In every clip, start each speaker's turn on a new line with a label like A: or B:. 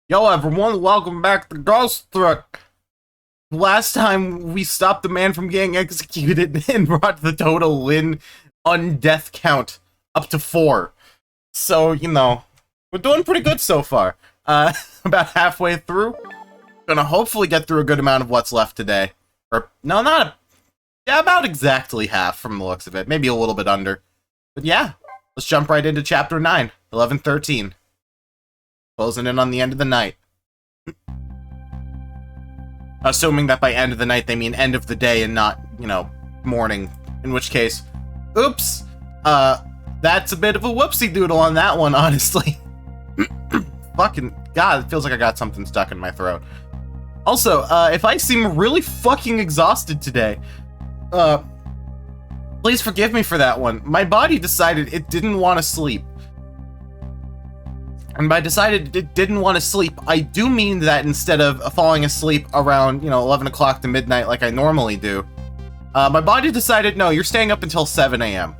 A: Yo everyone, welcome back to Ghost Truck. Last time we stopped the man from getting executed and brought the total win on death count up to 4. So, we're doing pretty good so far. About halfway through. Gonna hopefully get through a good amount of what's left today. Or, no, yeah, about exactly half from the looks of it. Maybe a little bit under. But yeah, let's jump right into Chapter 9, 11-13. Closing in on the end of the night. Assuming that by end of the night they mean end of the day and not, morning. In which case, oops! That's a bit of a whoopsie doodle on that one, honestly. Fucking God, it feels like I got something stuck in my throat. Also, if I seem really fucking exhausted today, please forgive me for that one. My body decided it didn't want to sleep. And by decided it didn't want to sleep, I do mean that instead of falling asleep around, 11 o'clock to midnight like I normally do, my body decided, no, you're staying up until 7 a.m.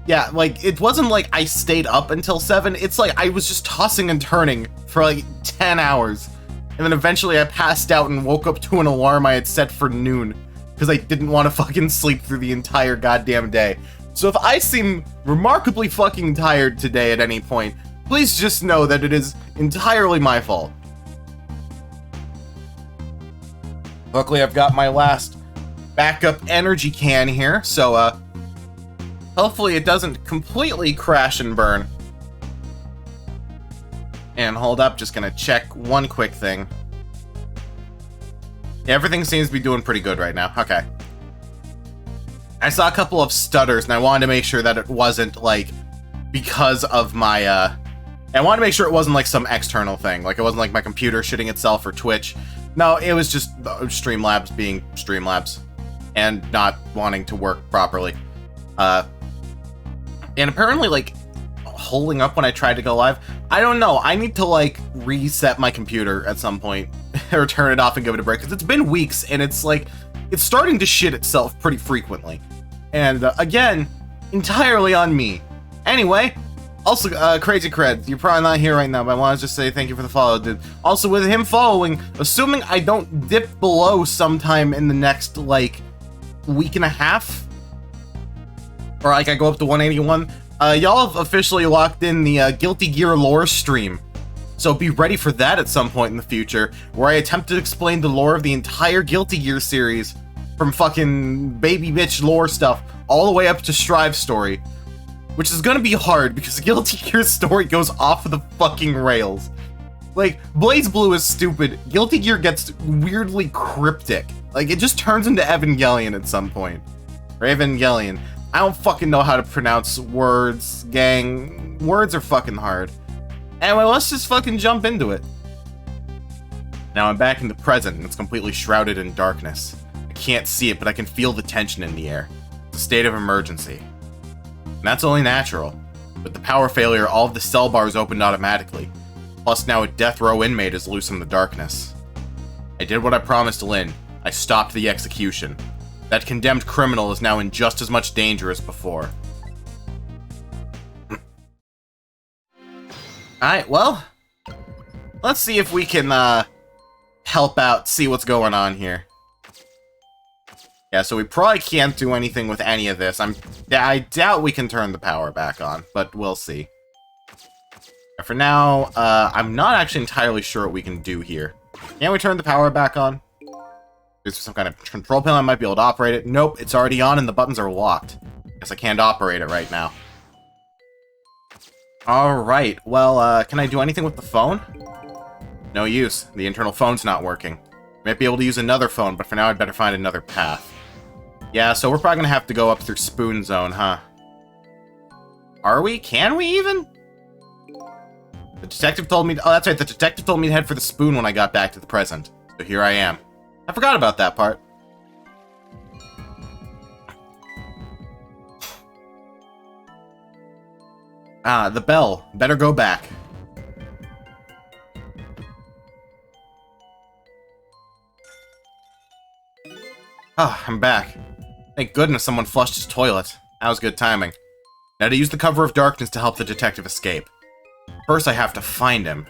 A: Yeah, it wasn't like I stayed up until 7, it's like I was just tossing and turning for 10 hours. And then eventually I passed out and woke up to an alarm I had set for noon, because I didn't want to fucking sleep through the entire goddamn day. So if I seem remarkably fucking tired today at any point, please just know that it is entirely my fault. Luckily, I've got my last backup energy can here, so, hopefully it doesn't completely crash and burn. And hold up, just gonna check one quick thing. Yeah, everything seems to be doing pretty good right now. Okay. I saw a couple of stutters, and I wanted to make sure that it wasn't, because of my, I wanted to make sure it wasn't some external thing. It wasn't my computer shitting itself or Twitch. No, it was just Streamlabs being Streamlabs and not wanting to work properly. And apparently, holding up when I tried to go live. I don't know. I need to, reset my computer at some point or turn it off and give it a break, because it's been weeks and it's it's starting to shit itself pretty frequently. And again, entirely on me. Anyway. Also, Crazy Cred, you're probably not here right now, but I want to just say thank you for the follow, dude. Also, with him following, assuming I don't dip below sometime in the next, week and a half, or, I go up to 181, y'all have officially locked in the, Guilty Gear lore stream. So be ready for that at some point in the future, where I attempt to explain the lore of the entire Guilty Gear series, from fucking baby bitch lore stuff, all the way up to Strive story. Which is gonna be hard, because Guilty Gear's story goes off the fucking rails. Blaze Blue is stupid. Guilty Gear gets weirdly cryptic. It just turns into Evangelion at some point. Or Evangelion. I don't fucking know how to pronounce words, gang. Words are fucking hard. Anyway, let's just fucking jump into it. Now I'm back in the present, and it's completely shrouded in darkness. I can't see it, but I can feel the tension in the air. It's a state of emergency. And that's only natural. With the power failure, all of the cell bars opened automatically. Plus now a death row inmate is loose in the darkness. I did what I promised Lynn. I stopped the execution. That condemned criminal is now in just as much danger as before. Alright, well, let's see if we can, help out, see what's going on here. Yeah, so we probably can't do anything with any of this. I doubt we can turn the power back on, but we'll see. For now, I'm not actually entirely sure what we can do here. Can we turn the power back on? Is there some kind of control panel I might be able to operate it? Nope, it's already on and the buttons are locked. Guess I can't operate it right now. Alright, well, can I do anything with the phone? No use. The internal phone's not working. Might be able to use another phone, but for now I'd better find another path. Yeah, so we're probably gonna have to go up through Spoon Zone, huh? Are we? Can we even? The detective told me... Oh, that's right, the detective told me to head for the spoon when I got back to the present. So here I am. I forgot about that part. Ah, the bell. Better go back. Ah, I'm back. Thank goodness someone flushed his toilet. That was good timing. Now to use the cover of darkness to help the detective escape. First I have to find him.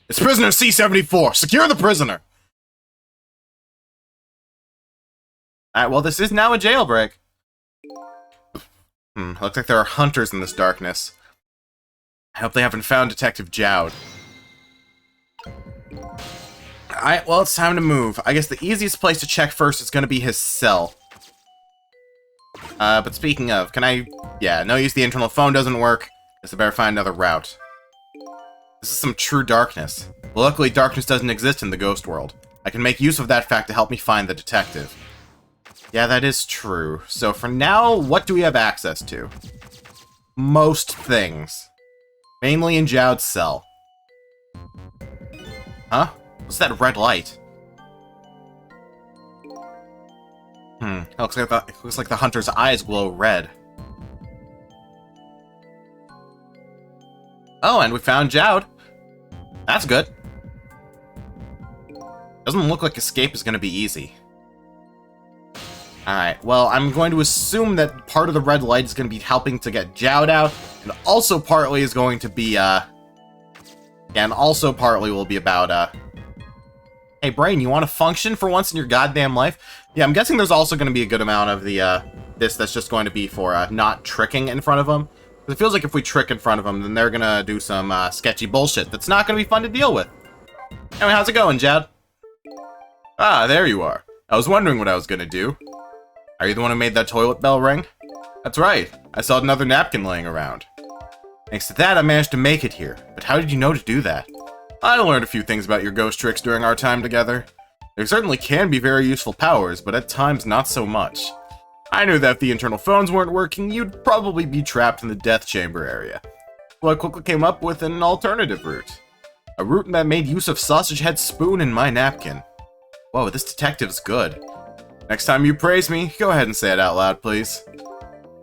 A: It's prisoner C-74! Secure the prisoner! Alright, well, this is now a jailbreak. Looks like there are hunters in this darkness. I hope they haven't found Detective Jowd. Alright, well, it's time to move. I guess the easiest place to check first is going to be his cell. But speaking of, can I... Yeah, no use the internal phone doesn't work. Guess I better find another route. This is some true darkness. Well, luckily, darkness doesn't exist in the ghost world. I can make use of that fact to help me find the detective. Yeah, that is true. So for now, what do we have access to? Most things. Mainly in Jowd's cell. Huh? What's that red light? It looks like the hunter's eyes glow red. Oh, and we found Jowd. That's good. Doesn't look like escape is going to be easy. Alright, well, I'm going to assume that part of the red light is going to be helping to get Jowd out, and also partly is going to be, and also partly will be about, hey, Brain, you want to function for once in your goddamn life? Yeah, I'm guessing there's also going to be a good amount of the, this that's just going to be for, not tricking in front of them. It feels like if we trick in front of them, then they're going to do some, sketchy bullshit that's not going to be fun to deal with. Anyway, how's it going, Jowd? Ah, there you are. I was wondering what I was going to do. Are you the one who made that toilet bell ring? That's right. I saw another napkin laying around. Thanks to that, I managed to make it here. But how did you know to do that? I learned a few things about your ghost tricks during our time together. There certainly can be very useful powers, but at times not so much. I knew that if the internal phones weren't working, you'd probably be trapped in the death chamber area. So I quickly came up with an alternative route. A route that made use of Sausage Head's spoon in my napkin. Whoa, this detective's good. Next time you praise me, go ahead and say it out loud, please.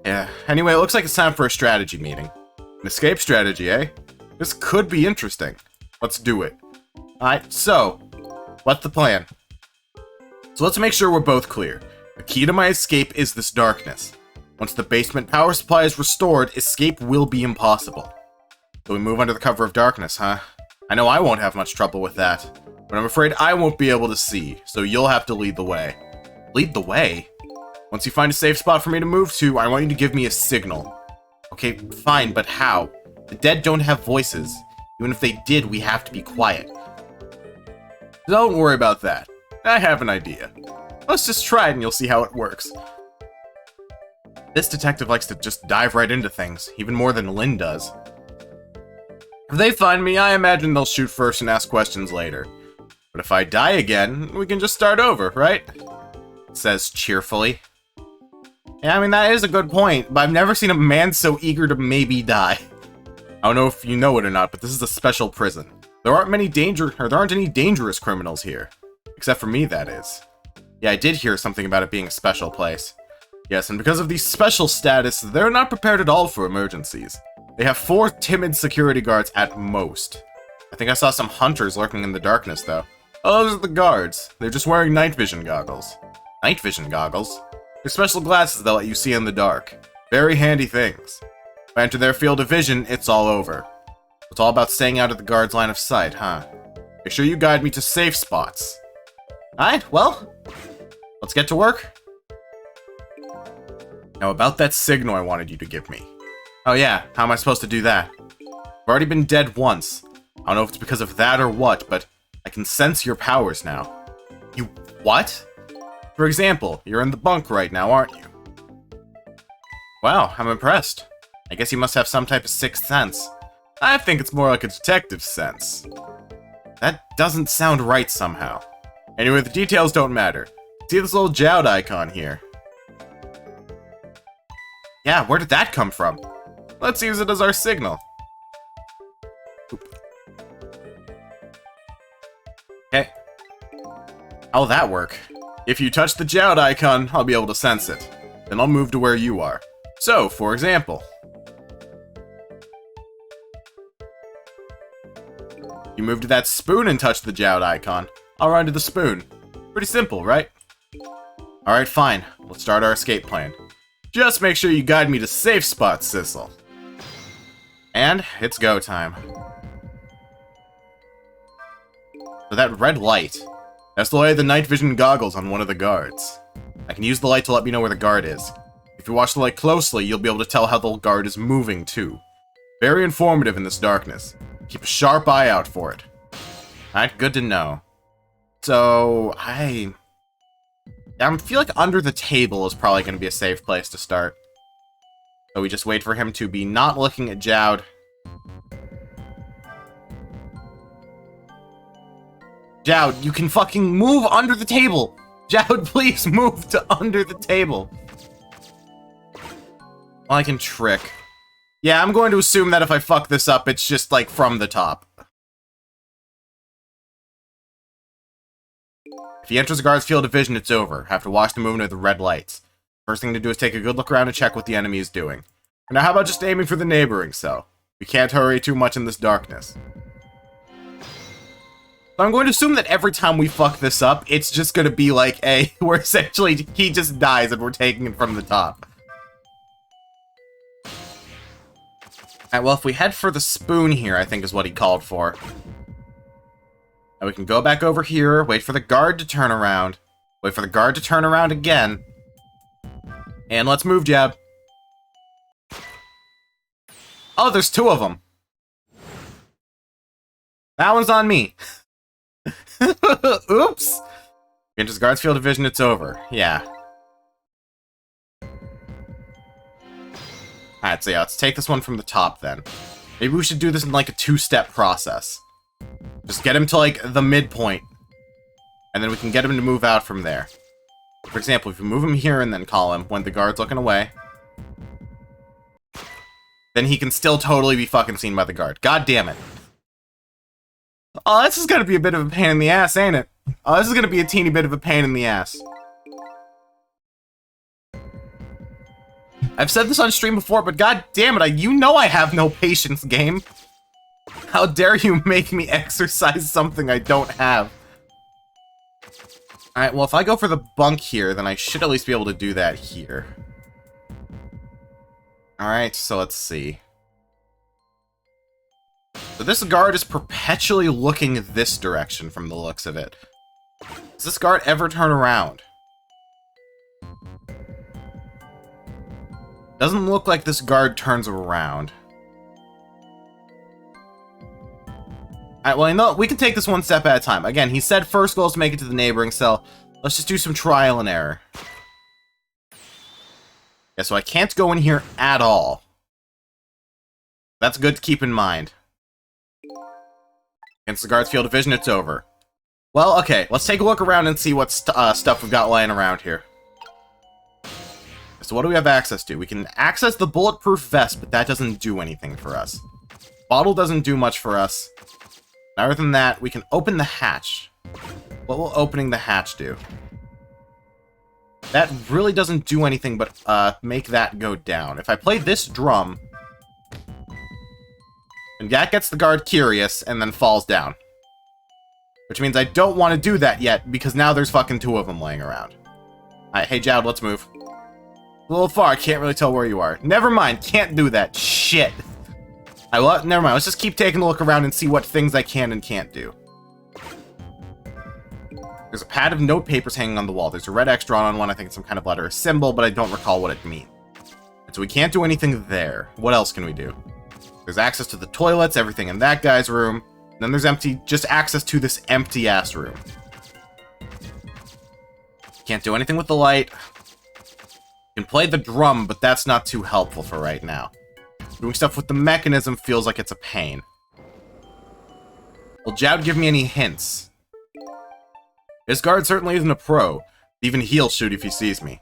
A: Yeah, anyway, it looks like it's time for a strategy meeting. An escape strategy, eh? This could be interesting. Let's do it. Alright, so, what's the plan? So let's make sure we're both clear. The key to my escape is this darkness. Once the basement power supply is restored, escape will be impossible. So we move under the cover of darkness, huh? I know I won't have much trouble with that, but I'm afraid I won't be able to see, so you'll have to lead the way. Lead the way? Once you find a safe spot for me to move to, I want you to give me a signal. Okay, fine, but how? The dead don't have voices. Even if they did, we have to be quiet. Don't worry about that. I have an idea. Let's just try it and you'll see how it works. This detective likes to just dive right into things, even more than Lynn does. If they find me, I imagine they'll shoot first and ask questions later. But if I die again, we can just start over, right? Says cheerfully. Yeah, I mean, that is a good point, but I've never seen a man so eager to maybe die. I don't know if you know it or not, but this is a special prison. There aren't any dangerous criminals here. Except for me, that is. Yeah, I did hear something about it being a special place. Yes, and because of the special status, they're not prepared at all for emergencies. They have 4 timid security guards at most. I think I saw some hunters lurking in the darkness, though. Oh, those are the guards. They're just wearing night vision goggles. Night vision goggles? They're special glasses that let you see in the dark. Very handy things. If I enter their field of vision, it's all over. It's all about staying out of the guard's line of sight, huh? Make sure you guide me to safe spots. Alright, well, let's get to work. Now about that signal I wanted you to give me. Oh yeah, how am I supposed to do that? I've already been dead once. I don't know if it's because of that or what, but I can sense your powers now. You what? For example, you're in the bunk right now, aren't you? Wow, I'm impressed. I guess you must have some type of sixth sense. I think it's more like a detective sense. That doesn't sound right somehow. Anyway, the details don't matter. See this little Jowd icon here? Yeah, where did that come from? Let's use it as our signal. Oop. Okay. How'll that work? If you touch the Jowd icon, I'll be able to sense it. Then I'll move to where you are. So, for example, you move to that spoon and touch the Jowd icon. I'll run to the spoon. Pretty simple, right? Alright, fine. Let's start our escape plan. Just make sure you guide me to safe spots, Sissel. And it's go time. So that red light. That's the light of the night vision goggles on one of the guards. I can use the light to let me know where the guard is. If you watch the light closely, you'll be able to tell how the guard is moving, too. Very informative in this darkness. Keep a sharp eye out for it. Alright, good to know. So, I feel like under the table is probably going to be a safe place to start. So we just wait for him to be not looking at Jowd. Jowd, you can fucking move under the table! Jowd, please move to under the table. Well, I can trick. Yeah, I'm going to assume that if I fuck this up, it's just, like, from the top. If he enters the guard's field of vision, it's over. Have to watch the movement of the red lights. First thing to do is take a good look around and check what the enemy is doing. Now, how about just aiming for the neighboring cell? We can't hurry too much in this darkness. So I'm going to assume that every time we fuck this up, it's just going to be like where essentially he just dies and we're taking it from the top. Alright, well, if we head for the spoon here, I think is what he called for. And we can go back over here, wait for the guard to turn around, wait for the guard to turn around again, and let's move, Jab. Oh, there's two of them. That one's on me. Oops. Enters guard's field of vision, it's over. Yeah. Alright, so yeah, let's take this one from the top then. Maybe we should do this in like a two-step process. Just get him to like the midpoint. And then we can get him to move out from there. For example, if we move him here and then call him when the guard's looking away, then he can still totally be fucking seen by the guard. God damn it. Oh, this is gonna be a bit of a pain in the ass, ain't it? Oh, this is gonna be a teeny bit of a pain in the ass. I've said this on stream before, but god damn it, you know I have no patience, game. How dare you make me exercise something I don't have? Alright, well, if I go for the bunk here, then I should at least be able to do that here. Alright, so let's see. So this guard is perpetually looking this direction from the looks of it. Does this guard ever turn around? Doesn't look like this guard turns around. Alright, well, you know, we can take this one step at a time. Again, he said first goal is to make it to the neighboring cell. Let's just do some trial and error. Yeah, so I can't go in here at all. That's good to keep in mind. Against the guard's field of vision, it's over. Well, okay, let's take a look around and see what stuff we've got lying around here. So what do we have access to? We can access the bulletproof vest, but that doesn't do anything for us. Bottle doesn't do much for us. Other than that, we can open the hatch. What will opening the hatch do? That really doesn't do anything but make that go down. If I play this drum, and that gets the guard curious and then falls down. Which means I don't want to do that yet, because now there's fucking two of them laying around. Alright, hey Jowd, let's move. A little far, I can't really tell where you are. Never mind, can't do that. Shit. Never mind, let's just keep taking a look around and see what things I can and can't do. There's a pad of note papers hanging on the wall. There's a red X drawn on one, I think it's some kind of letter or symbol, but I don't recall what it means. So we can't do anything there. What else can we do? There's access to the toilets, everything in that guy's room. And then there's just access to this empty-ass room. Can't do anything with the light. You can play the drum, but that's not too helpful for right now. Doing stuff with the mechanism feels like it's a pain. Will Jowd give me any hints? This guard certainly isn't a pro. Even he'll shoot if he sees me.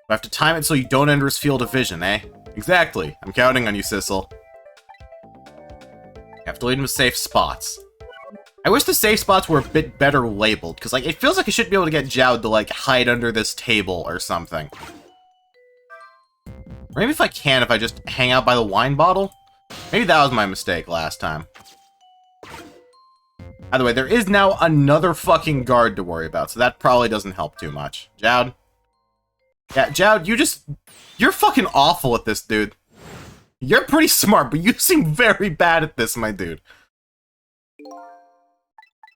A: I have to time it so you don't enter his field of vision, eh? Exactly. I'm counting on you, Sissel. You have to lead him to safe spots. I wish the safe spots were a bit better labeled, because like it feels like I should be able to get Jowd to like hide under this table or something. Or maybe if I can, if I just hang out by the wine bottle? Maybe that was my mistake last time. By the way, there is now another fucking guard to worry about, so that probably doesn't help too much. Jowd? Yeah, Jowd, you're fucking awful at this, dude. You're pretty smart, but you seem very bad at this, my dude.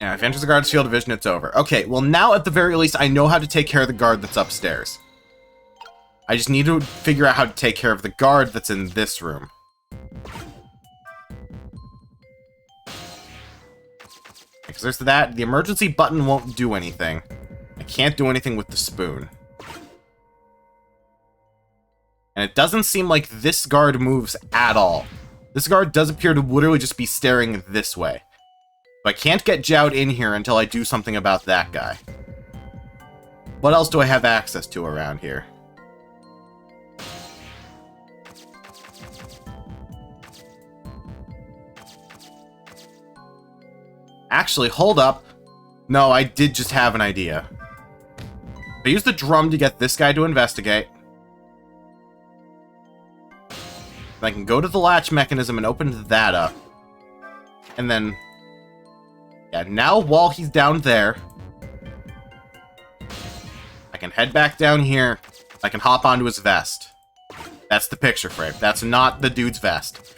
A: Yeah, if he enters the guard's field of vision, it's over. Okay, well now at the very least, I know how to take care of the guard that's upstairs. I just need to figure out how to take care of the guard that's in this room. Because there's that. The emergency button won't do anything. I can't do anything with the spoon. And it doesn't seem like this guard moves at all. This guard does appear to literally just be staring this way. But I can't get Jowd in here until I do something about that guy. What else do I have access to around here? Actually, hold up. No, I did just have an idea. I use the drum to get this guy to investigate. I can go to the latch mechanism and open that up. And then... yeah, now while he's down there... I can head back down here. I can hop onto his vest. That's the picture frame. That's not the dude's vest.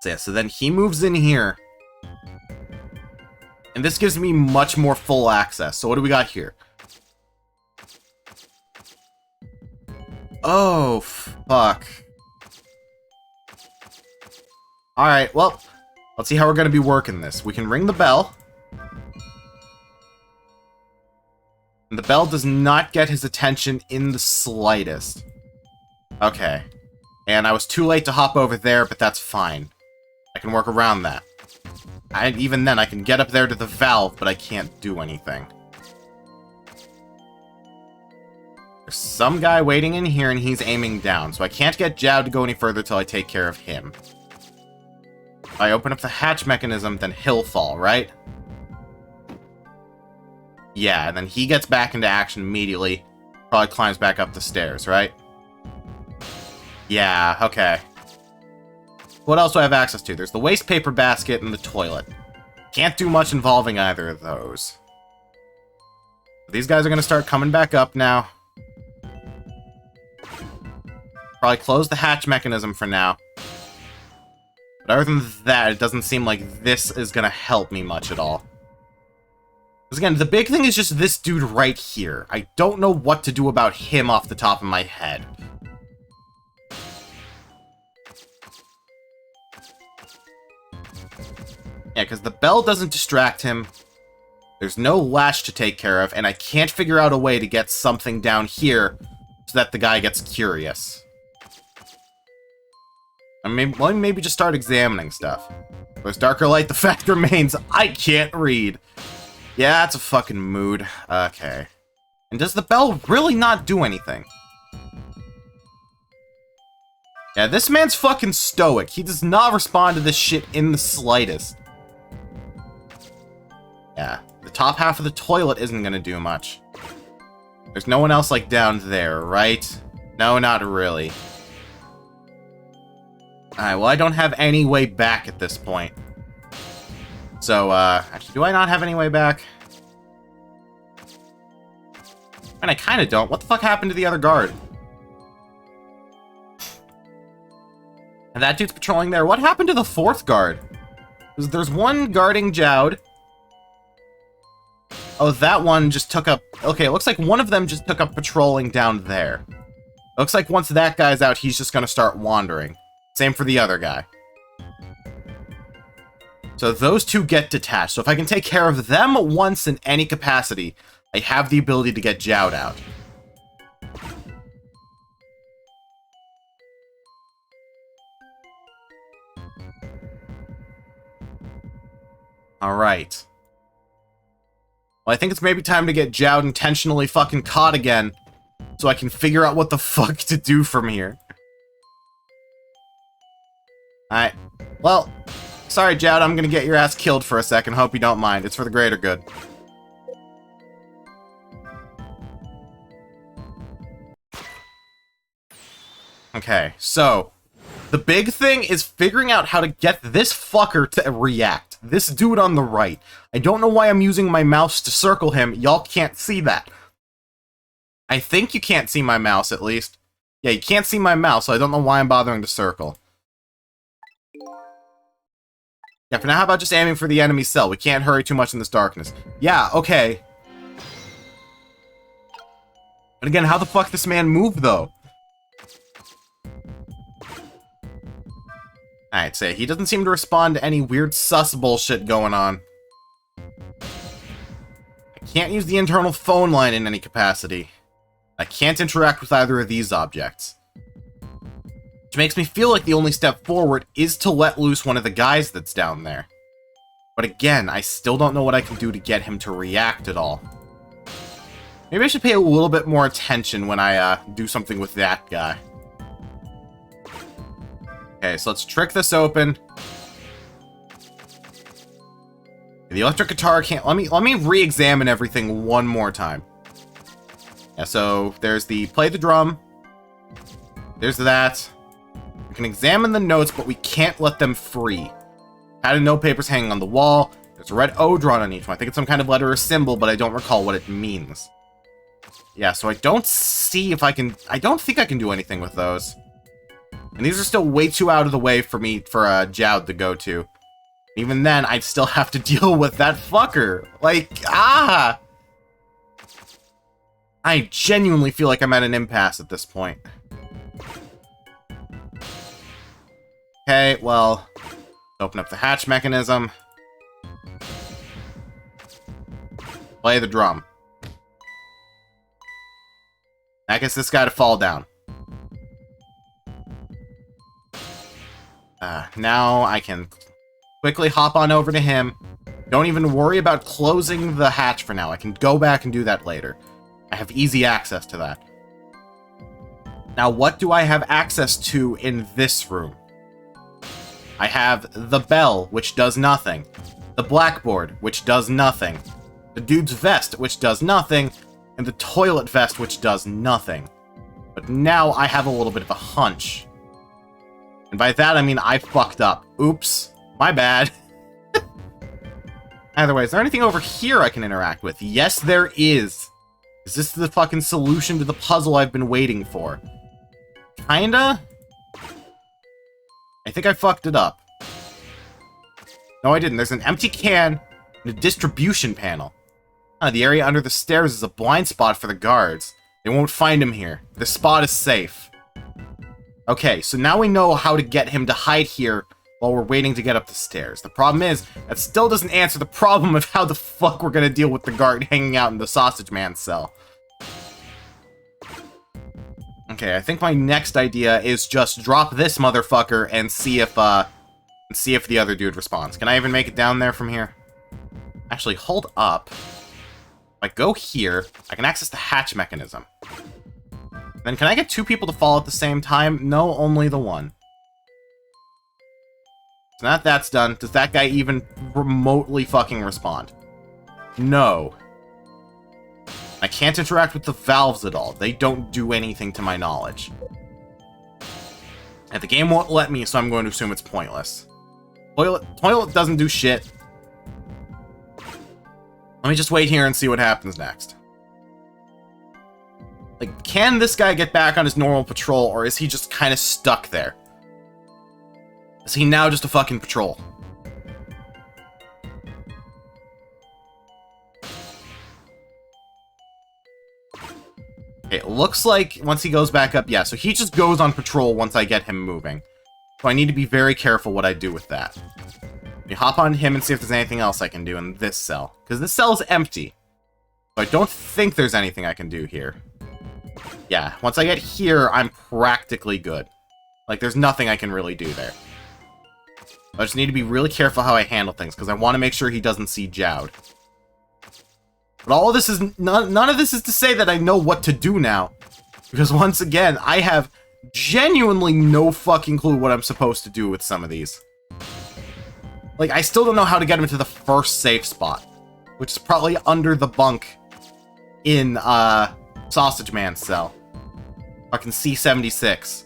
A: So yeah, so then he moves in here. And this gives me much more full access. So what do we got here? Oh, fuck. Alright, well, let's see how we're going to be working this. We can ring the bell. And the bell does not get his attention in the slightest. Okay. And I was too late to hop over there, but that's fine. I can work around that. And even then, I can get up there to the valve, but I can't do anything. There's some guy waiting in here, and he's aiming down, so I can't get Jowd to go any further till I take care of him. If I open up the hatch mechanism, then he'll fall, right? Yeah, and then he gets back into action immediately. Probably climbs back up the stairs, right? Yeah, okay. What else do I have access to? There's the waste paper basket and the toilet. Can't do much involving either of those. These guys are going to start coming back up now. Probably close the hatch mechanism for now. But other than that, it doesn't seem like this is going to help me much at all. Because again, the big thing is just this dude right here. I don't know what to do about him off the top of my head. Yeah, because the bell doesn't distract him. There's no latch to take care of, and I can't figure out a way to get something down here so that the guy gets curious. I mean, well, maybe just start examining stuff. There's darker light, the fact remains, I can't read. Yeah, that's a fucking mood. Okay. And does the bell really not do anything? Yeah, this man's fucking stoic. He does not respond to this shit in the slightest. Yeah, the top half of the toilet isn't gonna do much. There's no one else, like, down there, right? No, not really. Alright, well, I don't have any way back at this point. So, actually, do I not have any way back? And I kinda don't. What the fuck happened to the other guard? And that dude's patrolling there. What happened to the fourth guard? There's one guarding Jowd. Oh, that one just took up... okay, it looks like one of them just took up patrolling down there. Looks like once that guy's out, he's just gonna start wandering. Same for the other guy. So those two get detached. So if I can take care of them once in any capacity, I have the ability to get Jowd out. Alright. Well, I think it's maybe time to get Jowd intentionally fucking caught again, so I can figure out what the fuck to do from here. Alright. Well, sorry, Jowd, I'm gonna get your ass killed for a second. Hope you don't mind. It's for the greater good. Okay, so... the big thing is figuring out how to get this fucker to react. This dude on the right. I don't know why I'm using my mouse to circle him. Y'all can't see that. I think you can't see my mouse, at least. Yeah, you can't see my mouse, so I don't know why I'm bothering to circle. Yeah, for now, how about just aiming for the enemy cell? We can't hurry too much in this darkness. Yeah, okay. But again, how the fuck this man move, though? Alright, so he doesn't seem to respond to any weird sus bullshit going on. I can't use the internal phone line in any capacity. I can't interact with either of these objects. Which makes me feel like the only step forward is to let loose one of the guys that's down there. But again, I still don't know what I can do to get him to react at all. Maybe I should pay a little bit more attention when I do something with that guy. Okay, so let's trick this open. The electric guitar can't... Let me re-examine everything one more time. Yeah, so there's the play the drum. There's that. We can examine the notes, but we can't let them free. Padded note papers hanging on the wall. There's a red O drawn on each one. I think it's some kind of letter or symbol, but I don't recall what it means. Yeah, so I don't see if I can... I don't think I can do anything with those. And these are still way too out of the way for me, for Jowd to go to. Even then, I'd still have to deal with that fucker. Like, ah! I genuinely feel like I'm at an impasse at this point. Okay, well... Open up the hatch mechanism. Play the drum. That gets this guy to fall down. Now I can quickly hop on over to him. Don't even worry about closing the hatch for now. I can go back and do that later. I have easy access to that. Now, what do I have access to in this room? I have the bell, which does nothing. The blackboard, which does nothing. The dude's vest, which does nothing. And the toilet vest, which does nothing. But now I have a little bit of a hunch. And by that, I mean I fucked up. Oops. My bad. Either way, is there anything over here I can interact with? Yes, there is. Is this the fucking solution to the puzzle I've been waiting for? Kinda? I think I fucked it up. No, I didn't. There's an empty can and a distribution panel. The area under the stairs is a blind spot for the guards. They won't find him here. The spot is safe. Okay, so now we know how to get him to hide here while we're waiting to get up the stairs. The problem is, that still doesn't answer the problem of how the fuck we're gonna deal with the guard hanging out in the sausage man's cell. Okay, I think my next idea is just drop this motherfucker and see if the other dude responds. Can I even make it down there from here? Actually, hold up. If I go here, I can access the hatch mechanism. Then can I get two people to fall at the same time? No, only the one. So now that that's done, does that guy even remotely fucking respond? No. I can't interact with the valves at all. They don't do anything to my knowledge. And the game won't let me, so I'm going to assume it's pointless. Toilet doesn't do shit. Let me just wait here and see what happens next. Like, can this guy get back on his normal patrol, or is he just kind of stuck there? Is he now just a fucking patrol? Okay, it looks like once he goes back up, yeah, so he just goes on patrol once I get him moving. So I need to be very careful what I do with that. Let me hop on him and see if there's anything else I can do in this cell. Because this cell is empty. So I don't think there's anything I can do here. Yeah, once I get here, I'm practically good. Like, there's nothing I can really do there. I just need to be really careful how I handle things, because I want to make sure he doesn't see Jowd. But all of this is... None of this is to say that I know what to do now. Because once again, I have genuinely no fucking clue what I'm supposed to do with some of these. Like, I still don't know how to get him to the first safe spot. Which is probably under the bunk in, Sausage Man's cell. Fucking C-76.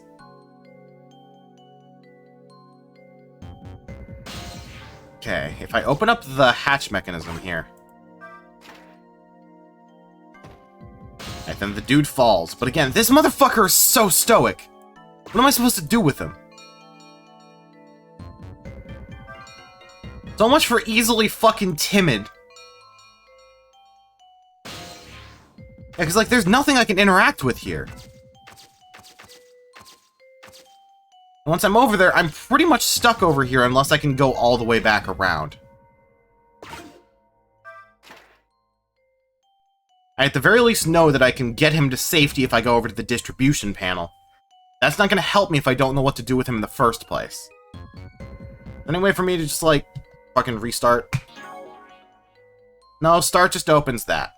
A: Okay, if I open up the hatch mechanism here. And then the dude falls. But again, this motherfucker is so stoic. What am I supposed to do with him? So much for easily fucking timid. Yeah, because, like, there's nothing I can interact with here. Once I'm over there, I'm pretty much stuck over here unless I can go all the way back around. I at the very least know that I can get him to safety if I go over to the distribution panel. That's not going to help me if I don't know what to do with him in the first place. Any way for me to just, like, fucking restart? No, start just opens that.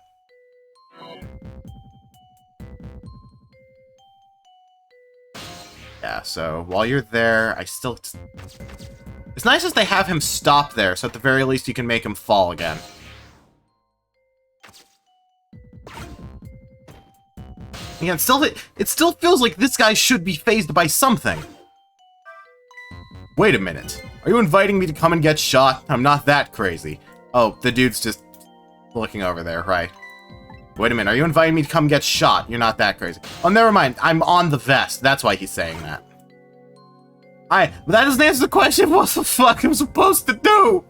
A: Yeah, so while you're there, I still... It's nice that they have him stop there, so at the very least you can make him fall again. Again, it still feels like this guy should be fazed by something. Wait a minute. Are you inviting me to come and get shot? I'm not that crazy. Oh, the dude's just looking over there, right. Wait a minute, are you inviting me to come get shot? You're not that crazy. Oh, never mind. I'm on the vest. That's why he's saying that. But that doesn't answer the question. What the fuck I'm supposed to do?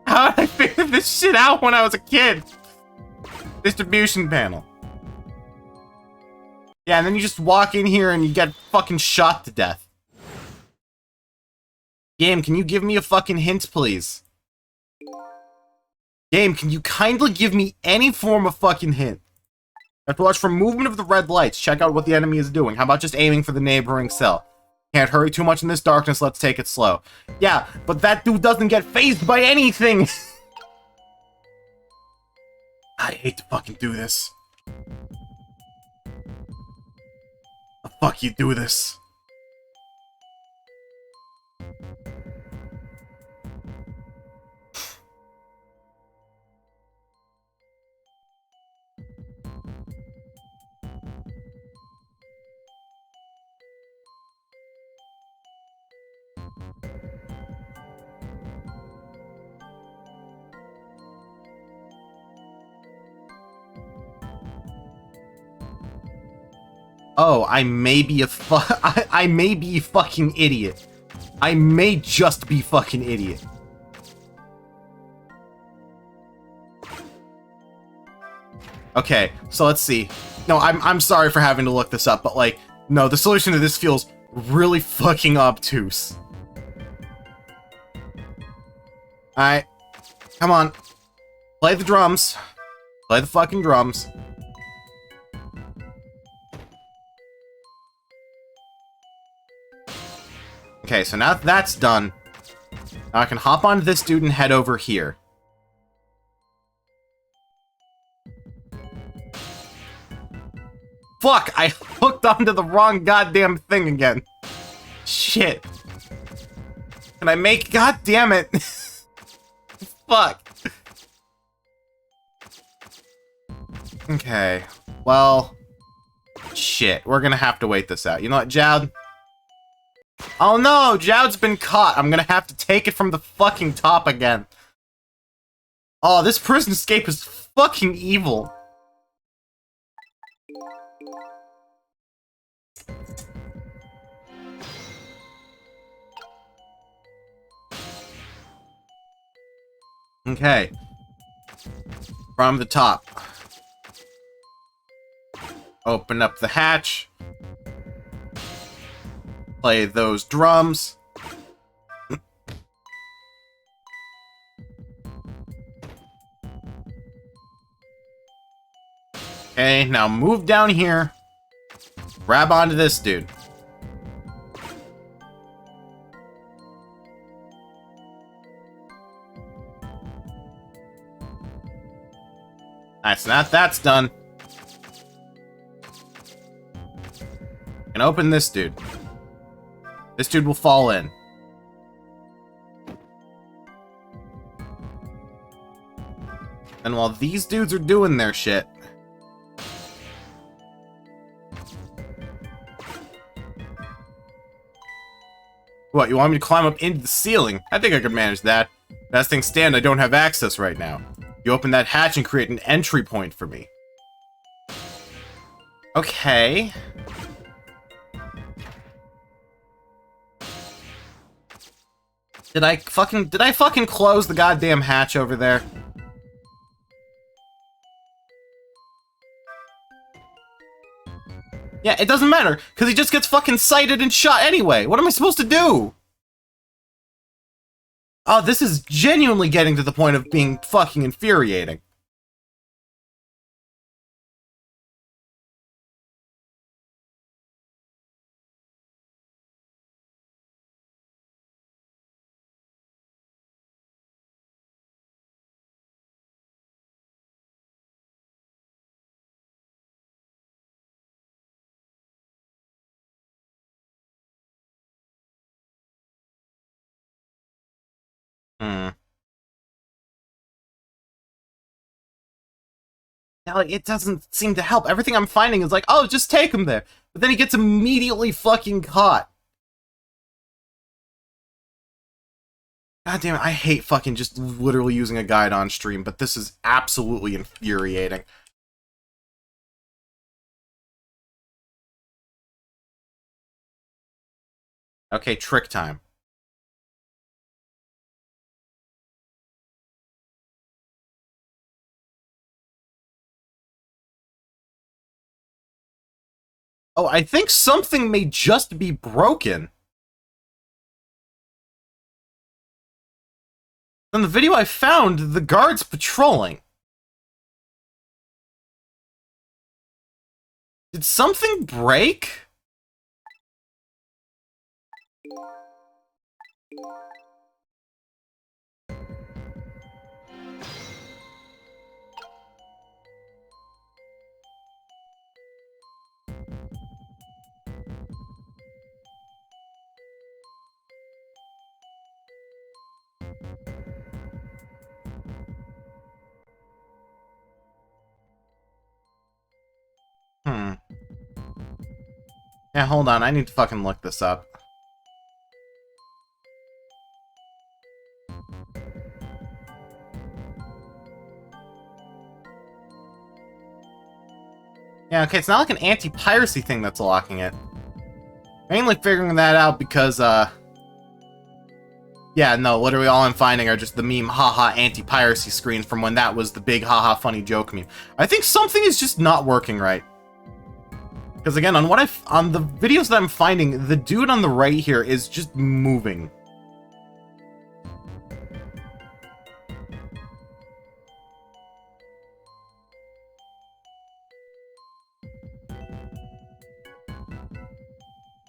A: How did I figure this shit out when I was a kid? Distribution panel. Yeah, and then you just walk in here and you get fucking shot to death. Game, can you give me a fucking hint, please? Game, can you kindly give me any form of fucking hint? I have to watch for movement of the red lights. Check out what the enemy is doing. How about just aiming for the neighboring cell? Can't hurry too much in this darkness. Let's take it slow. Yeah, but that dude doesn't get fazed by anything. I hate to fucking do this. The fuck you do this? Oh, I may be a I may be a fucking idiot. I may just be fucking idiot. Okay, so let's see. No, I'm sorry for having to look this up, but like, no, the solution to this feels really fucking obtuse. Alright. Come on. Play the drums. Play the fucking drums. Okay, so now that's done, now I can hop onto this dude and head over here. Fuck! I hooked onto the wrong goddamn thing again. Shit. Can I make... God damn it. Fuck. Okay. Well... Shit. We're gonna have to wait this out. You know what, Jowd? Oh no! Jowd's been caught! I'm gonna have to take it from the fucking top again. Oh, this prison escape is fucking evil. Okay. From the top. Open up the hatch. Play those drums. Okay, now move down here. Grab onto this dude. Nice, now that's done. And open this dude. This dude will fall in. And while these dudes are doing their shit... What, you want me to climb up into the ceiling? I think I could manage that. As things stand, I don't have access right now. You open that hatch and create an entry point for me. Okay. Did I fucking close the goddamn hatch over there? Yeah, it doesn't matter, because he just gets fucking sighted and shot anyway. What am I supposed to do? Oh, this is genuinely getting to the point of being fucking infuriating. Hmm. Now, like, it doesn't seem to help. Everything I'm finding is like, oh, just take him there. But then he gets immediately fucking caught. God damn it, I hate fucking just literally using a guide on stream, but this is absolutely infuriating. Okay, trick time. Oh, I think something may just be broken. In the video I found, the guard's patrolling. Did something break? Hmm. Yeah, hold on, I need to fucking look this up. Yeah, okay, it's not like an anti-piracy thing that's locking it. Mainly figuring that out because, yeah, no, literally all I'm finding are just the meme haha anti-piracy screens from when that was the big haha funny joke meme. I think something is just not working right. Because again, on the videos that I'm finding, the dude on the right here is just moving.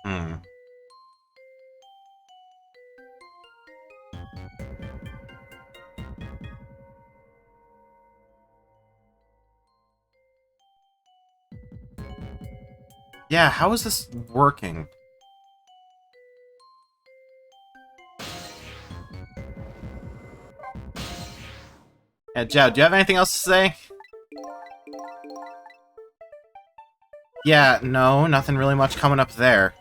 A: Hmm. Yeah, how is this working? Yeah, Joe, do you have anything else to say? Yeah, no, nothing really much coming up there.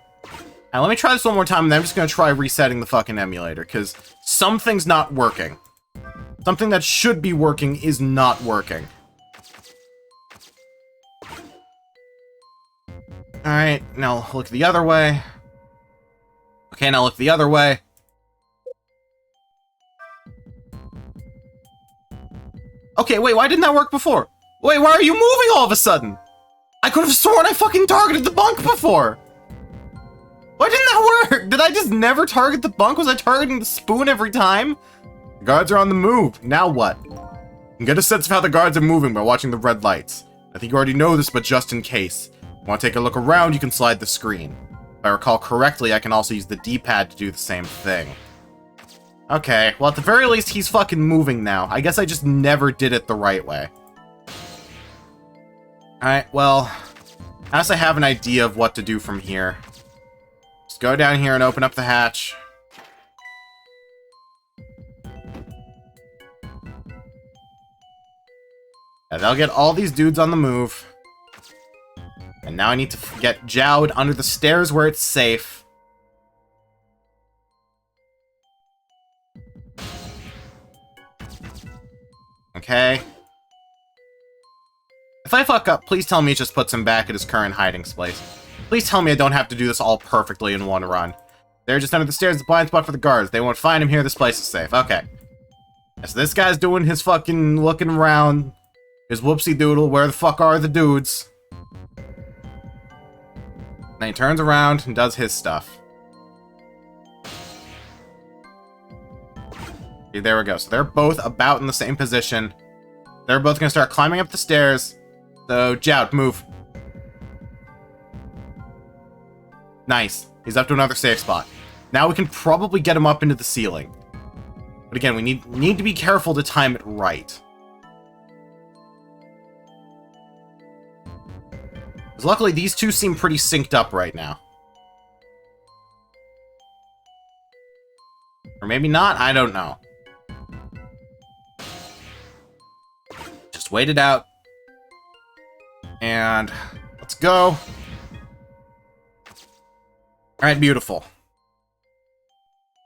A: Now, let me try this one more time, and then I'm just gonna try resetting the fucking emulator, because something's not working. Something that should be working is not working. Alright, now look the other way. Okay, now look the other way. Okay, wait, why didn't that work before? Wait, why are you moving all of a sudden? I could have sworn I fucking targeted the bunk before! Why didn't that work? Did I just never target the bunk? Was I targeting the spoon every time? The guards are on the move. Now what? You can get a sense of how the guards are moving by watching the red lights. I think you already know this, but just in case. If you want to take a look around, you can slide the screen. If I recall correctly, I can also use the D-pad to do the same thing. Okay, well at the very least, he's fucking moving now. I guess I just never did it the right way. Alright, well, as I have an idea of what to do from here. Just go down here and open up the hatch. Yeah, that'll get all these dudes on the move. And now I need to get Jowd under the stairs where it's safe. Okay. If I fuck up, please tell me it just puts him back at his current hiding place. Please tell me I don't have to do this all perfectly in one run. They're just under the stairs, the blind spot for the guards. They won't find him here, this place is safe. Okay. So this guy's doing his fucking looking around. His whoopsie doodle, where the fuck are the dudes? Then he turns around and does his stuff. Okay, there we go. So they're both about in the same position. They're both gonna start climbing up the stairs. So, Jout, move. Nice. He's up to another safe spot. Now we can probably get him up into the ceiling. But again, we need to be careful to time it right. Because luckily, these two seem pretty synced up right now. Or maybe not, I don't know. Just wait it out. And let's go. Alright, beautiful.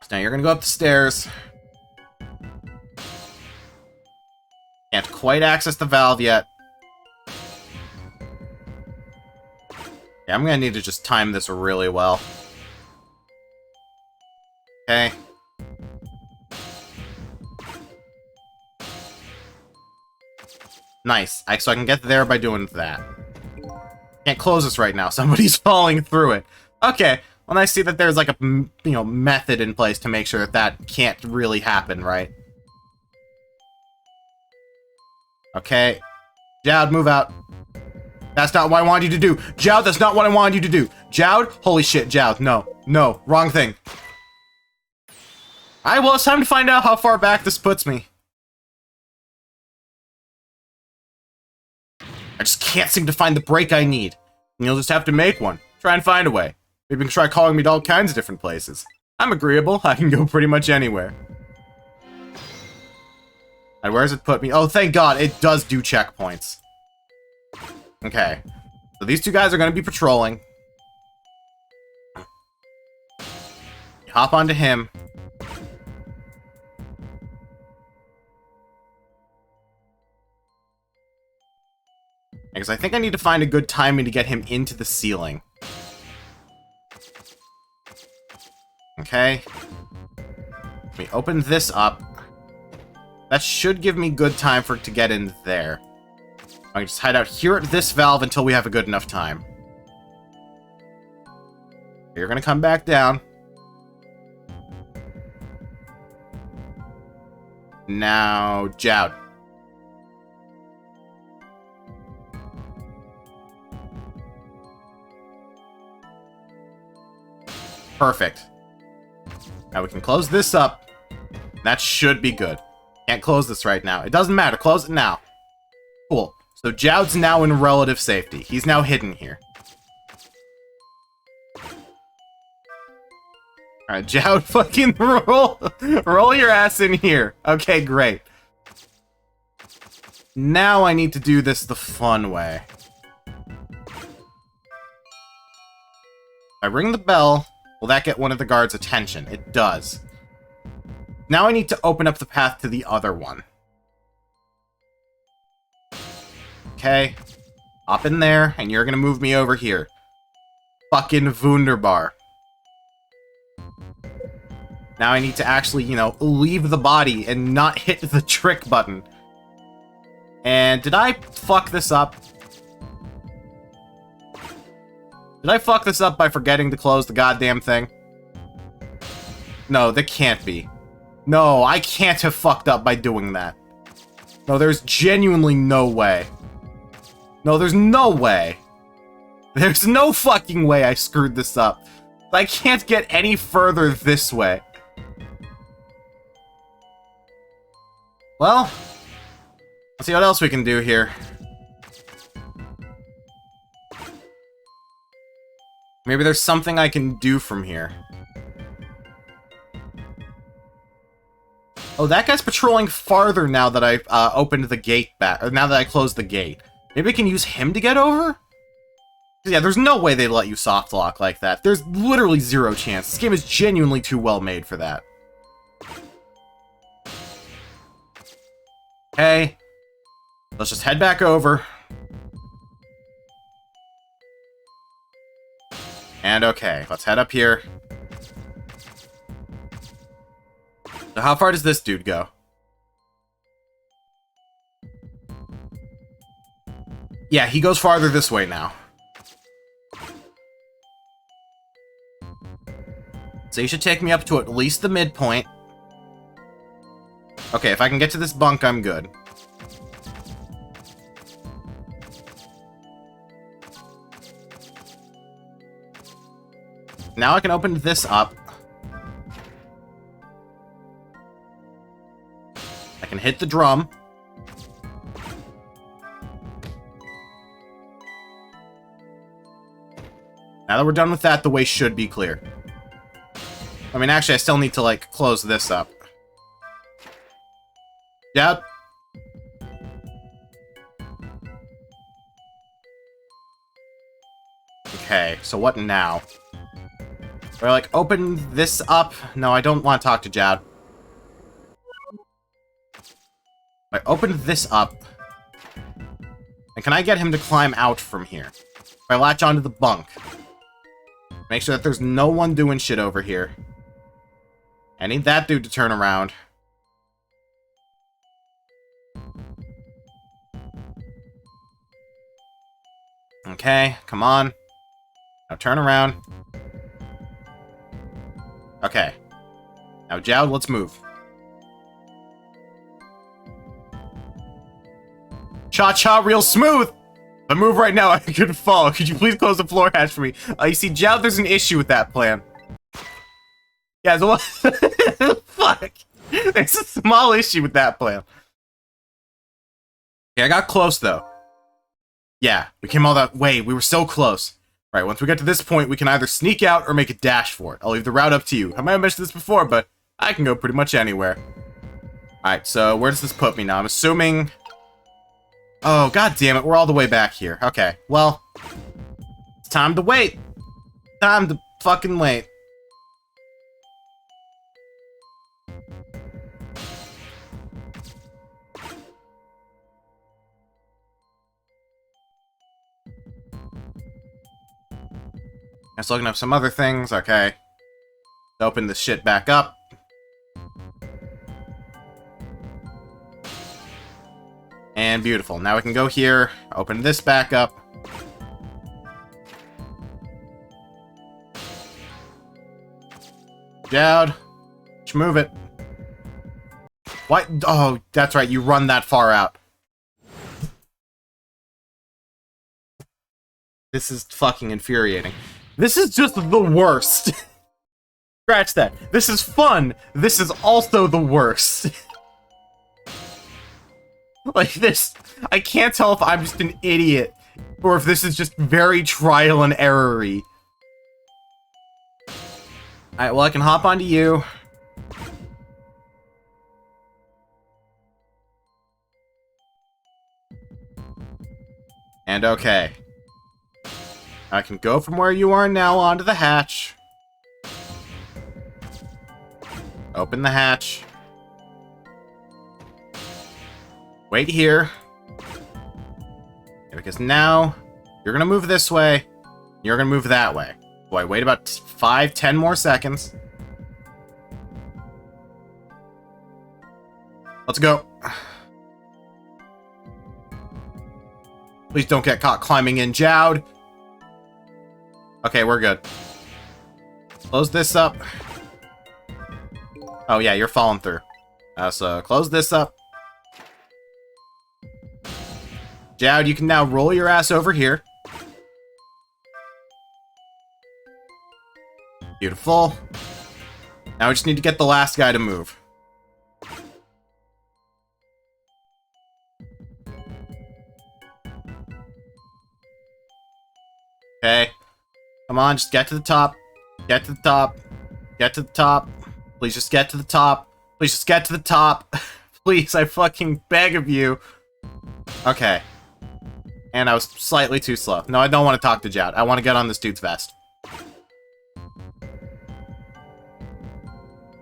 A: So now you're gonna go up the stairs. Can't quite access the valve yet. Yeah, I'm gonna need to just time this really well. Okay. Nice. So I can get there by doing that. Can't close this right now. Somebody's falling through it. Okay. Well, I see that there's like a, method in place to make sure that that can't really happen, right? Okay. Jowd, move out. That's not what I wanted you to do. Jowd, that's not what I wanted you to do. Jowd? Holy shit, Jowd. No. No. Wrong thing. Alright, well, it's time to find out how far back this puts me. I just can't seem to find the break I need. And you'll just have to make one. Try and find a way. Maybe you can try calling me to all kinds of different places. I'm agreeable. I can go pretty much anywhere. And where does it put me? Oh, thank God. It does do checkpoints. Okay. So these two guys are going to be patrolling. Hop onto him. Because I think I need to find a good timing to get him into the ceiling. Okay. Let me open this up. That should give me good time for it to get in there. I can just hide out here at this valve until we have a good enough time. You're gonna come back down. Now, Jowd. Perfect. Now we can close this up. That should be good. Can't close this right now. It doesn't matter. Close it now. Cool. So Jowd's now in relative safety. He's now hidden here. Alright, Jowd, fucking roll your ass in here. Okay, great. Now I need to do this the fun way. I ring the bell. Will that get one of the guards' attention? It does. Now I need to open up the path to the other one. Okay. Hop in there, and you're gonna move me over here. Fucking wunderbar. Now I need to actually, leave the body and not hit the trick button. And did I fuck this up? Did I fuck this up by forgetting to close the goddamn thing? No, that can't be. No, I can't have fucked up by doing that. No, there's genuinely no way. No, there's no way. There's no fucking way I screwed this up. I can't get any further this way. Well, let's see what else we can do here. Maybe there's something I can do from here. Oh, that guy's patrolling farther now that I've opened the gate back, or now that I closed the gate. Maybe I can use him to get over? Yeah, there's no way they'd let you soft lock like that. There's literally zero chance. This game is genuinely too well made for that. Okay. Let's just head back over. And okay, let's head up here. So how far does this dude go? Yeah, he goes farther this way now. So you should take me up to at least the midpoint. Okay, if I can get to this bunk, I'm good. Now I can open this up. I can hit the drum. Now that we're done with that, the way should be clear. I mean, actually, I still need to, like, close this up. Yep. Okay, so what now? Do I, like, open this up? No, I don't want to talk to Jad. I opened this up. And can I get him to climb out from here? If I latch onto the bunk. Make sure that there's no one doing shit over here. I need that dude to turn around. Okay, come on. Now turn around. Okay. Now, Jowd, let's move. Cha-cha real smooth! If I move right now, I could fall. Could you please close the floor hatch for me? You see, Jowd, there's an issue with that plan. Yeah, so what? Fuck. There's a small issue with that plan. Okay, I got close, though. Yeah, we came all that way. We were so close. Right, once we get to this point, we can either sneak out or make a dash for it. I'll leave the route up to you. I might have mentioned this before, but I can go pretty much anywhere. Alright, so where does this put me now? I'm assuming... Oh, god damn it, we're all the way back here. Okay, well... It's time to wait. Time to fucking wait. I was looking up some other things. Okay. Open this shit back up. And beautiful. Now we can go here, open this back up. Jowd, just move it. What? Oh, that's right, you run that far out. This is fucking infuriating. This is just the worst. Scratch that. This is fun. This is also the worst. Like this, I can't tell if I'm just an idiot or if this is just very trial and error-y. Alright, well I can hop onto you. And okay. I can go from where you are now onto the hatch. Open the hatch. Wait here. Because now, you're gonna move this way, you're gonna move that way. Boy, wait about 5-10 more seconds. Let's go. Please don't get caught climbing in, Jowd. Okay, we're good. Close this up. Oh yeah, you're falling through. So close this up. Jowd, you can now roll your ass over here. Beautiful. Now we just need to get the last guy to move. Okay. Come on, just get to the top. Get to the top. Get to the top. Please just get to the top. Please just get to the top. Please, I fucking beg of you. Okay. And I was slightly too slow. No, I don't want to talk to Jowd. I want to get on this dude's vest.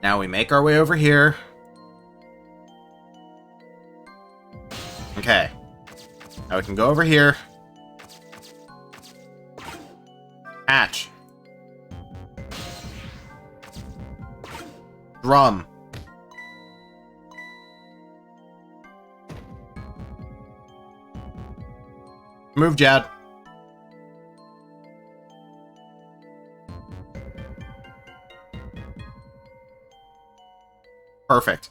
A: Now we make our way over here. Okay. Now we can go over here. Hatch. Drum. Move, Jad. Perfect.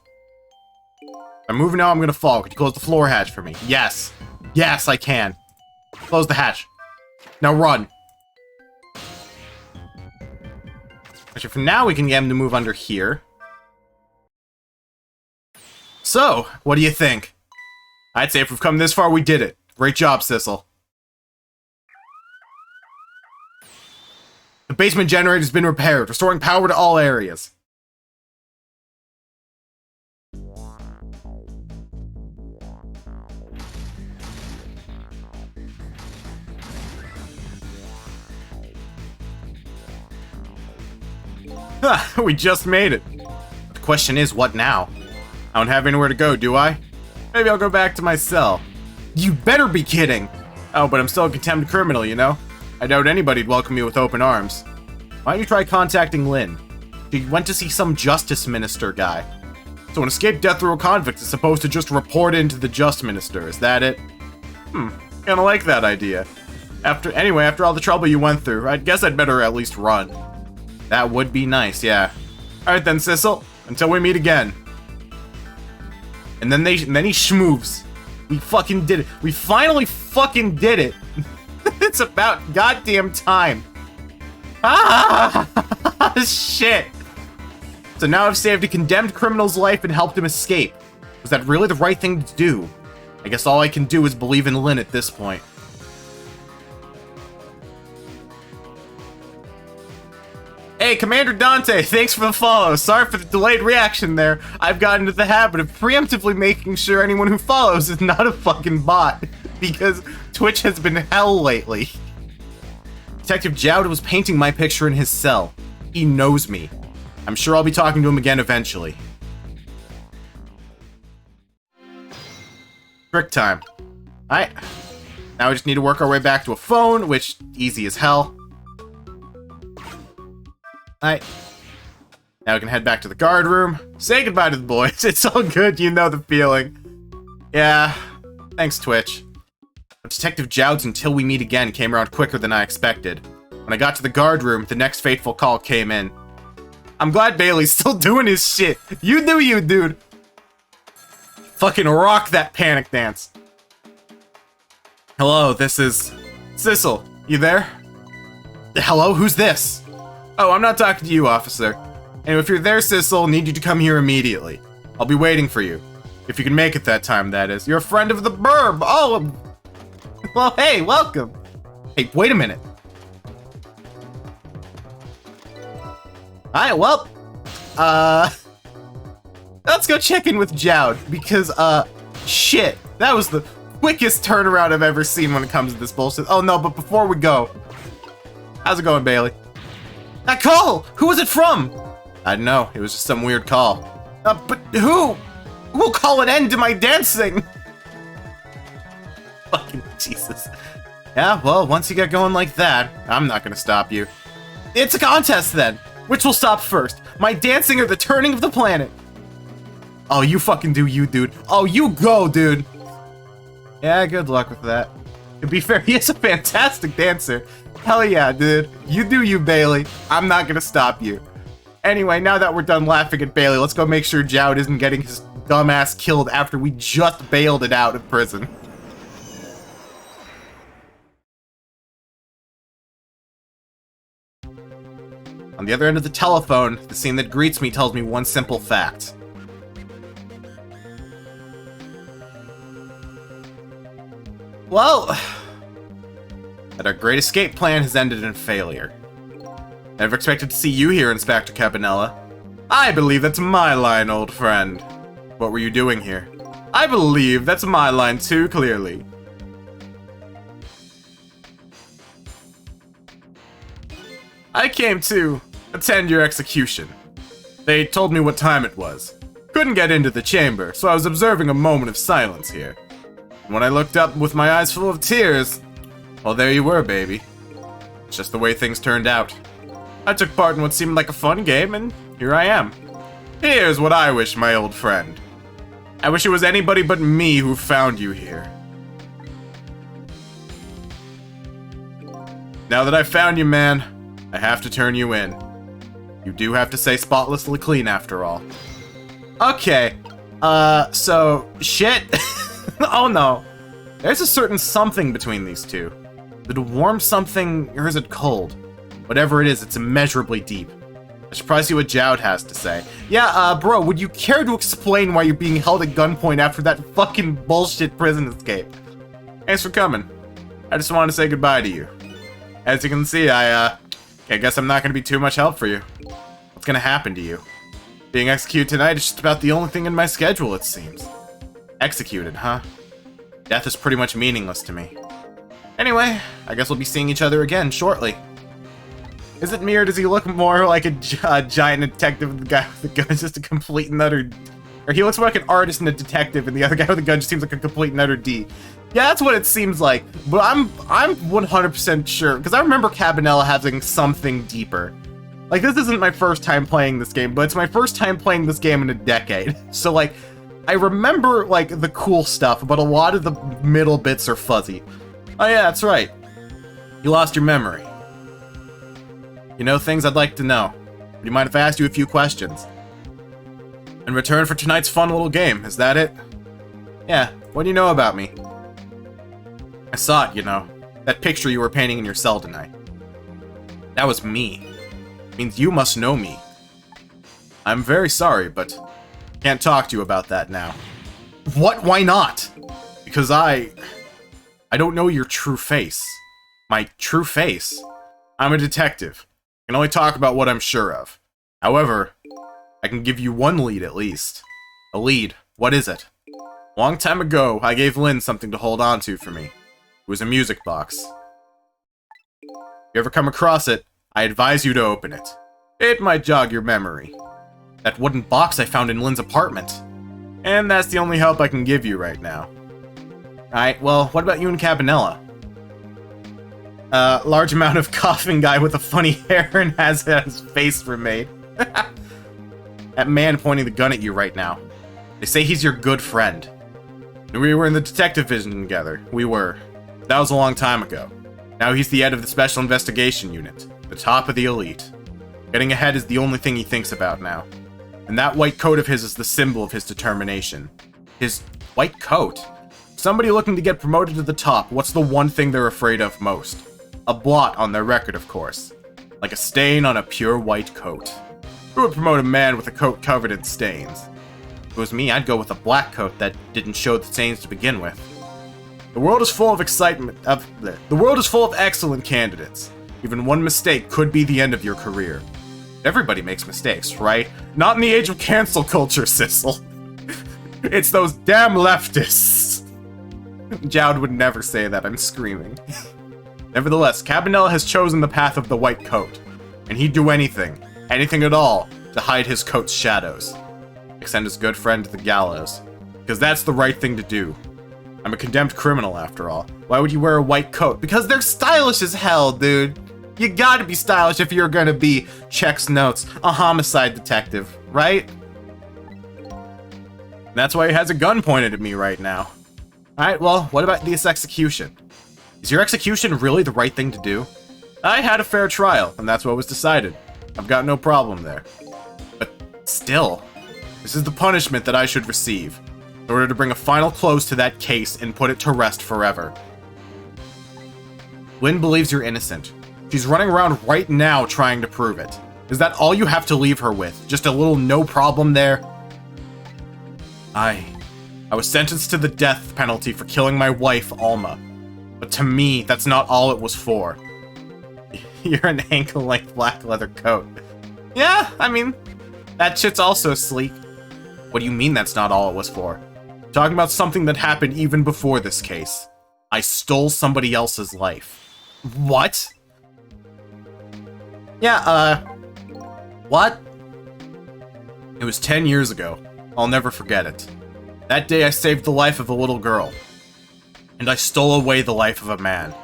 A: I'm moving now, I'm gonna fall. Could you close the floor hatch for me? Yes. Yes, I can. Close the hatch. Now run. Actually, for now, we can get him to move under here. So, what do you think? I'd say if we've come this far, we did it. Great job, Sissel. The basement generator's been repaired, restoring power to all areas. We just made it. The question is, what now? I don't have anywhere to go, do I? Maybe I'll go back to my cell. You better be kidding! Oh, but I'm still a condemned criminal, you know? I doubt anybody'd welcome me with open arms. Why don't you try contacting Lynn? She went to see some justice minister guy. So an escaped death row convict is supposed to just report into the just minister, is that it? Kinda like that idea. After all the trouble you went through, I guess I'd better at least run. That would be nice, yeah. Alright then, Sissel. Until we meet again. And then he schmoves. We fucking did it. We finally fucking did it. It's about goddamn time. Ah! Shit. So now I've saved a condemned criminal's life and helped him escape. Was that really the right thing to do? I guess all I can do is believe in Lynn at this point. Hey, Commander Dante, thanks for the follow. Sorry for the delayed reaction there. I've gotten into the habit of preemptively making sure anyone who follows is not a fucking bot, because Twitch has been hell lately. Detective Jowd was painting my picture in his cell. He knows me. I'm sure I'll be talking to him again eventually. Trick time. Alright. Now we just need to work our way back to a phone, which, easy as hell. Alright. Now we can head back to the guard room. Say goodbye to the boys. It's all good, you know the feeling. Yeah. Thanks, Twitch. But Detective Jowd's Until We Meet Again came around quicker than I expected. When I got to the guard room, the next fateful call came in. I'm glad Bailey's still doing his shit. You do you, dude. Fucking rock that panic dance. Hello, this is... Sissel, you there? Hello, who's this? Oh, I'm not talking to you, officer. And if you're there, Sissel, need you to come here immediately. I'll be waiting for you. If you can make it that time, that is. You're a friend of the burb. Oh, well, hey, welcome. Hey, wait a minute. Alright, well, let's go check in with Jowd, because, shit, that was the quickest turnaround I've ever seen when it comes to this bullshit. Oh, no, but before we go, how's it going, Bailey? That call! Who was it from? I don't know. It was just some weird call. But who? Who will call an end to my dancing? Fucking Jesus. Yeah, well, once you get going like that, I'm not gonna stop you. It's a contest, then. Which will stop first? My dancing or the turning of the planet? Oh, you fucking do you, dude. Oh, you go, dude. Yeah, good luck with that. To be fair, he is a fantastic dancer. Hell yeah, dude. You do you, Bailey. I'm not gonna stop you. Anyway, now that we're done laughing at Bailey, let's go make sure Jowd isn't getting his dumbass killed after we just bailed it out of prison. On the other end of the telephone, the scene that greets me tells me one simple fact. Well... that our great escape plan has ended in failure. Never expected to see you here, Inspector Cabanella. I believe that's my line, old friend. What were you doing here? I believe that's my line too, clearly. I came to attend your execution. They told me what time it was. Couldn't get into the chamber, so I was observing a moment of silence here. And when I looked up with my eyes full of tears, well, there you were, baby. It's just the way things turned out. I took part in what seemed like a fun game, and here I am. Here's what I wish, my old friend. I wish it was anybody but me who found you here. Now that I've found you, man, I have to turn you in. You do have to say spotlessly clean after all. Okay, so, shit. Oh no. There's a certain something between these two. Is it a warm something, or is it cold? Whatever it is, it's immeasurably deep. I should probably see what Jowd has to say. Yeah, bro, would you care to explain why you're being held at gunpoint after that fucking bullshit prison escape? Thanks for coming. I just wanted to say goodbye to you. As you can see, I guess I'm not gonna be too much help for you. What's gonna happen to you? Being executed tonight is just about the only thing in my schedule, it seems. Executed, huh? Death is pretty much meaningless to me. Anyway, I guess we'll be seeing each other again shortly. Is it me, or does he look more like a giant detective, the guy with the gun is just a complete and utter... Or he looks more like an artist and a detective, and the other guy with the gun just seems like a complete and utter D. Yeah, that's what it seems like, but I'm 100% sure, because I remember Cabanela having something deeper. Like, this isn't my first time playing this game, but it's my first time playing this game in a decade. So, like, I remember, like, the cool stuff, but a lot of the middle bits are fuzzy. Oh yeah, that's right. You lost your memory. You know things I'd like to know. Would you mind if I asked you a few questions? In return for tonight's fun little game, is that it? Yeah, what do you know about me? I saw it, you know. That picture you were painting in your cell tonight. That was me. It means you must know me. I'm very sorry, but can't talk to you about that now. What? Why not? Because I don't know your true face. My true face? I'm a detective. I can only talk about what I'm sure of. However, I can give you one lead at least. A lead. What is it? A long time ago, I gave Lynn something to hold on to for me. It was a music box. If you ever come across it, I advise you to open it. It might jog your memory. That wooden box I found in Lynn's apartment. And that's the only help I can give you right now. Alright, well, what about you and Cabanela? Large amount of coughing guy with a funny hair and has his face remade. That man pointing the gun at you right now. They say he's your good friend. We were in the detective division together. We were. That was a long time ago. Now he's the head of the Special Investigation Unit. The top of the elite. Getting ahead is the only thing he thinks about now. And that white coat of his is the symbol of his determination. His white coat? Somebody looking to get promoted to the top, what's the one thing they're afraid of most? A blot on their record, of course. Like a stain on a pure white coat. Who would promote a man with a coat covered in stains? If it was me, I'd go with a black coat that didn't show the stains to begin with. The world is full of the world is full of excellent candidates. Even one mistake could be the end of your career. Everybody makes mistakes, right? Not in the age of cancel culture, Sissel. It's those damn leftists. Jowd would never say that, I'm screaming. Nevertheless, Cabanela has chosen the path of the white coat, and he'd do anything at all, to hide his coat's shadows. Extend his good friend to the gallows. Because that's the right thing to do. I'm a condemned criminal, after all. Why would you wear a white coat? Because they're stylish as hell, dude. You gotta be stylish if you're gonna be, checks notes, a homicide detective, right? That's why he has a gun pointed at me right now. Alright, well, what about this execution? Is your execution really the right thing to do? I had a fair trial, and that's what was decided. I've got no problem there. But still, this is the punishment that I should receive, in order to bring a final close to that case and put it to rest forever. Lynn believes you're innocent. She's running around right now trying to prove it. Is that all you have to leave her with? Just a little no problem there? I was sentenced to the death penalty for killing my wife, Alma. But to me, that's not all it was for. You're an ankle-length black leather coat. Yeah, I mean, that shit's also sleek. What do you mean that's not all it was for? I'm talking about something that happened even before this case. I stole somebody else's life. What? Yeah, what? It was 10 years ago. I'll never forget it. That day I saved the life of a little girl. And I stole away the life of a man.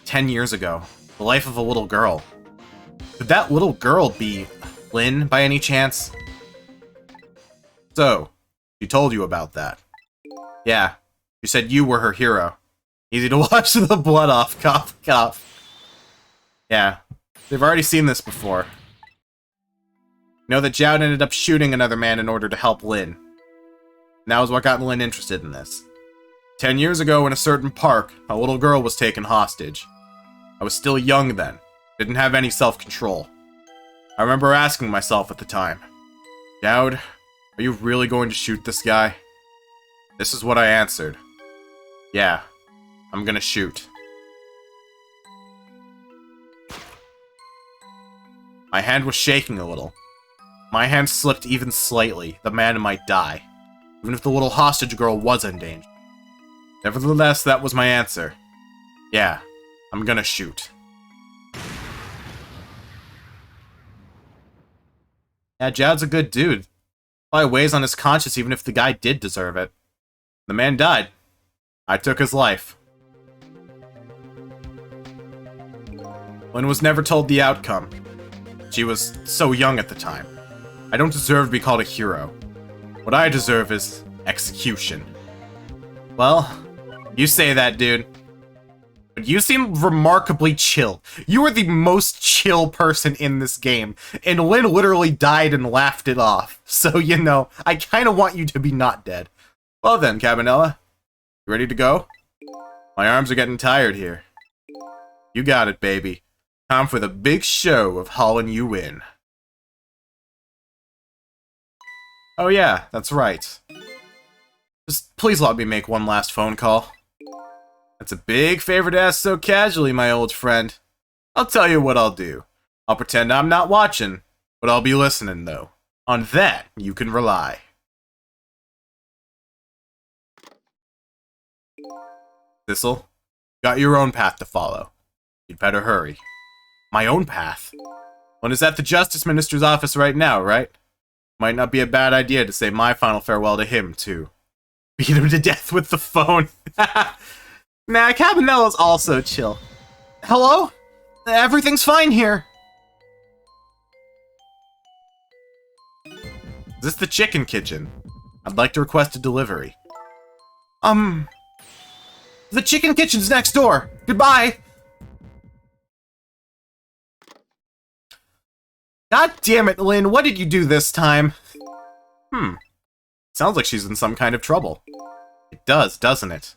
A: 10 years ago. The life of a little girl. Could that little girl be Lynn, by any chance? So, she told you about that. Yeah, she said you were her hero. Easy to wash the blood off, cough, cough. Yeah, they've already seen this before. You know that Jowd ended up shooting another man in order to help Lynn. And that was what got Lynn interested in this. 10 years ago in a certain park, a little girl was taken hostage. I was still young then, didn't have any self-control. I remember asking myself at the time, Jowd, are you really going to shoot this guy? This is what I answered. Yeah, I'm gonna shoot. My hand was shaking a little. My hand slipped even slightly, the man might die, even if the little hostage girl was in danger. Nevertheless, that was my answer. Yeah, I'm gonna shoot. Yeah, Jowd's a good dude. Probably weighs on his conscience even if the guy did deserve it. The man died. I took his life. Lynn was never told the outcome. She was so young at the time. I don't deserve to be called a hero. What I deserve is execution. Well, you say that, dude. But you seem remarkably chill. You are the most chill person in this game, and Lynn literally died and laughed it off. So, you know, I kind of want you to be not dead. Well then, Cabanella. You ready to go? My arms are getting tired here. You got it, baby. Time for the big show of hauling you in. Oh yeah, that's right. Just please let me make one last phone call. That's a big favor to ask so casually, my old friend. I'll tell you what I'll do. I'll pretend I'm not watching, but I'll be listening, though. On that, you can rely. Thistle, got your own path to follow. You'd better hurry. My own path? One is at the Justice Minister's office right now, right? Might not be a bad idea to say my final farewell to him, too. Beat him to death with the phone. Nah, Cabanella's also chill. Hello? Everything's fine here. Is this the chicken kitchen? I'd like to request a delivery. The chicken kitchen's next door. Goodbye. God damn it, Lynn, what did you do this time? Sounds like she's in some kind of trouble. It does, doesn't it?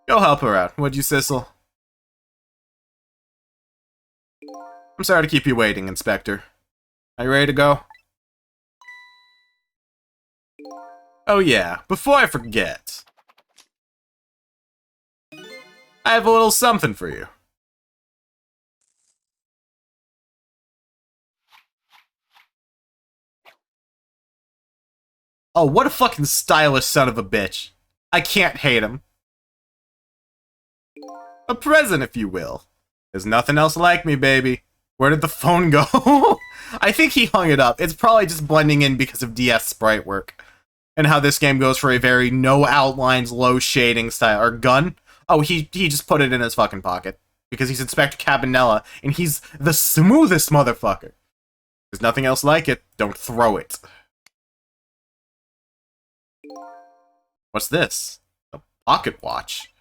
A: Go help her out, would you, Sissel? I'm sorry to keep you waiting, Inspector. Are you ready to go? Oh yeah, before I forget. I have a little something for you. Oh, what a fucking stylish son of a bitch. I can't hate him. A present, if you will. There's nothing else like me, baby. Where did the phone go? I think he hung it up. It's probably just blending in because of DS sprite work. And how this game goes for a very no outlines, low shading style. Or gun? Oh, he just put it in his fucking pocket. Because he's Inspector Cabanella, and he's the smoothest motherfucker. There's nothing else like it. Don't throw it. What's this? A pocket watch.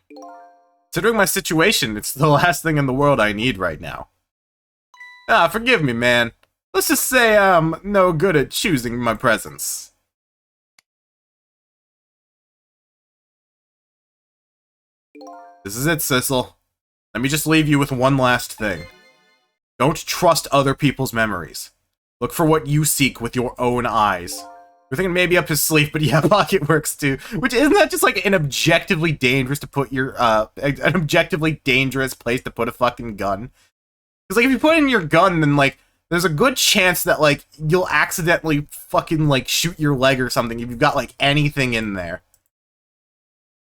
A: Considering my situation, it's the last thing in the world I need right now. Ah, forgive me, man. Let's just say I'm no good at choosing my presents. This is it, Sissel. Let me just leave you with one last thing. Don't trust other people's memories. Look for what you seek with your own eyes. We're thinking maybe up his sleeve, but yeah, pocket works too. Which, isn't that just like an objectively dangerous to put your, an objectively dangerous place to put a fucking gun? Because, like, if you put in your gun, then, like, there's a good chance that, like, you'll accidentally fucking, like, shoot your leg or something if you've got, like, anything in there.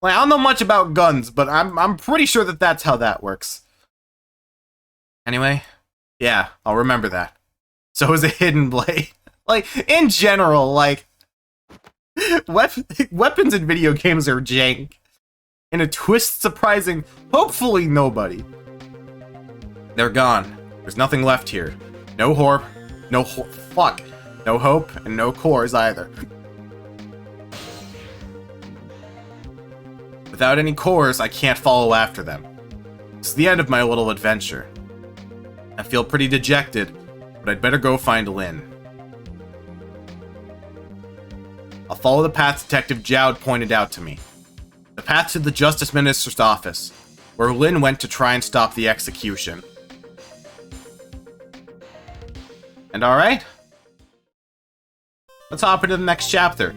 A: Like, I don't know much about guns, but I'm pretty sure that that's how that works. Anyway, yeah, I'll remember that. So is a hidden blade. Like, in general, like, weapons in video games are jank. In a twist surprising, hopefully nobody. They're gone. There's nothing left here. No hope, no hope, and no cores either. Without any cores, I can't follow after them. It's the end of my little adventure. I feel pretty dejected, but I'd better go find Lynn. I'll follow the path Detective Jowd pointed out to me. The path to the Justice Minister's office, where Lynn went to try and stop the execution. And alright, let's hop into the next chapter.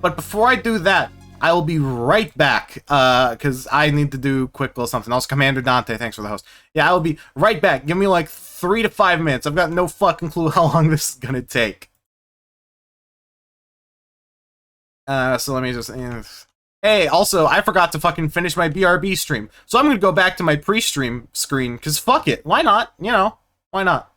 A: But before I do that, I will be right back, because I need to do quick little something else. Commander Dante, thanks for the host. Yeah, I will be right back. Give me like 3 to 5 minutes. I've got no fucking clue how long this is gonna take. So let me just... Hey, also, I forgot to fucking finish my BRB stream. So I'm gonna go back to my pre-stream screen, because fuck it. Why not? You know, why not?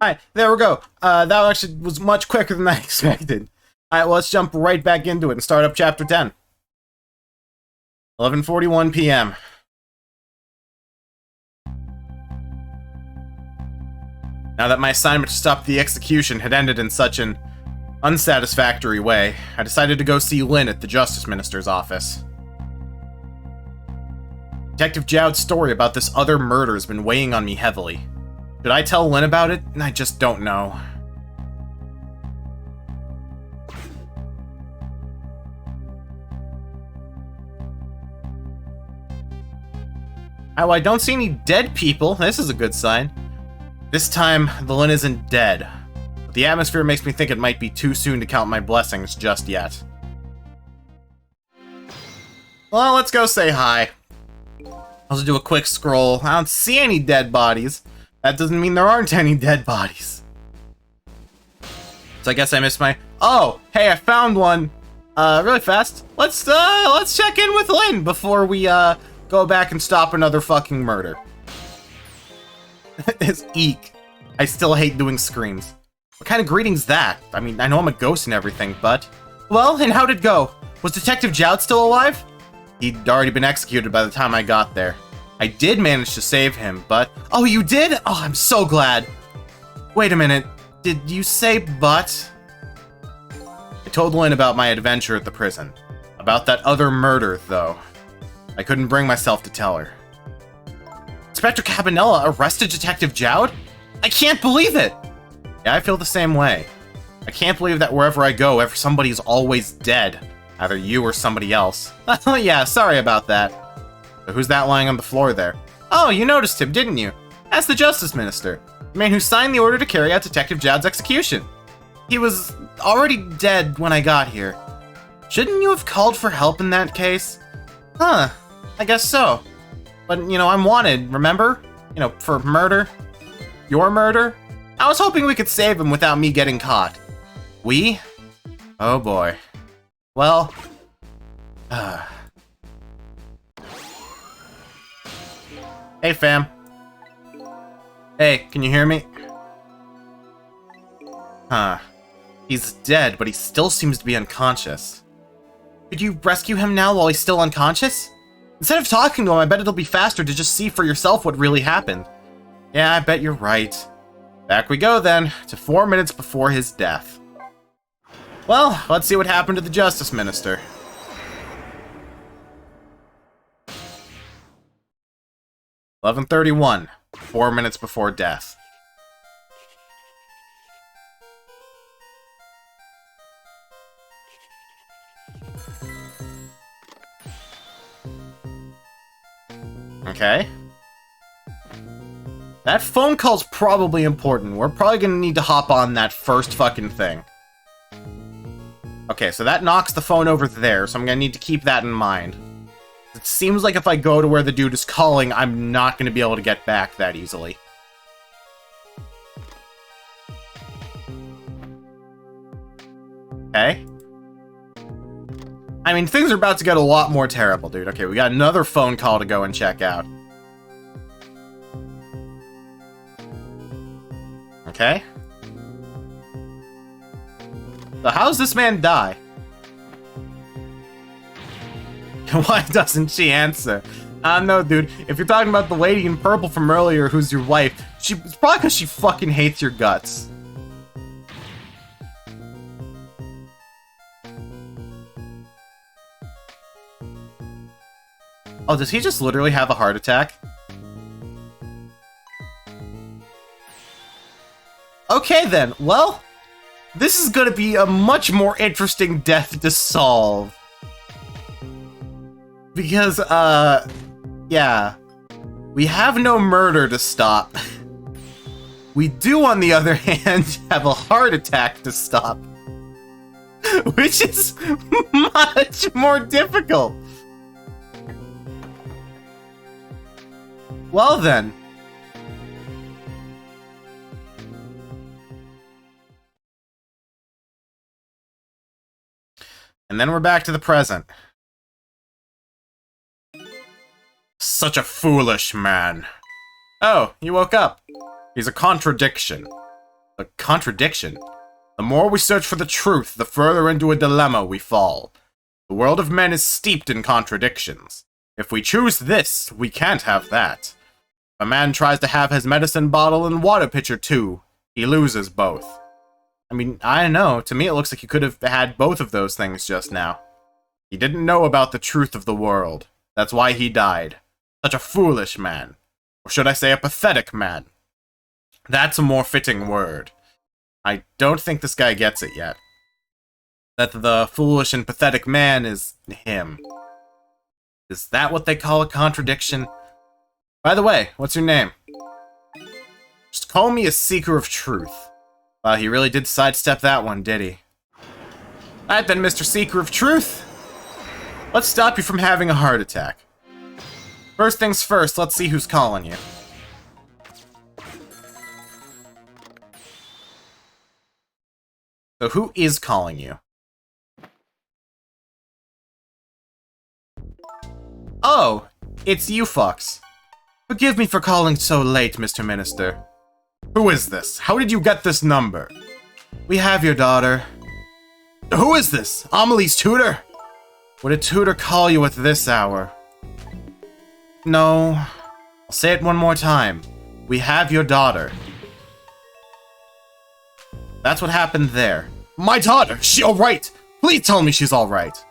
A: Alright, there we go. That actually was much quicker than I expected. Alright, well, let's jump right back into it and start up chapter 10. 11:41 p.m. Now that my assignment to stop the execution had ended in such an unsatisfactory way, I decided to go see Lynn at the Justice Minister's office. Detective Jowd's story about this other murder has been weighing on me heavily. Should I tell Lynn about it? I just don't know. Oh, I don't see any dead people. This is a good sign. This time, the Lynn isn't dead. But the atmosphere makes me think it might be too soon to count my blessings just yet. Well, let's go say hi. I'll just do a quick scroll. I don't see any dead bodies. That doesn't mean there aren't any dead bodies. So I guess I missed my... Oh, hey, I found one. Really fast. Let's check in with Lynn before we, go back and stop another fucking murder. It's eek. I still hate doing screams. What kind of greeting's that? I mean, I know I'm a ghost and everything, but... Well, and how'd it go? Was Detective Jowd still alive? He'd already been executed by the time I got there. I did manage to save him, but... Oh, you did? Oh, I'm so glad. Wait a minute. Did you say but? I told Lynn about my adventure at the prison. About that other murder, though. I couldn't bring myself to tell her. Inspector Cabanella arrested Detective Jowd? I can't believe it! Yeah, I feel the same way. I can't believe that wherever I go, somebody's always dead. Either you or somebody else. Yeah, sorry about that. But who's that lying on the floor there? Oh, you noticed him, didn't you? That's the Justice Minister. The man who signed the order to carry out Detective Jad's execution. He was already dead when I got here. Shouldn't you have called for help in that case? Huh, I guess so. But, you know, I'm wanted, remember? You know, for murder. Your murder? I was hoping we could save him without me getting caught. We? Oh boy. Well... Hey, fam. Hey, can you hear me? Huh. He's dead, but he still seems to be unconscious. Could you rescue him now while he's still unconscious? Instead of talking to him, I bet it'll be faster to just see for yourself what really happened. Yeah, I bet you're right. Back we go then, to 4 minutes before his death. Well, let's see what happened to the Justice Minister. "11:31, 4 minutes before death. Okay. That phone call's probably important. We're probably gonna need to hop on that first fucking thing. Okay, so that knocks the phone over there, so I'm gonna need to keep that in mind. It seems like if I go to where the dude is calling, I'm not gonna be able to get back that easily. Okay. I mean, things are about to get a lot more terrible, dude. Okay, we got another phone call to go and check out. Okay. So how's this man die? Why doesn't she answer? I don't know, dude. If you're talking about the lady in purple from earlier who's your wife, it's probably because she fucking hates your guts. Oh, does he just literally have a heart attack? Okay then, well, this is gonna be a much more interesting death to solve. Because, yeah. We have no murder to stop. We do, on the other hand, have a heart attack to stop. Which is much more difficult. Well then. And then we're back to the present. Such a foolish man. Oh, you woke up. He's a contradiction. A contradiction? The more we search for the truth, the further into a dilemma we fall. The world of men is steeped in contradictions. If we choose this, we can't have that. If a man tries to have his medicine bottle and water pitcher too, he loses both. I mean, I don't know. To me, it looks like you could have had both of those things just now. He didn't know about the truth of the world. That's why he died. Such a foolish man. Or should I say a pathetic man? That's a more fitting word. I don't think this guy gets it yet. That the foolish and pathetic man is him. Is that what they call a contradiction? By the way, what's your name? Just call me a seeker of truth. Wow, he really did sidestep that one, did he? Alright then, Mr. Seeker of Truth. Let's stop you from having a heart attack. First things first, let's see who's calling you. So who is calling you? Oh, it's you fucks. Forgive me for calling so late, Mr. Minister. Who is this? How did you get this number? We have your daughter. Who is this? Amelie's tutor? Would a tutor call you at this hour? No. I'll say it one more time. We have your daughter. That's what happened there. My daughter! She alright? Please tell me she's alright.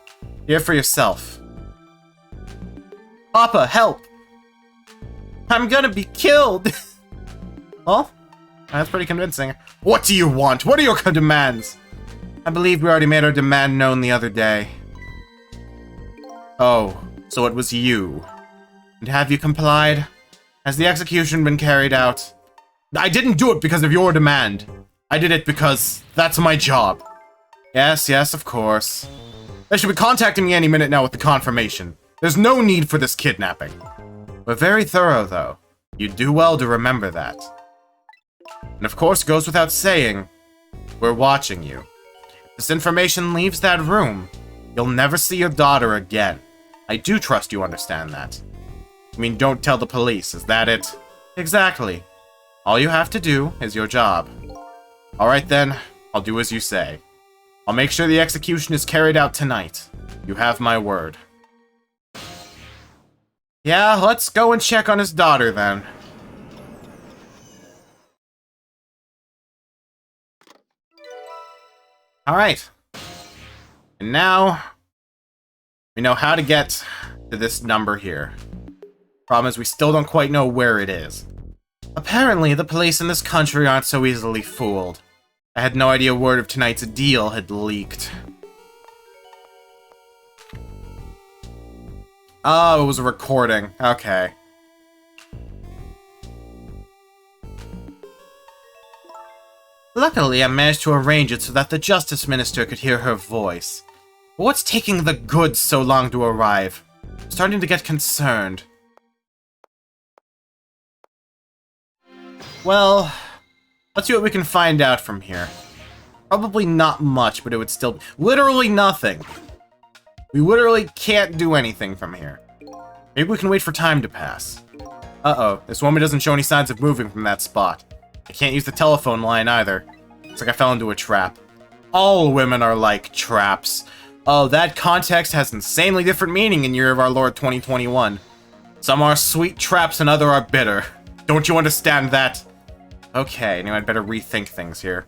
A: Hear for yourself. Papa, help! I'm gonna be killed! Well, that's pretty convincing. What do you want? What are your demands? I believe we already made our demand known the other day. Oh, so it was you. And have you complied? Has the execution been carried out? I didn't do it because of your demand. I did it because that's my job. Yes, yes, of course. They should be contacting me any minute now with the confirmation. There's no need for this kidnapping. We're very thorough, though. You do well to remember that. And of course, it goes without saying, we're watching you. If this information leaves that room, you'll never see your daughter again. I do trust you understand that. I mean, don't tell the police, is that it? Exactly. All you have to do is your job. Alright then, I'll do as you say. I'll make sure the execution is carried out tonight. You have my word. Yeah, let's go and check on his daughter then. Alright. And now, we know how to get to this number here. Problem is, we still don't quite know where it is. Apparently, the police in this country aren't so easily fooled. I had no idea word of tonight's deal had leaked. Oh, it was a recording. Okay. Luckily, I managed to arrange it so that the Justice Minister could hear her voice. But what's taking the goods so long to arrive? I'm starting to get concerned. Well, let's see what we can find out from here. Probably not much, but it would still... Literally nothing. We literally can't do anything from here. Maybe we can wait for time to pass. Uh-oh, this woman doesn't show any signs of moving from that spot. I can't use the telephone line either. Looks like I fell into a trap. All women are like traps. Oh, that context has insanely different meaning in Year of Our Lord 2021. Some are sweet traps and other are bitter. Don't you understand that? Okay, now I'd better rethink things here.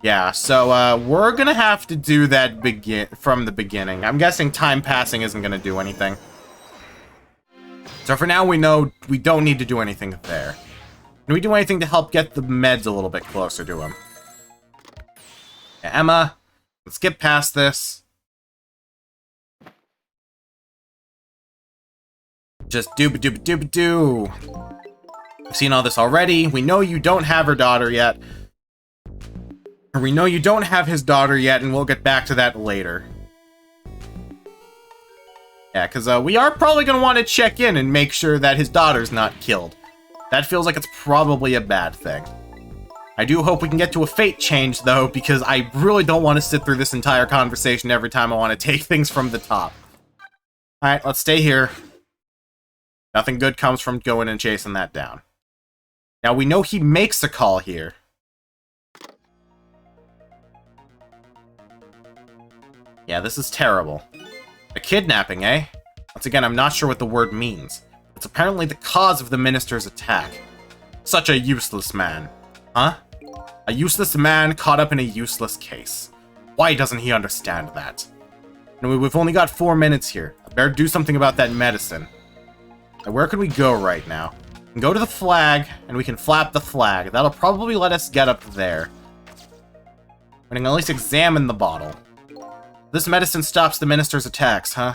A: Yeah, so, we're gonna have to do that from the beginning. I'm guessing time passing isn't gonna do anything. So for now, we know we don't need to do anything there. Can we do anything to help get the meds a little bit closer to him? Yeah, Emma, let's get past this. Just dooba-dooba-dooba-doo. We've seen all this already. We know you don't have her daughter yet. Or we know you don't have his daughter yet, and we'll get back to that later. Yeah, because we are probably going to want to check in and make sure that his daughter's not killed. That feels like it's probably a bad thing. I do hope we can get to a fate change, though, because I really don't want to sit through this entire conversation every time I want to take things from the top. Alright, let's stay here. Nothing good comes from going and chasing that down. Now, we know he makes a call here. Yeah, this is terrible. A kidnapping, eh? Once again, I'm not sure what the word means. It's apparently the cause of the minister's attack. Such a useless man. Huh? A useless man caught up in a useless case. Why doesn't he understand that? And we've only got 4 minutes here. I better do something about that medicine. Now, where can we go right now? We can go to the flag, and we can flap the flag. That'll probably let us get up there. We can at least examine the bottle. This medicine stops the minister's attacks, huh?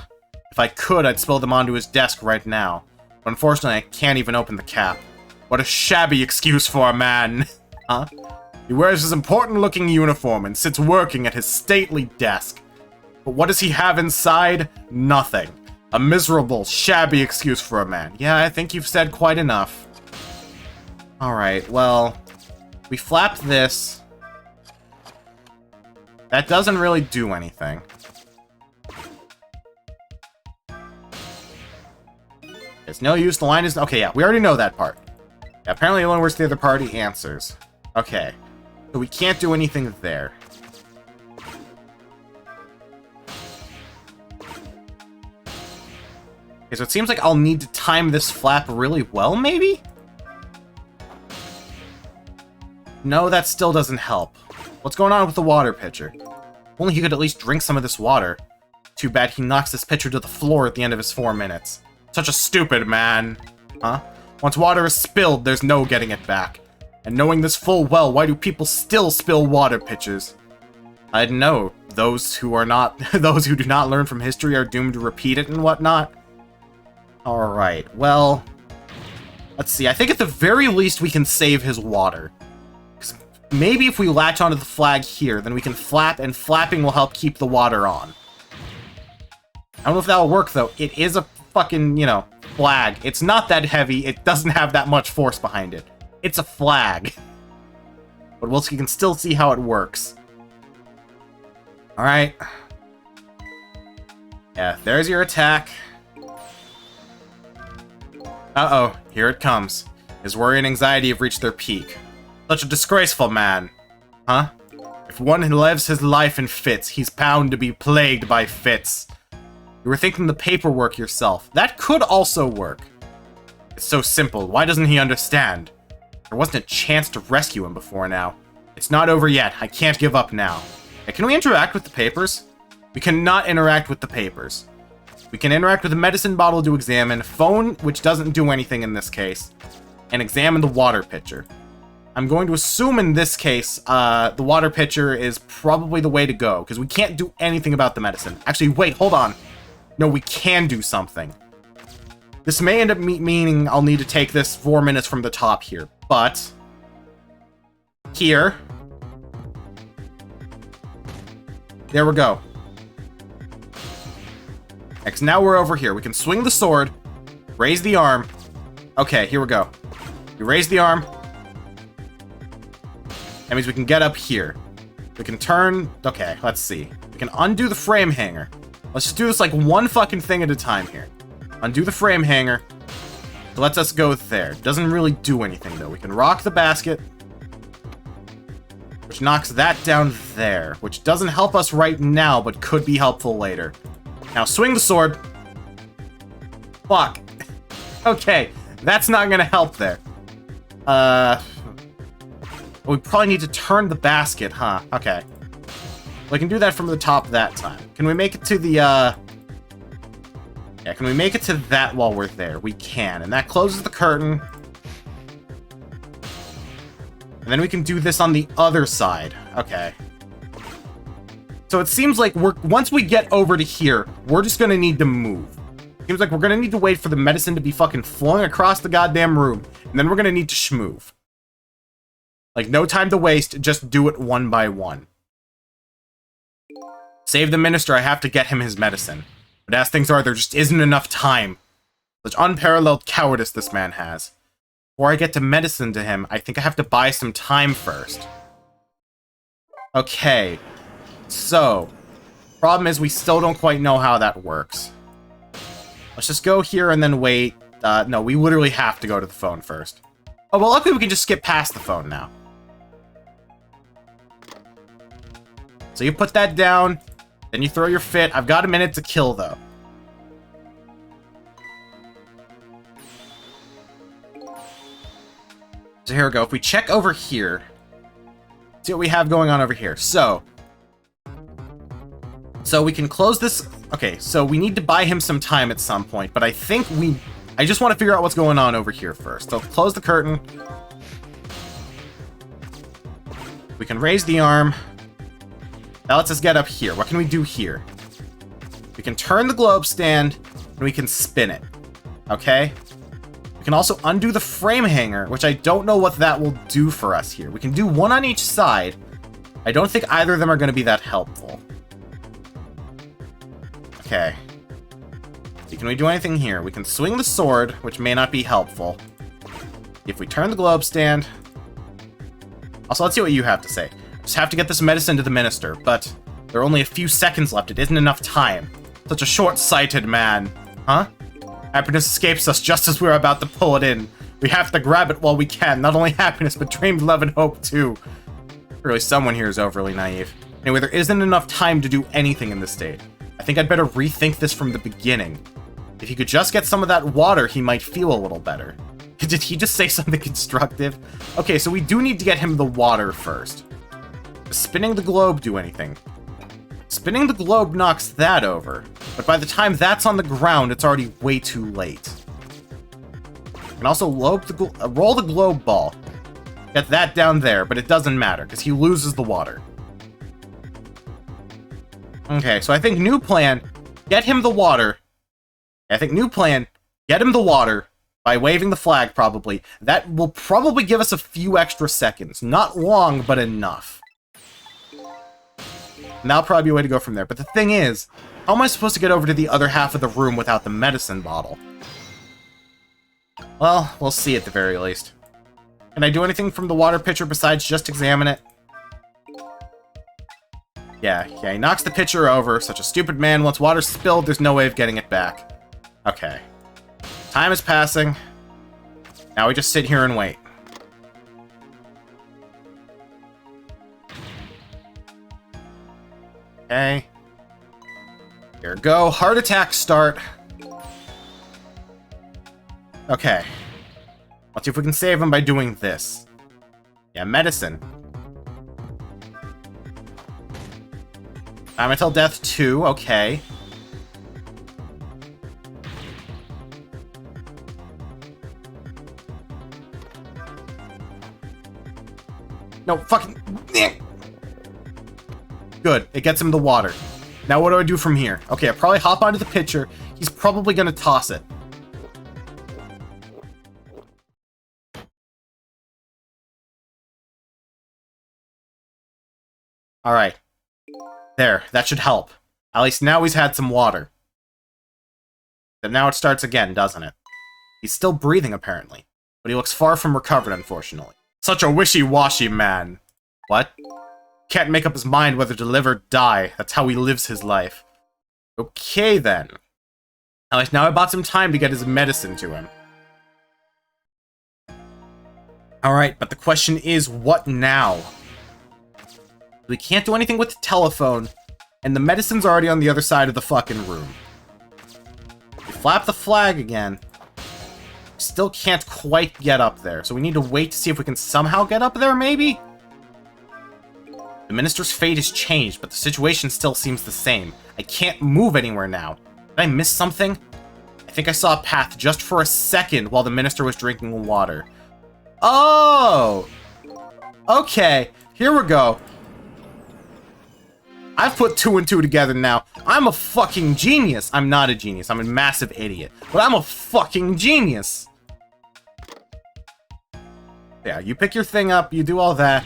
A: If I could, I'd spill them onto his desk right now. But unfortunately, I can't even open the cap. What a shabby excuse for a man. Huh? He wears his important-looking uniform and sits working at his stately desk. But what does he have inside? Nothing. A miserable, shabby excuse for a man. Yeah, I think you've said quite enough. Alright, well... we flapped this. That doesn't really do anything. It's no use, the line is... okay, yeah, we already know that part. Yeah, apparently it only works the other party answers. Okay. So we can't do anything there. Okay, so it seems like I'll need to time this flap really well, maybe? No, that still doesn't help. What's going on with the water pitcher? Only he could at least drink some of this water. Too bad he knocks this pitcher to the floor at the end of his 4 minutes. Such a stupid man. Huh? Once water is spilled, there's no getting it back. And knowing this full well, why do people still spill water pitchers? I'd know. Those who are not... those who do not learn from history are doomed to repeat it and whatnot. Alright, well... Let's see, I think at the very least we can save his water. 'Cause maybe if we latch onto the flag here, then we can flap, and flapping will help keep the water on. I don't know if that'll work, though. It is a fucking, you know, flag. It's not that heavy. It doesn't have that much force behind it. It's a flag. But we can still see how it works. Alright. Yeah, there's your attack. Uh-oh, here it comes. His worry and anxiety have reached their peak. Such a disgraceful man. Huh? If one lives his life in fits, he's bound to be plagued by fits. You were thinking the paperwork yourself. That could also work. It's so simple. Why doesn't he understand? There wasn't a chance to rescue him before now. It's not over yet. I can't give up now. Hey, can we interact with the papers? We cannot interact with the papers. We can interact with the medicine bottle to examine, phone, which doesn't do anything in this case, and examine the water pitcher. I'm going to assume in this case, the water pitcher is probably the way to go, because we can't do anything about the medicine. Actually, wait, hold on. No, we can do something. This may end up meaning I'll need to take this 4 minutes from the top here, but here. There we go. Next, now we're over here. We can swing the sword, raise the arm. Okay, here we go. We raise the arm. That means we can get up here. We can turn... Okay, let's see. We can undo the frame hanger. Let's just do this like one fucking thing at a time here. Undo the frame hanger. It lets us go there. Doesn't really do anything, though. We can rock the basket, which knocks that down there, which doesn't help us right now, but could be helpful later. Now, swing the sword. Fuck. Okay, that's not gonna help there. We probably need to turn the basket, huh? Okay. We can do that from the top that time. Can we make it to the, Yeah, can we make it to that while we're there? We can, and that closes the curtain. And then we can do this on the other side. Okay. So it seems like once we get over to here, we're just gonna need to move. Seems like we're gonna need to wait for the medicine to be fucking flung across the goddamn room, and then we're gonna need to schmoove. Like, no time to waste, just do it one by one. Save the minister, I have to get him his medicine. But as things are, there just isn't enough time. Such unparalleled cowardice this man has. Before I get to medicine to him, I think I have to buy some time first. Okay. So, problem is we still don't quite know how that works. Let's just go here and then wait. No, we literally have to go to the phone first. Oh, well, luckily we can just skip past the phone now. So you put that down, then you throw your fit. I've got a minute to kill, though. So here we go. If we check over here, see what we have going on over here. So we can close this. Okay, so we need to buy him some time at some point, but I think I just want to figure out what's going on over here first. So close the curtain. We can raise the arm. That lets us get up here. What can we do here? We can turn the globe stand, and we can spin it. Okay? We can also undo the frame hanger, which I don't know what that will do for us here. We can do one on each side. I don't think either of them are going to be that helpful. Okay. So can we do anything here? We can swing the sword, which may not be helpful. If we turn the globe stand... Also, let's see what you have to say. Just have to get this medicine to the minister, but there are only a few seconds left. It isn't enough time. Such a short-sighted man. Huh? Happiness escapes us just as we're about to pull it in. We have to grab it while we can. Not only happiness, but dreams, love, and hope, too. Really, someone here is overly naive. Anyway, there isn't enough time to do anything in this state. I think I'd better rethink this from the beginning. If he could just get some of that water, he might feel a little better. Did he just say something constructive? Okay, so we do need to get him the water first. Does spinning the globe do anything? Spinning the globe knocks that over, but by the time that's on the ground, it's already way too late. You can also roll the globe ball. Get that down there, but it doesn't matter, because he loses the water. Okay, so I think new plan, get him the water. I think new plan, get him the water. By waving the flag, probably. That will probably give us a few extra seconds. Not long, but enough. And that'll probably be a way to go from there. But the thing is, how am I supposed to get over to the other half of the room without the medicine bottle? Well, we'll see at the very least. Can I do anything from the water pitcher besides just examine it? Yeah, he knocks the pitcher over. Such a stupid man. Once water's spilled, there's no way of getting it back. Okay. Time is passing. Now we just sit here and wait. Okay. Here we go. Heart attack start. Okay. Let's see if we can save him by doing this. Yeah, medicine. Time until death 2. Okay. No, fucking... Good. It gets him the water. Now what do I do from here? Okay, I probably hop onto the pitcher. He's probably gonna toss it. Alright. There, that should help. At least now he's had some water. But now it starts again, doesn't it? He's still breathing, apparently. But he looks far from recovered, unfortunately. Such a wishy-washy man. What? Can't make up his mind whether to live or die. That's how he lives his life. Okay, then. At least now I bought some time to get his medicine to him. Alright, but the question is, what now? We can't do anything with the telephone, and the medicine's already on the other side of the fucking room. We flap the flag again. We still can't quite get up there, so we need to wait to see if we can somehow get up there, maybe? The minister's fate has changed, but the situation still seems the same. I can't move anywhere now. Did I miss something? I think I saw a path just for a second while the minister was drinking water. Oh! Okay, here we go. I've put 2 and 2 together now. I'm a fucking genius. I'm not a genius. I'm a massive idiot. But I'm a fucking genius. Yeah, you pick your thing up. You do all that.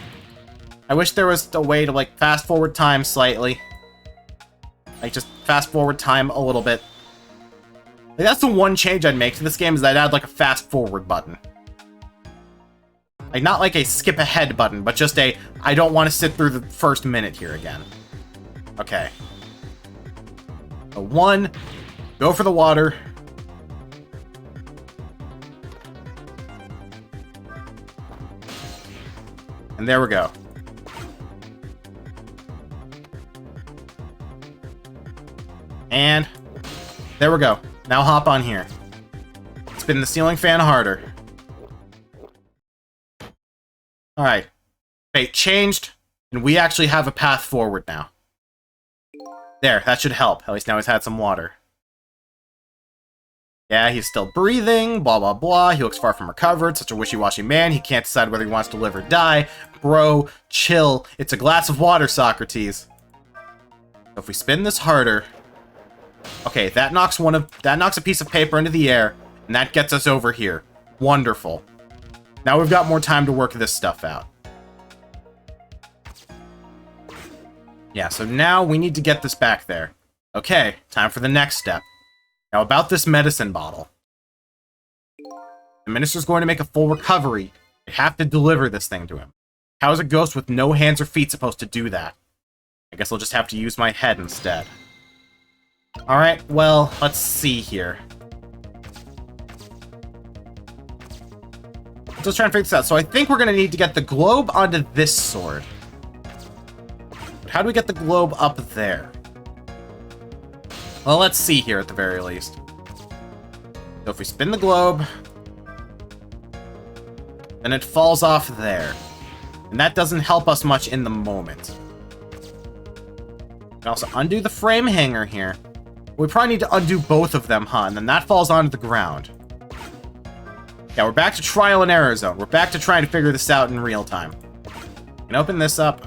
A: I wish there was a way to, like, fast forward time slightly. Like, just fast forward time a little bit. Like, that's the one change I'd make to this game, is I'd add, like, a fast forward button. Like, not like a skip ahead button, but just a, I don't want to sit through the first minute here again. Okay. So 1, go for the water. And there we go. And there we go. Now hop on here. Spin the ceiling fan harder. Alright. Fate changed, and we actually have a path forward now. There, that should help. At least now he's had some water. Yeah, he's still breathing, blah blah blah. He looks far from recovered, such a wishy-washy man. He can't decide whether he wants to live or die. Bro, chill. It's a glass of water, Socrates. So if we spin this harder... Okay, that knocks a piece of paper into the air, and that gets us over here. Wonderful. Now we've got more time to work this stuff out. Yeah, so now we need to get this back there. Okay, time for the next step. Now about this medicine bottle. The minister's going to make a full recovery. We have to deliver this thing to him. How is a ghost with no hands or feet supposed to do that? I guess I'll just have to use my head instead. Alright, well, let's see here. Just trying to figure this out. So I think we're going to need to get the globe onto this sword. But how do we get the globe up there? Well, let's see here at the very least. So if we spin the globe, then it falls off there. And that doesn't help us much in the moment. We can also undo the frame hanger here. We probably need to undo both of them, huh? And then that falls onto the ground. Yeah, we're back to trial and error zone. We're back to trying to figure this out in real time. We can open this up.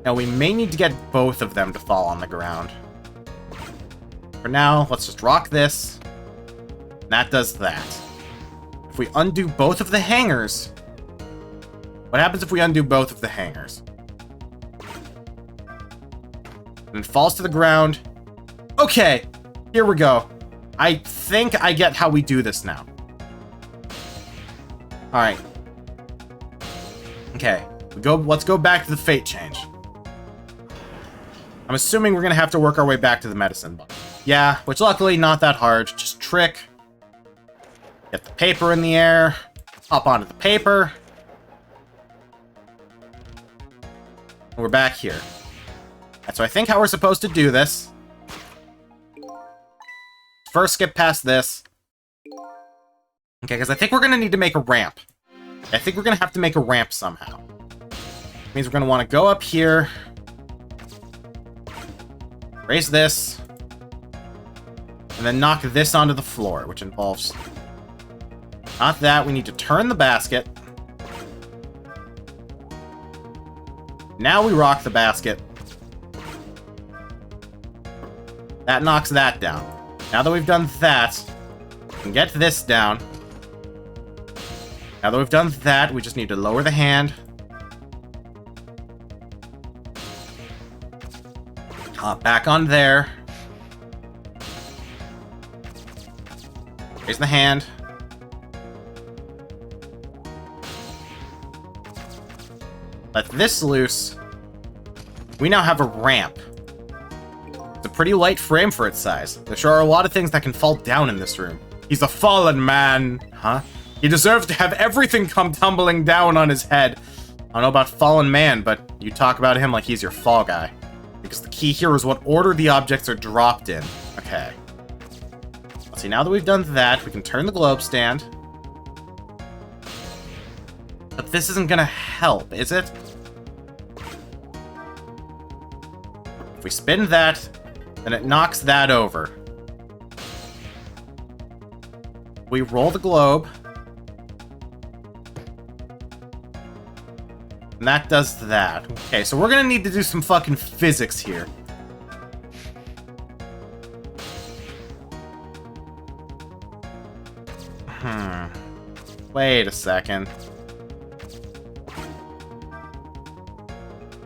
A: Now, we may need to get both of them to fall on the ground. For now, let's just rock this. That does that. If we undo both of the hangers... What happens if we undo both of the hangers? And it falls to the ground. Okay, here we go. I think I get how we do this now. Alright. Okay, let's go back to the fate change. I'm assuming we're gonna have to work our way back to the medicine bottle. Yeah, which luckily not that hard. Just trick. Get the paper in the air. Hop onto the paper. And we're back here. That's I think how we're supposed to do this. First, skip past this. Okay, because I think we're gonna need to make a ramp. I think we're gonna have to make a ramp somehow. Means we're gonna want to go up here. Raise this. And then knock this onto the floor, which involves... Not that, we need to turn the basket. Now we rock the basket. That knocks that down. Now that we've done that, we can get this down. Now that we've done that, we just need to lower the hand. Hop back on there. Raise the hand. Let this loose. We now have a ramp. It's a pretty light frame for its size. There sure are a lot of things that can fall down in this room. He's a fallen man. Huh? He deserves to have everything come tumbling down on his head. I don't know about fallen man, but you talk about him like he's your fall guy. Because the key here is what order the objects are dropped in. Okay. Let's see, now that we've done that, we can turn the globe stand. But this isn't gonna help, is it? If we spin that, then it knocks that over. We roll the globe. And that does that. Okay, so we're gonna need to do some fucking physics here. Wait a second.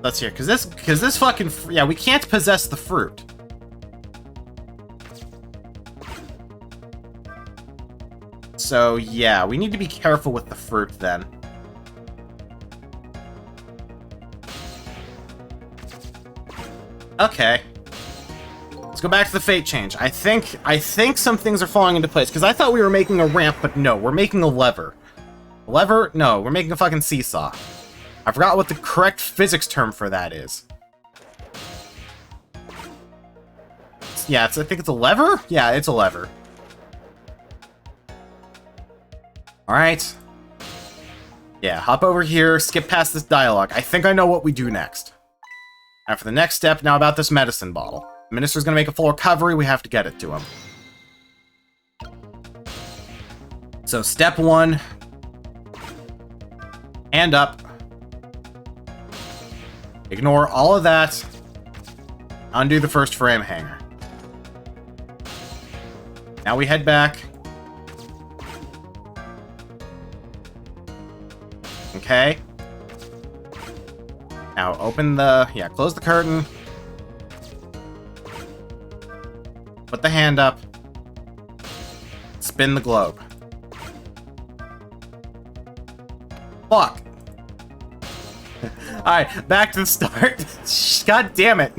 A: Let's hear, cause this fucking, yeah, we can't possess the fruit. So, yeah, we need to be careful with the fruit then. Okay. Let's go back to the fate change. I think some things are falling into place, because I thought we were making a ramp, but no, we're making a lever. A lever? No, we're making a fucking seesaw. I forgot what the correct physics term for that is. Yeah, I think it's a lever? Yeah, it's a lever. Alright. Yeah, hop over here, skip past this dialogue. I think I know what we do next. Now for the next step, now about this medicine bottle. The minister's gonna make a full recovery, we have to get it to him. So step 1. Hand up. Ignore all of that. Undo the first frame hanger. Now we head back. Okay. Now open the... yeah, close the curtain. Put the hand up. Spin the globe. Fuck. Alright, back to the start. God damn it.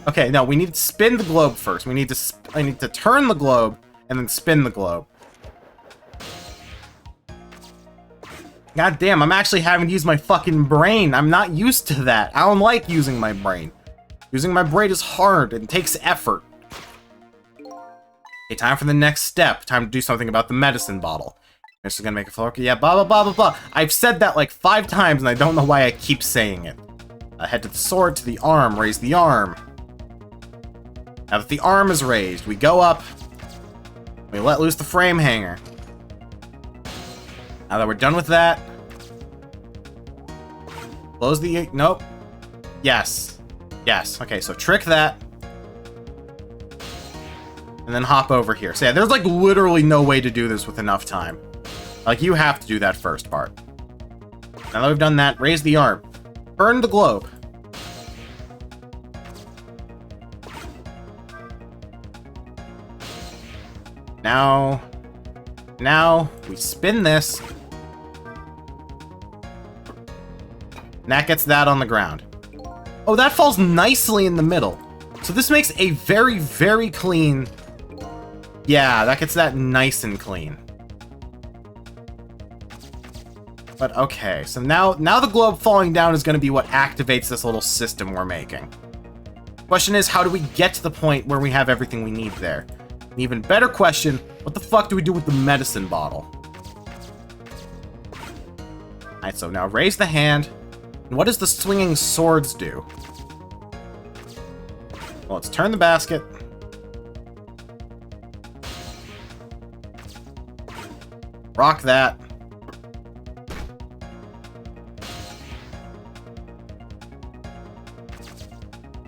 A: Okay, no, we need to spin the globe first. I need to turn the globe and then spin the globe. God damn, I'm actually having to use my fucking brain. I'm not used to that. I don't like using my brain. Using my brain is hard and takes effort. Okay, time for the next step. Time to do something about the medicine bottle. This is gonna make a floor. Yeah, blah, blah, blah, blah, blah. I've said that like 5 times and I don't know why I keep saying it. Head to the sword, to the arm, raise the arm. Now that the arm is raised, we go up. We let loose the frame hanger. Now that we're done with that, close the... nope. Yes. Yes. Okay, so trick that. and then hop over here. So yeah, there's like literally no way to do this with enough time. Like, you have to do that first part. Now that we've done that, raise the arm. Burn the globe. Now, we spin this. And that gets that on the ground. Oh, that falls nicely in the middle. So this makes a very, very clean... Yeah, that gets that nice and clean. But okay, so now the globe falling down is going to be what activates this little system we're making. Question is, how do we get to the point where we have everything we need there? An even better question, what the fuck do we do with the medicine bottle? Alright, so now raise the hand. And what does the swinging swords do? Well, let's turn the basket. Rock that.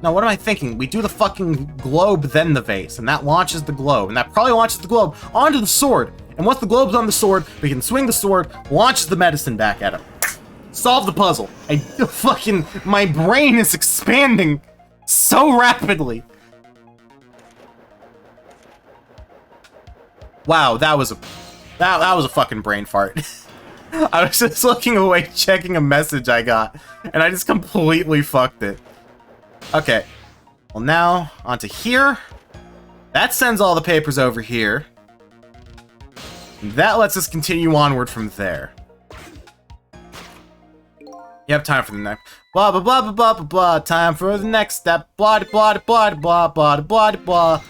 A: Now, what am I thinking? We do the fucking globe, then the vase, and that launches the globe, and that probably launches the globe onto the sword. And once the globe's on the sword, we can swing the sword, launches the medicine back at him. Solve the puzzle. My brain is expanding so rapidly. Wow, that was a fucking brain fart. I was just looking away, checking a message I got, and I just completely fucked it. Okay, well now, onto here. That sends all the papers over here. And that lets us continue onward from there. You have time for the next... Blah, blah, blah, blah, blah, blah, blah. Time for the next step. Blah, blah, blah, blah, blah, blah, blah.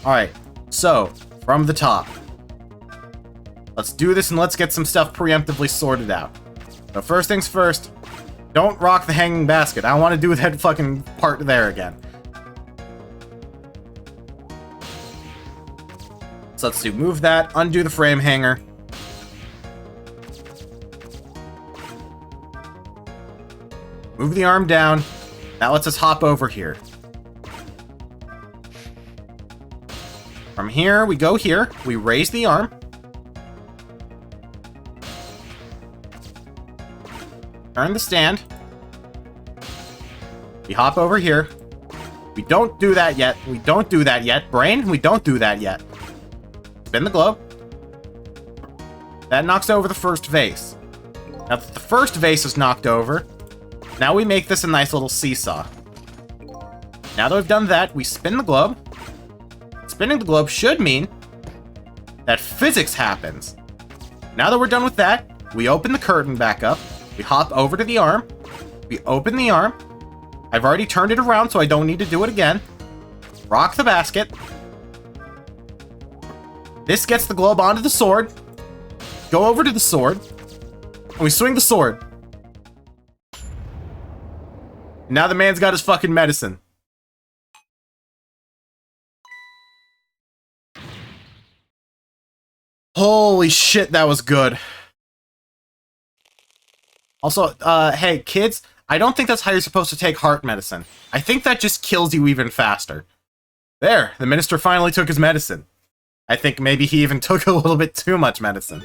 A: Alright, so, from the top. Let's do this and let's get some stuff preemptively sorted out. So first things first, don't rock the hanging basket. I don't want to do that fucking part there again. So let's do, move that, undo the frame hanger. Move the arm down. That lets us hop over here. From here, we go here. We raise the arm. Turn the stand. We hop over here. We don't do that yet. We don't do that yet. Brain, we don't do that yet. Spin the globe. That knocks over the first vase. Now that the first vase is knocked over, now we make this a nice little seesaw. Now that we've done that, we spin the globe. Spinning the globe should mean that physics happens. Now that we're done with that, we open the curtain back up. We hop over to the arm. We open the arm. I've already turned it around, so I don't need to do it again. Rock the basket. This gets the globe onto the sword. Go over to the sword. And we swing the sword. Now the man's got his fucking medicine. Holy shit, that was good. Also, hey, kids, I don't think that's how you're supposed to take heart medicine. I think that just kills you even faster. There, the minister finally took his medicine. I think maybe he even took a little bit too much medicine.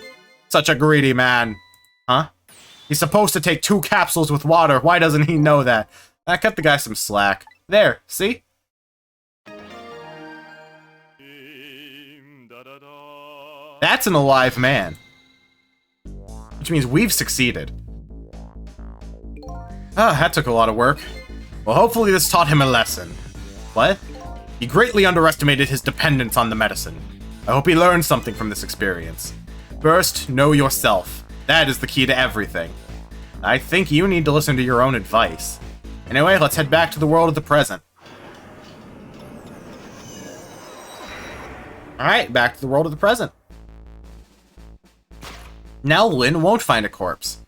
A: Such a greedy man. Huh? He's supposed to take 2 capsules with water. Why doesn't he know that? I cut the guy some slack. There, see? That's an alive man. Which means we've succeeded. Ah, that took a lot of work. Well, hopefully this taught him a lesson. What? He greatly underestimated his dependence on the medicine. I hope he learned something from this experience. First, know yourself. That is the key to everything. I think you need to listen to your own advice. Anyway, let's head back to the world of the present. Alright, back to the world of the present. Now Lin won't find a corpse.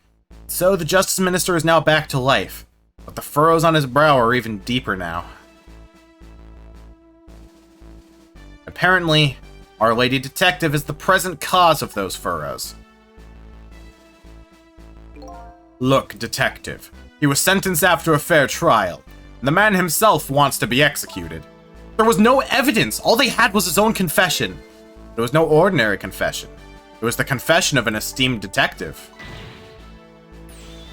A: So the Justice Minister is now back to life. But the furrows on his brow are even deeper now. Apparently, Our Lady Detective is the present cause of those furrows. Look, Detective. He was sentenced after a fair trial. The man himself wants to be executed. There was no evidence. All they had was his own confession. It was no ordinary confession. It was the confession of an esteemed detective.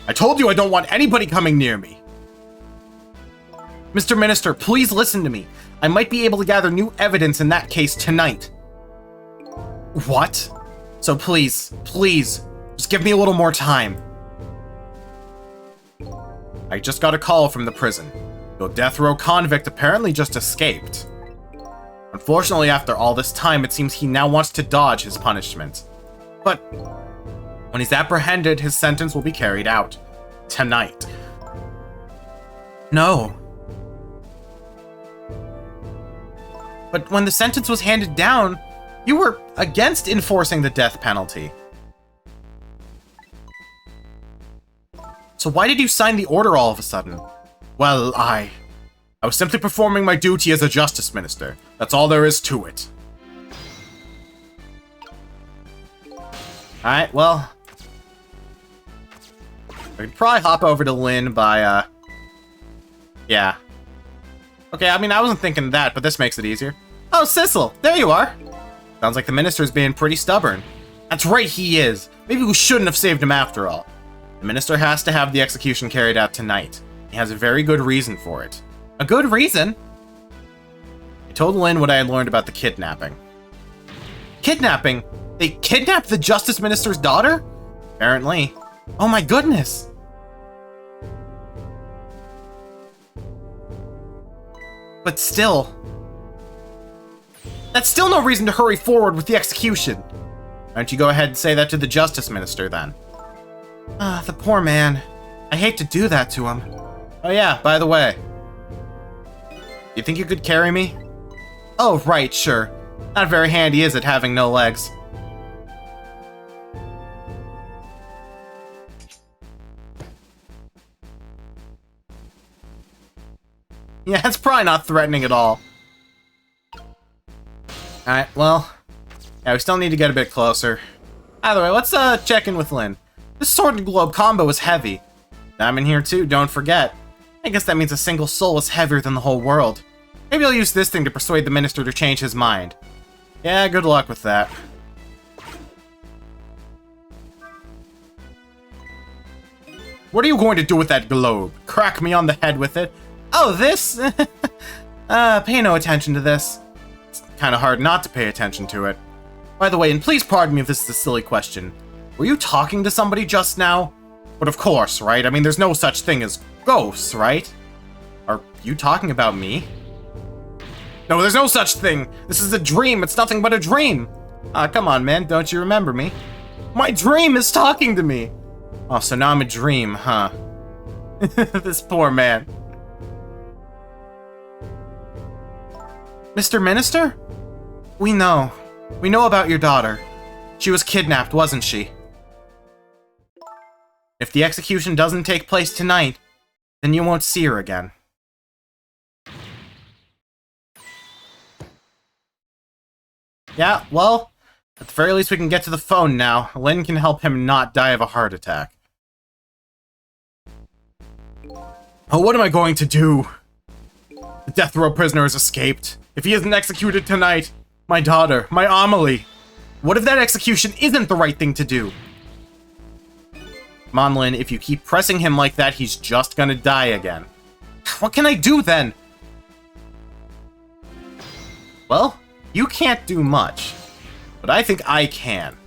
A: I told you I don't want anybody coming near me. Mr. Minister, please listen to me. I might be able to gather new evidence in that case tonight. What? So please, just give me a little more time. I just got a call from the prison. The death row convict apparently just escaped. Unfortunately, after all this time, it seems he now wants to dodge his punishment. But when he's apprehended, his sentence will be carried out. Tonight. No. But when the sentence was handed down, you were against enforcing the death penalty. So why did you sign the order all of a sudden? Well, I was simply performing my duty as a justice minister. That's all there is to it. Alright, well, we could probably hop over to Lynn by, yeah. Okay, I mean, I wasn't thinking that, but this makes it easier. Oh, Sissel, there you are. Sounds like the minister's being pretty stubborn. That's right, he is. Maybe we shouldn't have saved him after all. The minister has to have the execution carried out tonight. He has a very good reason for it. A good reason? I told Lynn what I had learned about the kidnapping. Kidnapping? They kidnapped the justice minister's daughter? Apparently. Oh my goodness! But still... That's still no reason to hurry forward with the execution. Why don't you go ahead and say that to the justice minister, then? Ah, the poor man. I hate to do that to him. Oh yeah, by the way. You think you could carry me? Oh, right, sure. Not very handy, is it, having no legs? Yeah, it's probably not threatening at all. Alright, well... Yeah, we still need to get a bit closer. Either way, let's check in with Lynn. This sword and globe combo is heavy. I'm in here too, don't forget. I guess that means a single soul is heavier than the whole world. Maybe I'll use this thing to persuade the minister to change his mind. Yeah, good luck with that. What are you going to do with that globe? Crack me on the head with it? Oh, this? Pay no attention to this. It's kind of hard not to pay attention to it. By the way, and please pardon me if this is a silly question, were you talking to somebody just now? But of course, right? I mean, there's no such thing as ghosts, right? Are you talking about me? No, there's no such thing! This is a dream, it's nothing but a dream! Come on, man, don't you remember me? My dream is talking to me! Oh, so now I'm a dream, huh? This poor man. Mr. Minister? We know. We know about your daughter. She was kidnapped, wasn't she? If the execution doesn't take place tonight, then you won't see her again. Yeah, well, at the very least we can get to the phone now. Lynn can help him not die of a heart attack. Oh, what am I going to do? The death row prisoner has escaped. If he isn't executed tonight, my daughter, my Amelie. What if that execution isn't the right thing to do? Come on, Lynn, if you keep pressing him like that, he's just gonna die again. What can I do then? Well, you can't do much, but I think I can.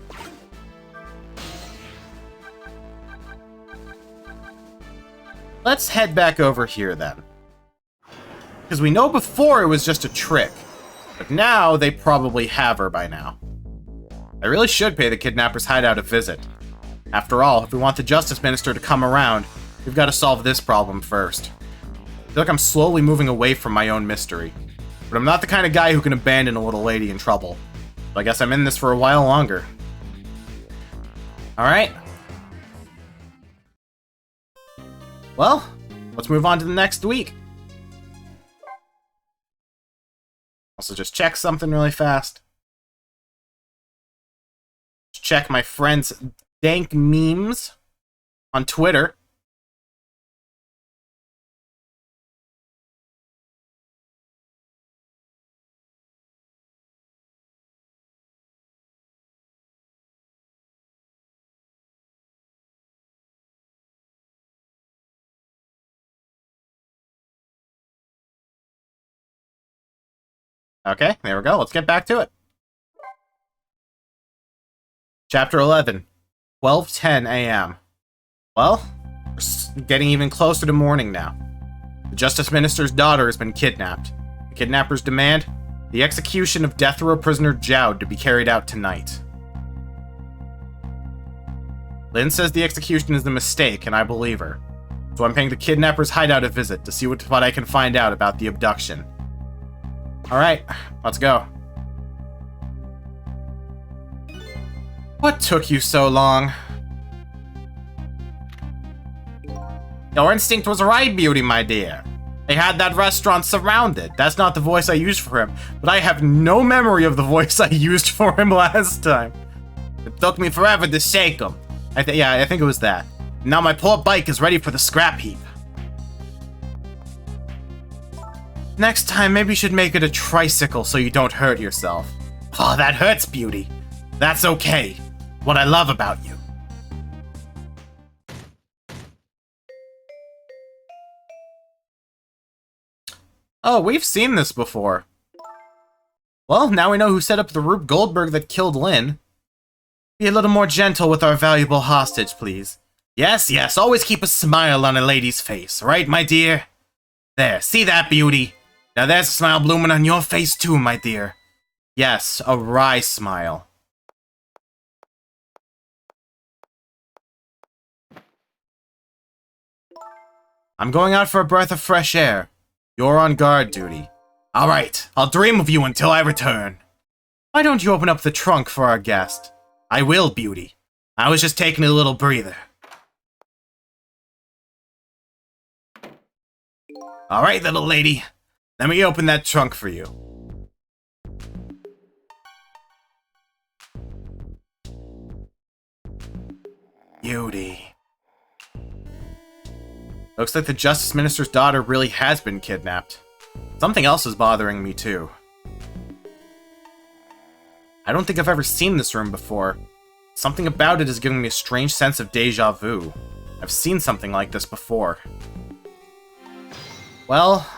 A: Let's head back over here then. Because we know before it was just a trick, but now they probably have her by now. I really should pay the kidnapper's hideout a visit. After all, if we want the Justice Minister to come around, we've got to solve this problem first. I feel like I'm slowly moving away from my own mystery. But I'm not the kind of guy who can abandon a little lady in trouble. So I guess I'm in this for a while longer. Alright. Well, let's move on to the next week. Also, just check something really fast. Check my friend's dank memes on Twitter. Okay, there we go. Let's get back to it. Chapter 11. 12:10 a.m. Well, we're getting even closer to morning now. The Justice Minister's daughter has been kidnapped. The kidnappers demand the execution of death row prisoner Jowd to be carried out tonight. Lynn says the execution is a mistake, and I believe her. So I'm paying the kidnappers' hideout a visit to see what I can find out about the abduction. Alright, let's go. What took you so long? Your instinct was right, Beauty, my dear. They had that restaurant surrounded. That's not the voice I used for him, but I have no memory of the voice I used for him last time. It took me forever to shake him. I think it was that. Now my poor bike is ready for the scrap heap. Next time, maybe you should make it a tricycle so you don't hurt yourself. Oh, that hurts, Beauty. That's okay. What I love about you. Oh, we've seen this before. Well, now we know who set up the Rube Goldberg that killed Lynn. Be a little more gentle with our valuable hostage, please. Yes, yes, always keep a smile on a lady's face, right, my dear? There, see that, Beauty? Now there's a smile blooming on your face too, my dear. Yes, a wry smile. I'm going out for a breath of fresh air. You're on guard duty. Alright, I'll dream of you until I return. Why don't you open up the trunk for our guest? I will, Beauty. I was just taking a little breather. Alright, little lady. Let me open that trunk for you. Beauty. Looks like the Justice Minister's daughter really has been kidnapped. Something else is bothering me too. I don't think I've ever seen this room before. Something about it is giving me a strange sense of déjà vu. I've seen something like this before. Well,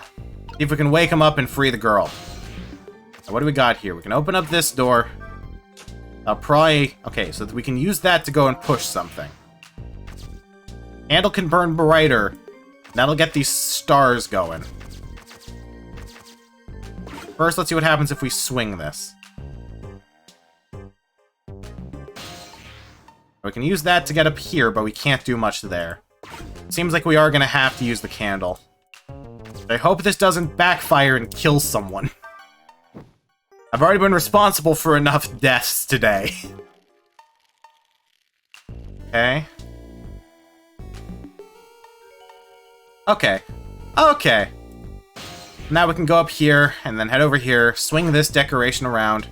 A: see if we can wake him up and free the girl. Now, what do we got here? We can open up this door. I'll probably... Okay, so we can use that to go and push something. Candle can burn brighter. That'll get these stars going. First, let's see what happens if we swing this. We can use that to get up here, but we can't do much there. Seems like we are going to have to use the candle. I hope this doesn't backfire and kill someone. I've already been responsible for enough deaths today. Okay. Okay. Now we can go up here, and then head over here, swing this decoration around.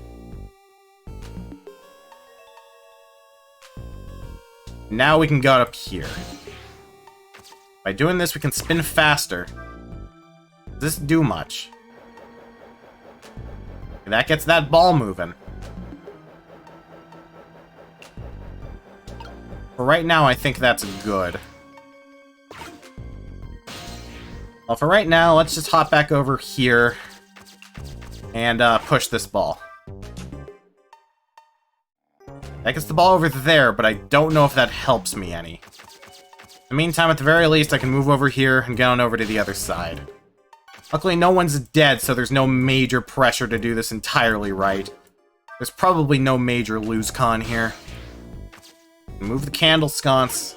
A: Now we can go up here. By doing this, we can spin faster. Does this do much? That gets that ball moving. For right now, I think that's good. Well, for right now, let's just hop back over here and push this ball. That gets the ball over there, but I don't know if that helps me any. In the meantime, at the very least, I can move over here and get on over to the other side. Luckily, no one's dead, so there's no major pressure to do this entirely right. There's probably no major lose-con here. Move the candle sconce.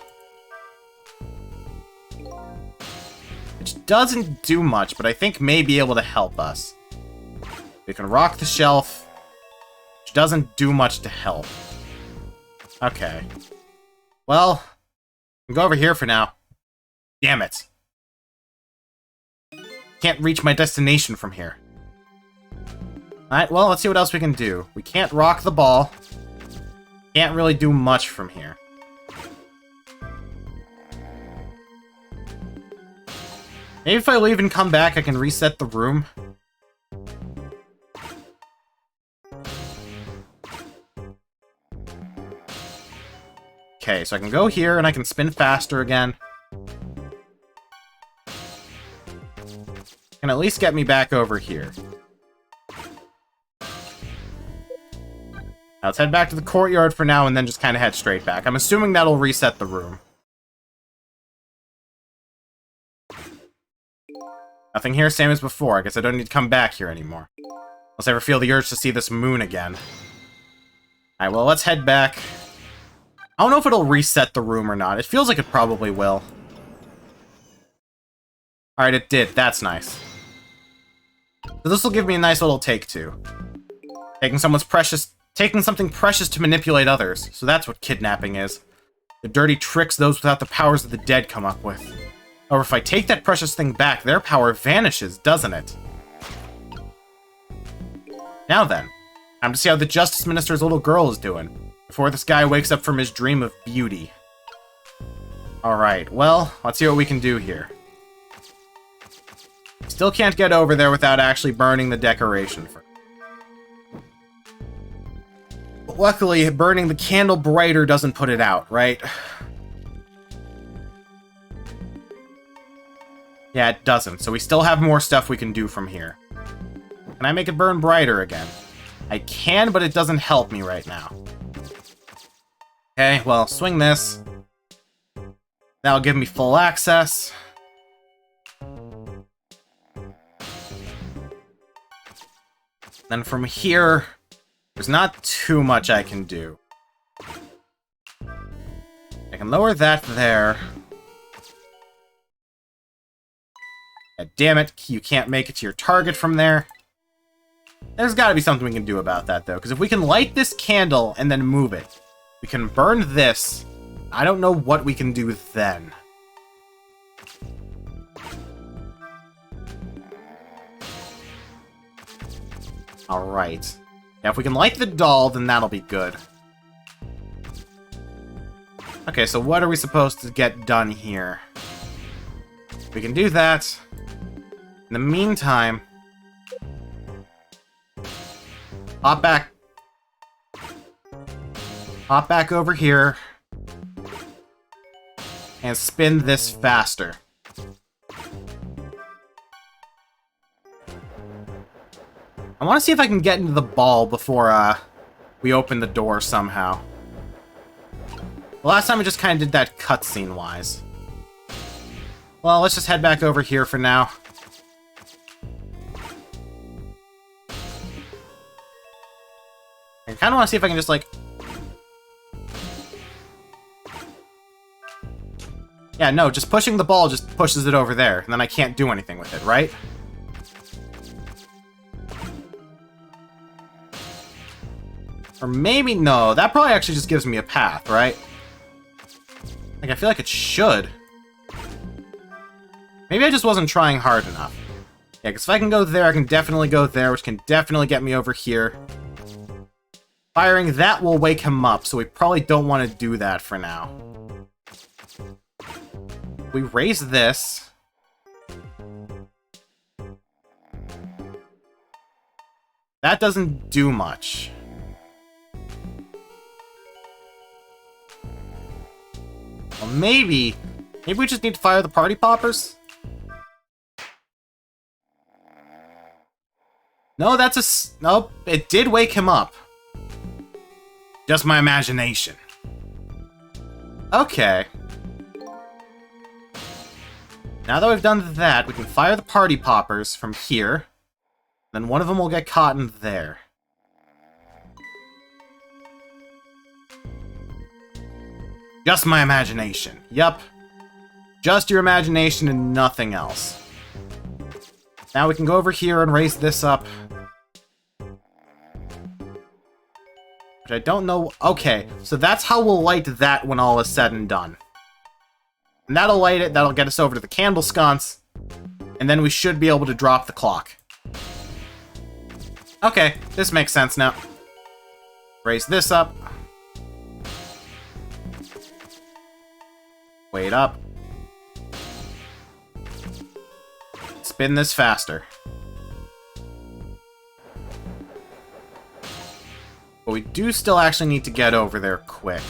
A: Which doesn't do much, but I think may be able to help us. We can rock the shelf, which doesn't do much to help. Okay. Well, I can go over here for now. Damn it. Can't reach my destination from here. Alright, well, let's see what else we can do. We can't rock the ball. Can't really do much from here. Maybe if I leave and come back, I can reset the room. Okay, so I can go here and I can spin faster again. Can at least get me back over here. Now let's head back to the courtyard for now and then just kind of head straight back. I'm assuming that'll reset the room. Nothing here, same as before. I guess I don't need to come back here anymore. Unless I ever feel the urge to see this moon again. Alright, well, let's head back. I don't know if it'll reset the room or not. It feels like it probably will. Alright, it did. That's nice. So this will give me a nice little take, too. Taking something precious to manipulate others. So that's what kidnapping is. The dirty tricks those without the powers of the dead come up with. However, if I take that precious thing back, their power vanishes, doesn't it? Now then, time to see how the Justice Minister's little girl is doing, before this guy wakes up from his dream of beauty. Alright, well, let's see what we can do here. Still can't get over there without actually burning the decoration first. But luckily, burning the candle brighter doesn't put it out, right? Yeah, it doesn't, so we still have more stuff we can do from here. Can I make it burn brighter again? I can, but it doesn't help me right now. Okay, well, swing this. That'll give me full access. Then from here, there's not too much I can do. I can lower that there. God damn it, you can't make it to your target from there. There's gotta be something we can do about that, though, because if we can light this candle and then move it, we can burn this. I don't know what we can do then. Alright. Now, if we can light the doll, then that'll be good. Okay, so what are we supposed to get done here? We can do that. In the meantime, hop back over here and spin this faster. I want to see if I can get into the ball before we open the door somehow. The last time I just kind of did that cutscene-wise. Well, let's just head back over here for now. I kind of want to see if I can just, like... Yeah, no, just pushing the ball just pushes it over there, and then I can't do anything with it, right? Or maybe, no, that probably actually just gives me a path, right? Like, I feel like it should. Maybe I just wasn't trying hard enough. Yeah, because if I can go there, I can definitely go there, which can definitely get me over here. Firing that will wake him up, so we probably don't want to do that for now. We raise this. That doesn't do much. Well, maybe we just need to fire the party poppers? No, nope, it did wake him up. Just my imagination. Okay. Now that we've done that, we can fire the party poppers from here. Then one of them will get caught in there. Just my imagination. Yup. Just your imagination and nothing else. Now we can go over here and raise this up. Which I don't know... Okay, so that's how we'll light that when all is said and done. And that'll light it, that'll get us over to the candle sconce. And then we should be able to drop the clock. Okay, this makes sense now. Raise this up. Wait up. Spin this faster. But we do still actually need to get over there quick.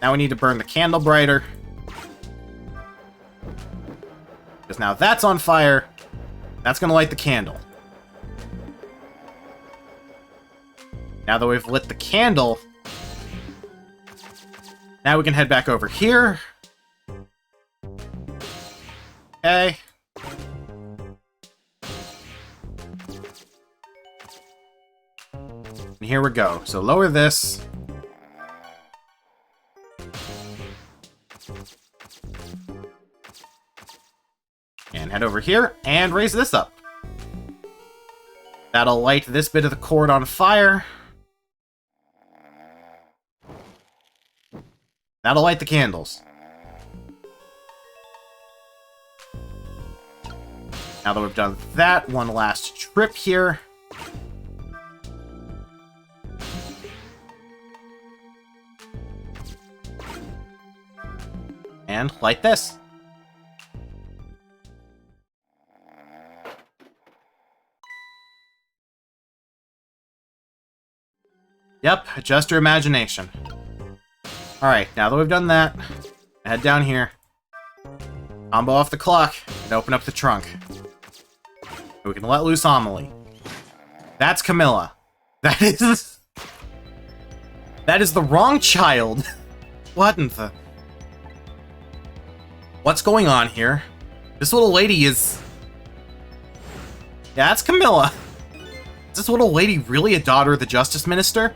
A: Now we need to burn the candle brighter. Because now that's on fire. That's going to light the candle. Now that we've lit the candle, now we can head back over here. Okay. And here we go. So lower this. And head over here and raise this up. That'll light this bit of the cord on fire. That'll light the candles. Now that we've done that, one last trip here. And light this. Yep, adjust your imagination. Alright, now that we've done that, head down here, combo off the clock, and open up the trunk. We can let loose Amelie. That's Camilla. That is the wrong child. What in the... What's going on here? This little lady is... Yeah, that's Camilla. Is this little lady really a daughter of the Justice Minister?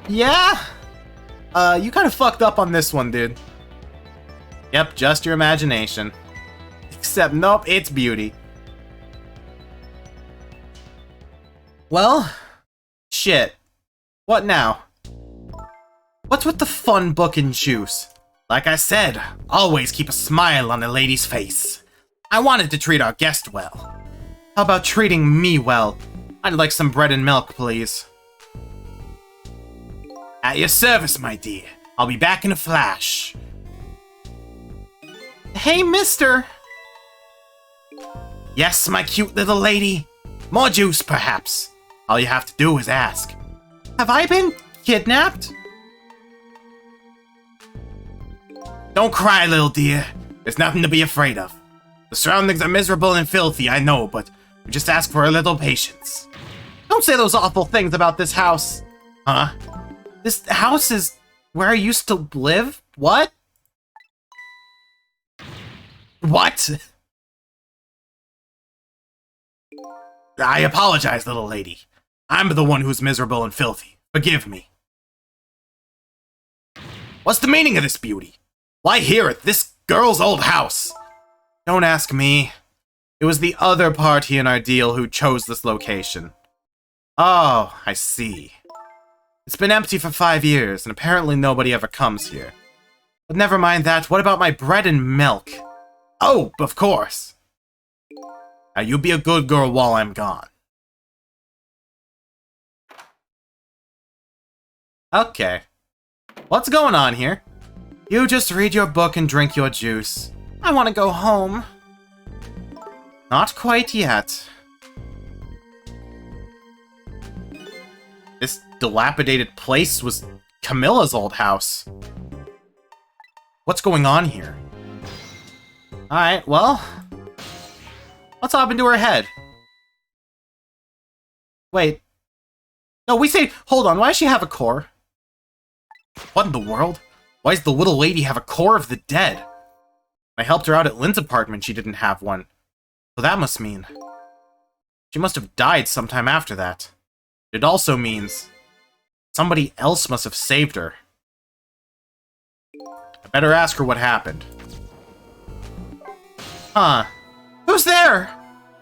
A: Yeah? You kind of fucked up on this one, dude. Yep, just your imagination. Except, nope, it's beauty. Well, shit. What now? What's with the fun book and juice? Like I said, always keep a smile on a lady's face. I wanted to treat our guest well. How about treating me well? I'd like some bread and milk, please. At your service, my dear. I'll be back in a flash. Hey, mister! Yes, my cute little lady. More juice, perhaps. All you have to do is ask. Have I been kidnapped? Don't cry, little dear. There's nothing to be afraid of. The surroundings are miserable and filthy, I know, but we just ask for a little patience. Don't say those awful things about this house. Huh? This house is where I used to live? What? What? I apologize, little lady. I'm the one who's miserable and filthy. Forgive me. What's the meaning of this, beauty? Why here at this girl's old house? Don't ask me. It was the other party in our deal who chose this location. Oh, I see. It's been empty for 5 years, and apparently nobody ever comes here. But never mind that, what about my bread and milk? Oh, of course! Now you be a good girl while I'm gone. Okay. What's going on here? You just read your book and drink your juice. I want to go home. Not quite yet. This dilapidated place was Camilla's old house. What's going on here? Alright, well... What's happened to her head? Wait. No, we say... Hold on, why does she have a core? What in the world? Why does the little lady have a core of the dead? I helped her out at Lynn's apartment, she didn't have one. So that must mean... She must have died sometime after that. It also means... Somebody else must have saved her. I better ask her what happened. Huh. Who's there?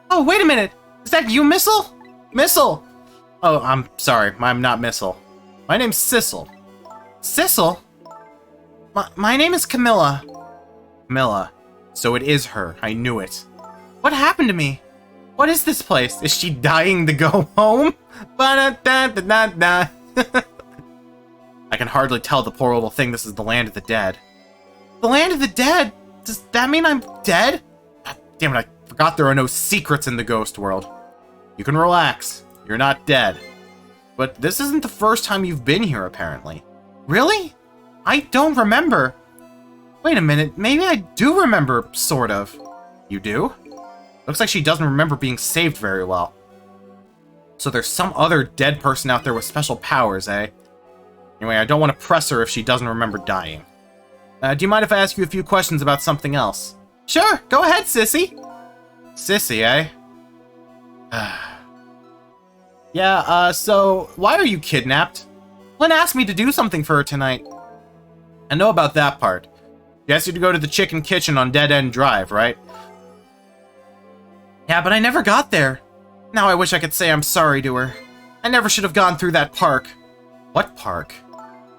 A: Oh, wait a minute. Is that you, Missile? Missile! Oh, I'm sorry. I'm not Missile. My name's Sissel. Sissel? My name is Camilla. Camilla. So it is her. I knew it. What happened to me? What is this place? Is she dying to go home? Ba-da-da-da-da-da. I can hardly tell the poor little thing this is the land of the dead. The land of the dead? Does that mean I'm dead? God damn it, I forgot there are no secrets in the ghost world. You can relax. You're not dead. But this isn't the first time you've been here, apparently. Really? I don't remember. Wait a minute, maybe I do remember, sort of. You do? Looks like she doesn't remember being saved very well. So there's some other dead person out there with special powers, eh? Anyway, I don't want to press her if she doesn't remember dying. Do you mind if I ask you a few questions about something else? Sure, go ahead, sissy. Sissy, eh? Yeah, so why are you kidnapped? Lynn asked me to do something for her tonight. I know about that part. She asked you to go to the Chicken Kitchen on Dead End Drive, right? Yeah, but I never got there. Now I wish I could say I'm sorry to her. I never should have gone through that park. What park?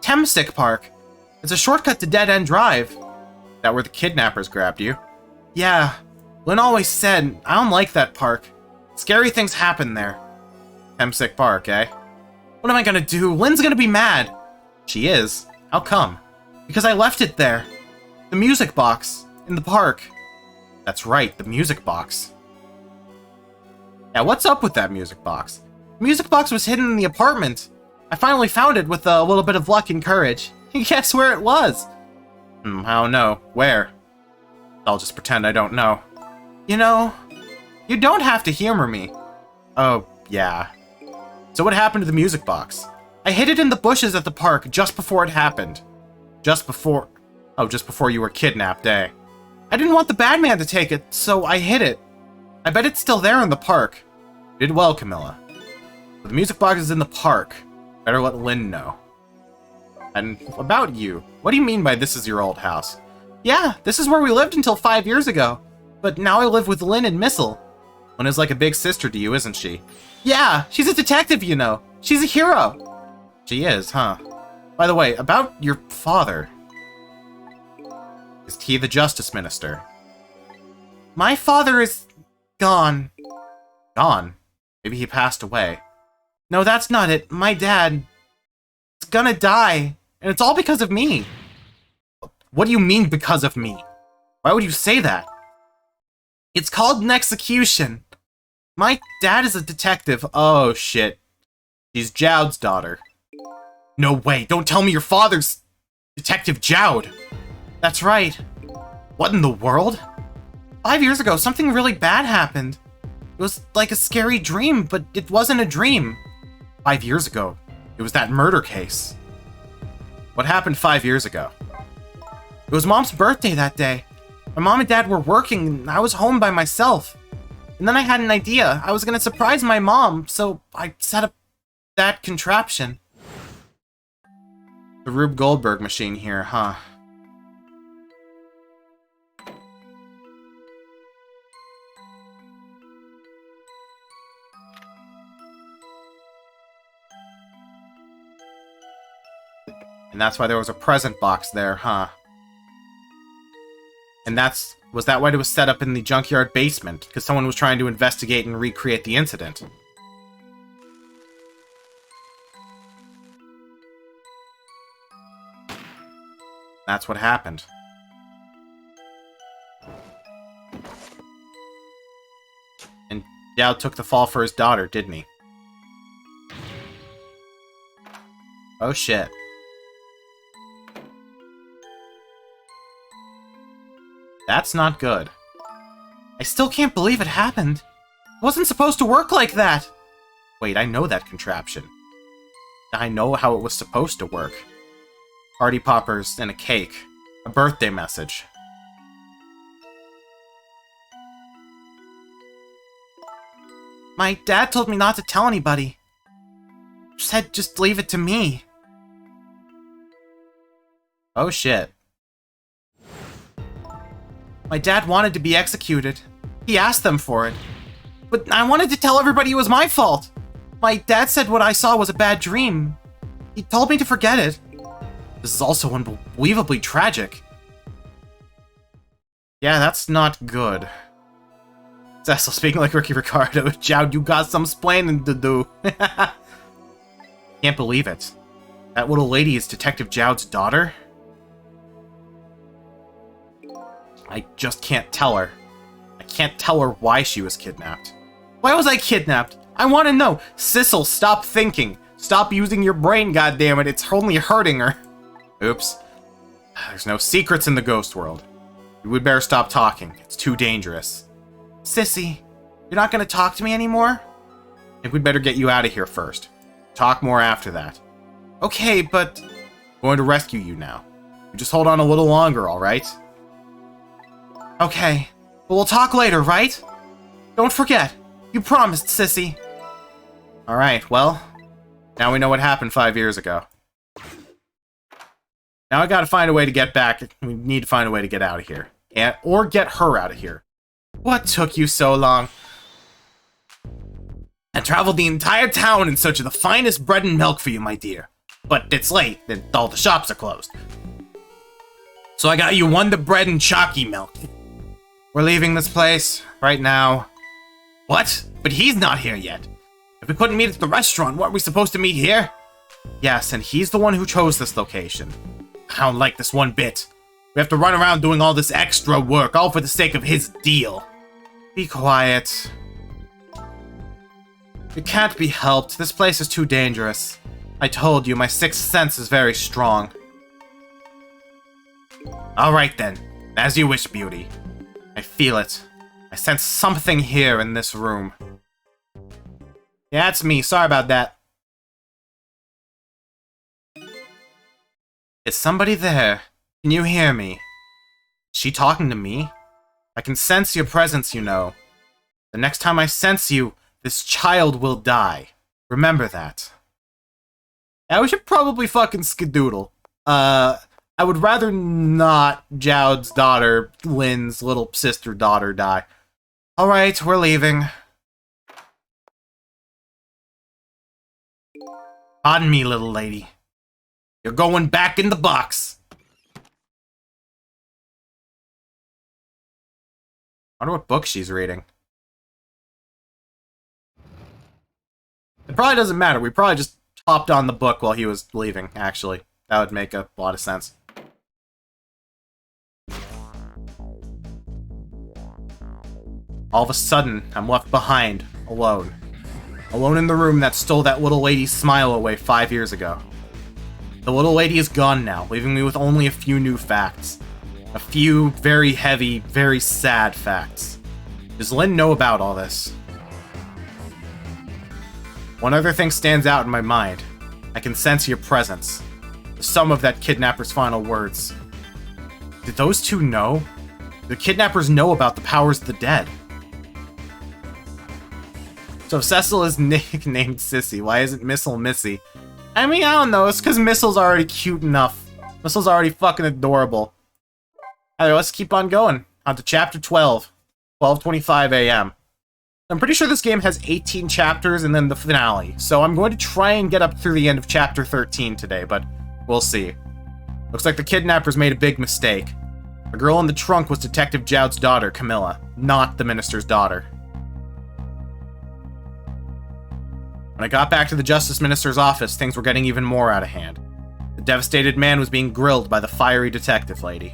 A: Temsick Park. It's a shortcut to Dead End Drive. That where the kidnappers grabbed you? Yeah. Lynn always said, I don't like that park. Scary things happen there. Temsick Park, eh? What am I gonna do? Lynn's gonna be mad. She is. How come? Because I left it there. The music box. In the park. That's right, the music box. Yeah, what's up with that music box? The music box was hidden in the apartment. I finally found it with a little bit of luck and courage. Guess where it was? I don't know. Where? I'll just pretend I don't know. You know, you don't have to humor me. Oh, yeah. So what happened to the music box? I hid it in the bushes at the park just before it happened. Just before you were kidnapped, eh? I didn't want the bad man to take it, so I hid it. I bet it's still there in the park. You did well, Camilla. But the music box is in the park. Better let Lynn know. And about you, what do you mean by this is your old house? Yeah, this is where we lived until 5 years ago. But now I live with Lynn and Missile. Lynn is like a big sister to you, isn't she? Yeah, she's a detective, you know. She's a hero. She is, huh? By the way, about your father. Is he the Justice Minister? My father is gone. Gone? Maybe he passed away. No, that's not it. My dad is gonna die. And it's all because of me. What do you mean, because of me? Why would you say that? It's called an execution. My dad is a detective. Oh, shit. She's Jowd's daughter. No way. Don't tell me your father's Detective Jowd. That's right. What in the world? 5 years ago, something really bad happened. It was like a scary dream, but it wasn't a dream. 5 years ago, it was that murder case. What happened 5 years ago? It was Mom's birthday that day. My mom and dad were working, and I was home by myself. And then I had an idea. I was gonna surprise my mom, so I set up that contraption. The Rube Goldberg machine here, huh? And that's why there was a present box there, huh? And was that why it was set up in the junkyard basement? Because someone was trying to investigate and recreate the incident. That's what happened. And Jowd took the fall for his daughter, didn't he? Oh shit. That's not good. I still can't believe it happened. It wasn't supposed to work like that. Wait, I know that contraption. I know how it was supposed to work. Party poppers and a cake. A birthday message. My dad told me not to tell anybody. He said just leave it to me. Oh shit. My dad wanted to be executed. He asked them for it. But I wanted to tell everybody it was my fault. My dad said what I saw was a bad dream. He told me to forget it. This is also unbelievably tragic. Yeah, that's not good. Cecil speaking like Ricky Ricardo. Jowd, you got some splaining to do. Can't believe it. That little lady is Detective Jowd's daughter? I just can't tell her. I can't tell her why she was kidnapped. Why was I kidnapped? I want to know. Cecil, stop thinking. Stop using your brain, goddammit. It's only hurting her. Oops. There's no secrets in the ghost world. You would better stop talking. It's too dangerous. Sissy, you're not gonna talk to me anymore? I think we'd better get you out of here first. Talk more after that. Okay, but... I'm going to rescue you now. You just hold on a little longer, alright? Okay, but we'll talk later, right? Don't forget. You promised, Sissy. Alright, well, now we know what happened 5 years ago. Now I gotta find a way to get back. We need to find a way to get out of here. Or get her out of here. What took you so long? I traveled the entire town in search of the finest bread and milk for you, my dear. But it's late, and all the shops are closed. So I got you Wonder Bread and chalky milk. We're leaving this place, right now. What? But he's not here yet. If we couldn't meet at the restaurant, weren't we supposed to meet here? Yes, and he's the one who chose this location. I don't like this one bit. We have to run around doing all this extra work, all for the sake of his deal. Be quiet. It can't be helped. This place is too dangerous. I told you, my sixth sense is very strong. Alright then. As you wish, Beauty. I feel it. I sense something here in this room. Yeah, it's me. Sorry about that. Is somebody there? Can you hear me? Is she talking to me? I can sense your presence, you know. The next time I sense you, this child will die. Remember that. Yeah, we should probably fucking skedoodle. I would rather not Jowd's daughter, Lynn's little sister daughter, die. Alright, we're leaving. Pardon me, little lady. You're going back in the box. I wonder what book she's reading. It probably doesn't matter. We probably just hopped on the book while he was leaving, actually. That would make a lot of sense. All of a sudden, I'm left behind, alone. Alone in the room that stole that little lady's smile away 5 years ago. The little lady is gone now, leaving me with only a few new facts. A few very heavy, very sad facts. Does Lynn know about all this? One other thing stands out in my mind. I can sense your presence. The sum of that kidnapper's final words. Did those two know? The kidnappers know about the powers of the dead. So if Cecil is nicknamed Sissy, why isn't Missile Missy? I mean, I don't know, it's because Missile's already cute enough. Missile's already fucking adorable. Alright, let's keep on going. On to chapter 12. 12:25 a.m. I'm pretty sure this game has 18 chapters and then the finale, so I'm going to try and get up through the end of chapter 13 today, but we'll see. Looks like the kidnappers made a big mistake. The girl in the trunk was Detective Jowd's daughter, Camilla, not the minister's daughter. When I got back to the Justice Minister's office, things were getting even more out of hand. The devastated man was being grilled by the fiery detective lady.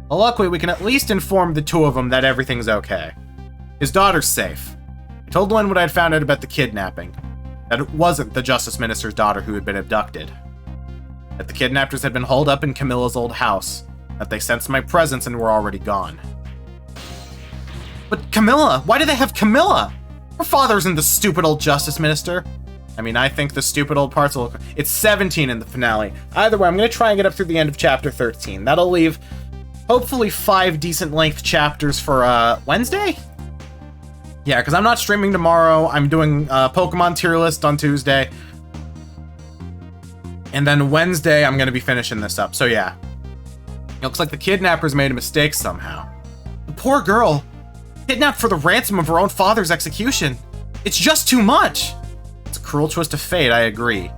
A: Well, luckily, we can at least inform the two of them that everything's okay. His daughter's safe. I told Lynn what I'd found out about the kidnapping. That it wasn't the Justice Minister's daughter who had been abducted. That the kidnappers had been holed up in Camilla's old house. That they sensed my presence and were already gone. But Camilla! Why do they have Camilla? Her father isn't the stupid old Justice Minister. I mean, I think the stupid old parts will... It's 17 in the finale. Either way, I'm going to try and get up through the end of chapter 13. That'll leave, hopefully, 5 decent-length chapters for, Wednesday? Yeah, because I'm not streaming tomorrow. I'm doing Pokemon tier list on Tuesday. And then Wednesday, I'm going to be finishing this up. So, yeah. It looks like the kidnappers made a mistake somehow. The poor girl. Kidnapped for the ransom of her own father's execution. It's just too much. It's a cruel twist of fate, I agree.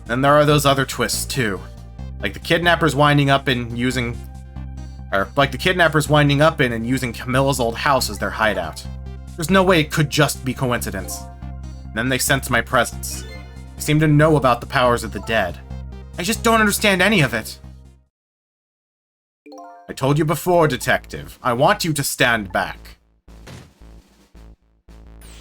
A: Then there are those other twists, too. Like the kidnappers winding up in using... Or, like the kidnappers winding up in and using Camilla's old house as their hideout. There's no way it could just be coincidence. And then they sense my presence. They seem to know about the powers of the dead. I just don't understand any of it. I told you before, Detective. I want you to stand back.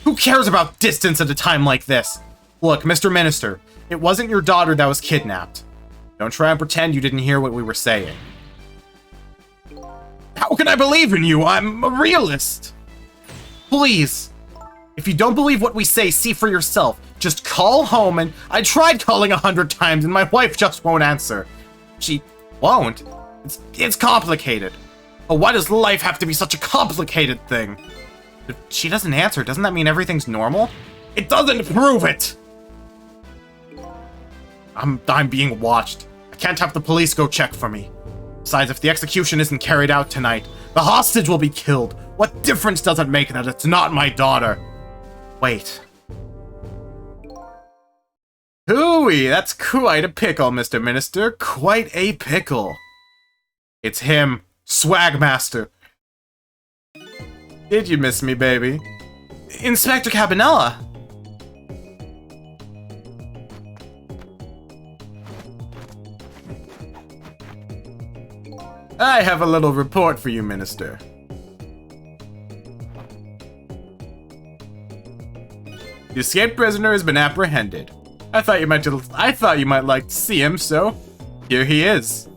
A: Who cares about distance at a time like this? Look, Mr. Minister, it wasn't your daughter that was kidnapped. Don't try and pretend you didn't hear what we were saying. How can I believe in you? I'm a realist. Please. If you don't believe what we say, see for yourself. Just call home and I tried calling 100 times and my wife just won't answer. She won't. It's complicated. But why does life have to be such a complicated thing? If she doesn't answer, doesn't that mean everything's normal? It doesn't prove it! I'm being watched. I can't have the police go check for me. Besides, if the execution isn't carried out tonight, the hostage will be killed. What difference does it make that it's not my daughter? Wait. Hooey, that's quite a pickle, Mr. Minister. Quite a pickle. It's him, Swagmaster. Did you miss me, baby? Inspector Cabanella! I have a little report for you, Minister. The escaped prisoner has been apprehended. I thought you might like to see him, so here he is.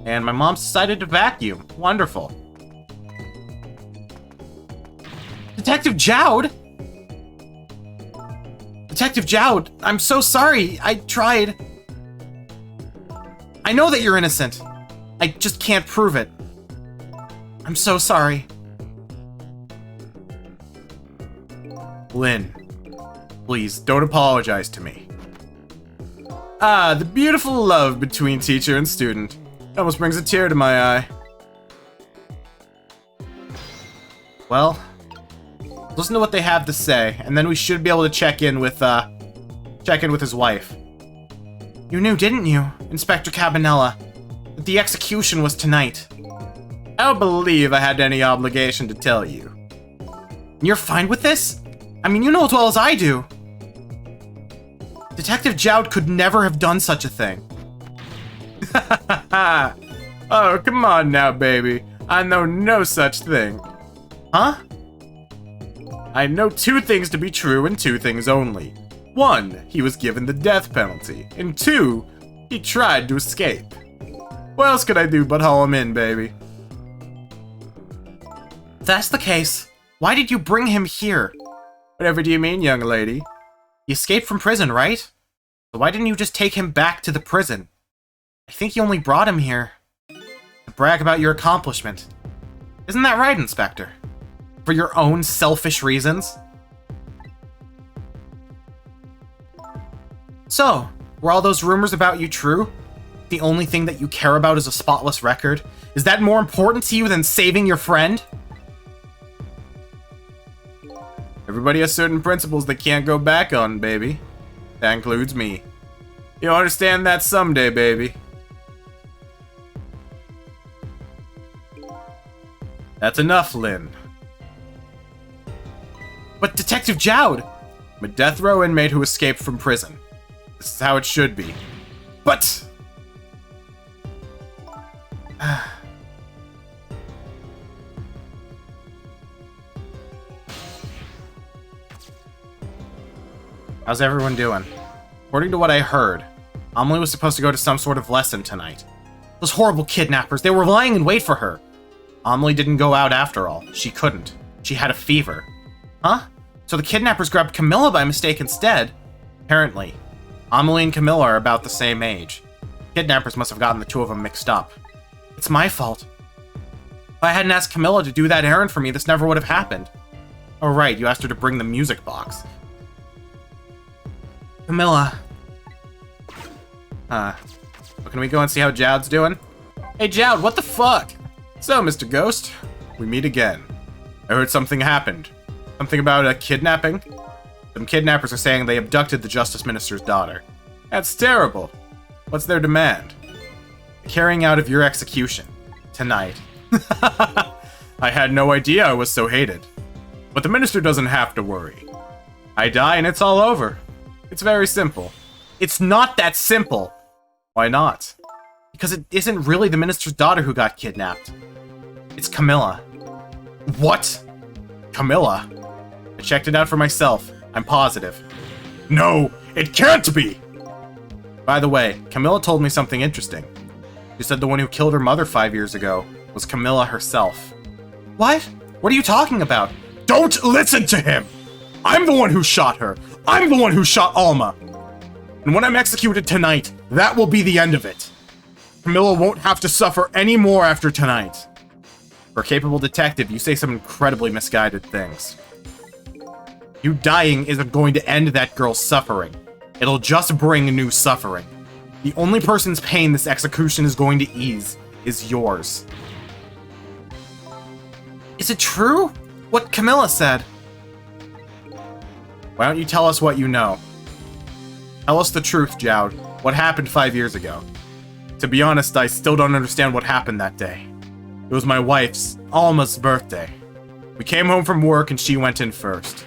A: And my mom's decided to vacuum. Wonderful. Detective Jowd? Detective Jowd, I'm so sorry. I tried. I know that you're innocent. I just can't prove it. I'm so sorry. Lynn, please don't apologize to me. Ah, the beautiful love between teacher and student. It almost brings a tear to my eye. Well, listen to what they have to say, and then we should be able to check in with his wife. You knew, didn't you, Inspector Cabanella, that the execution was tonight? I don't believe I had any obligation to tell you. You're fine with this? I mean, you know as well as I do. Detective Jowd could never have done such a thing. Oh, come on now, baby. I know no such thing. Huh? I know two things to be true and two things only. One, he was given the death penalty. And two, he tried to escape. What else could I do but haul him in, baby? If that's the case, why did you bring him here? Whatever do you mean, young lady? He escaped from prison, right? So why didn't you just take him back to the prison? I think you only brought him here to brag about your accomplishment. Isn't that right, Inspector? For your own selfish reasons? So, were all those rumors about you true? The only thing that you care about is a spotless record? Is that more important to you than saving your friend? Everybody has certain principles that can't go back on, baby. That includes me. You'll understand that someday, baby. That's enough, Lynn. But Detective Jowd! I'm a death row inmate who escaped from prison. This is how it should be. But... How's everyone doing? According to what I heard, Amelie was supposed to go to some sort of lesson tonight. Those horrible kidnappers, they were lying in wait for her. Amelie didn't go out after all. She couldn't. She had a fever. Huh? So the kidnappers grabbed Camilla by mistake instead? Apparently. Amelie and Camilla are about the same age. Kidnappers must have gotten the two of them mixed up. It's my fault. If I hadn't asked Camilla to do that errand for me, this never would have happened. Oh right, you asked her to bring the music box. Camilla. Well, can we go and see how Jowd's doing? Hey Jowd, what the fuck? So, Mr. Ghost, we meet again. I heard something happened. Something about a kidnapping? Some kidnappers are saying they abducted the Justice Minister's daughter. That's terrible. What's their demand? The carrying out of your execution. Tonight. I had no idea I was so hated. But the Minister doesn't have to worry. I die and it's all over. It's very simple. It's not that simple. Why not? Because it isn't really the Minister's daughter who got kidnapped. It's Camilla. What? Camilla? I checked it out for myself. I'm positive. No, it can't be! By the way, Camilla told me something interesting. She said the one who killed her mother 5 years ago was Camilla herself. What? What are you talking about? Don't listen to him! I'm the one who shot her! I'm the one who shot Alma! And when I'm executed tonight, that will be the end of it. Camilla won't have to suffer any more after tonight. For a capable detective, you say some incredibly misguided things. You dying isn't going to end that girl's suffering. It'll just bring new suffering. The only person's pain this execution is going to ease is yours. Is it true? What Camilla said? Why don't you tell us what you know? Tell us the truth, Jowd. What happened 5 years ago? To be honest, I still don't understand what happened that day. It was my wife's, Alma's, birthday. We came home from work and she went in first.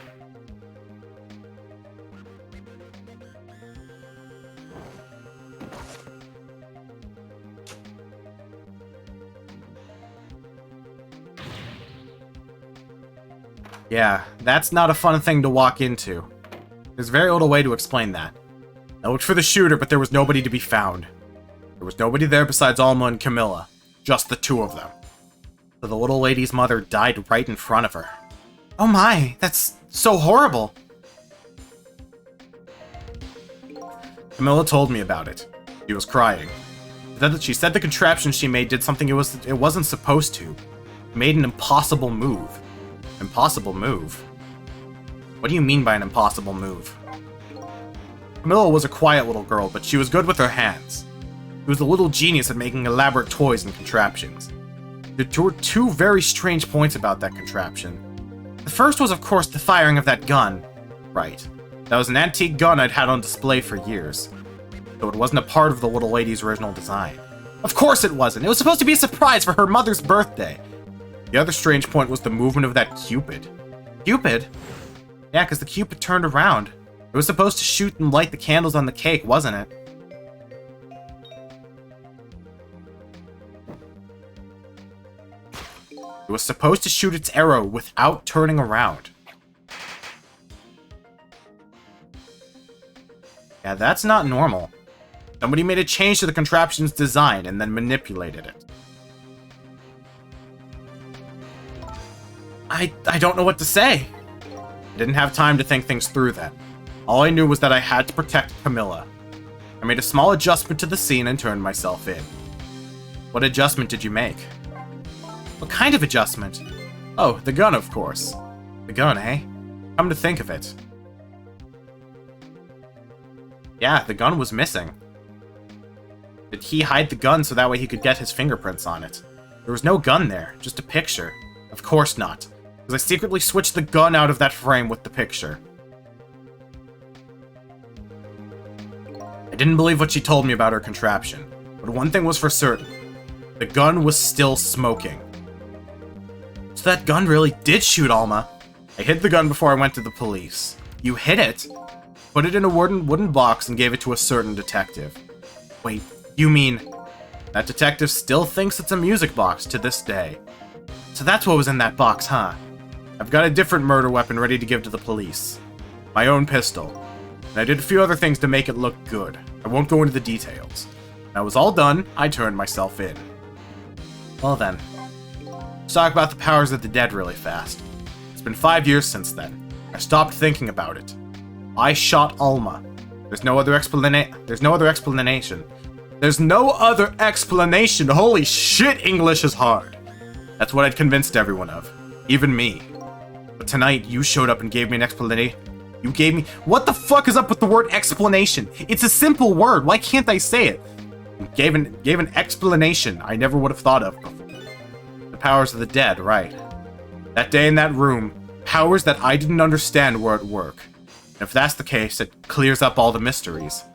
A: Yeah, that's not a fun thing to walk into. There's very little way to explain that. I looked for the shooter, but there was nobody to be found. There was nobody there besides Alma and Camilla. Just the two of them. So the little lady's mother died right in front of her. Oh my, that's so horrible. Camilla told me about it. She was crying. She said the contraption she made did something it wasn't supposed to. It made an impossible move. Impossible move? What do you mean by an impossible move? Camilla was a quiet little girl, but she was good with her hands. She was a little genius at making elaborate toys and contraptions. There were two very strange points about that contraption. The first was, of course, the firing of that gun. Right. That was an antique gun I'd had on display for years. So it wasn't a part of the little lady's original design. Of course it wasn't! It was supposed to be a surprise for her mother's birthday! The other strange point was the movement of that Cupid. Cupid? Yeah, because the Cupid turned around. It was supposed to shoot and light the candles on the cake, wasn't it? It was supposed to shoot its arrow without turning around. Yeah, that's not normal. Somebody made a change to the contraption's design and then manipulated it. I don't know what to say. I didn't have time to think things through then. All I knew was that I had to protect Camilla. I made a small adjustment to the scene and turned myself in. What adjustment did you make? What kind of adjustment? Oh, the gun, of course. The gun, eh? Come to think of it. Yeah, the gun was missing. Did he hide the gun so that way he could get his fingerprints on it? There was no gun there, just a picture. Of course not, because I secretly switched the gun out of that frame with the picture. I didn't believe what she told me about her contraption, but one thing was for certain. The gun was still smoking. So that gun really did shoot Alma. I hid the gun before I went to the police. You hid it? Put it in a wooden box and gave it to a certain detective. Wait, you mean... That detective still thinks it's a music box to this day. So that's what was in that box, huh? I've got a different murder weapon ready to give to the police. My own pistol. And I did a few other things to make it look good. I won't go into the details. When I was all done, I turned myself in. Well then. Let's talk about the powers of the dead really fast. It's been 5 years since then. I stopped thinking about it. I shot Alma. There's no other explanation. There's no other explanation. Holy shit, English is hard. That's what I'd convinced everyone of. Even me. But tonight, you showed up and gave me an explanation. You gave me... What the fuck is up with the word explanation? It's a simple word. Why can't I say it? You gave an explanation I never would have thought of before. The powers of the dead, right. That day in that room, powers that I didn't understand were at work. And if that's the case, it clears up all the mysteries.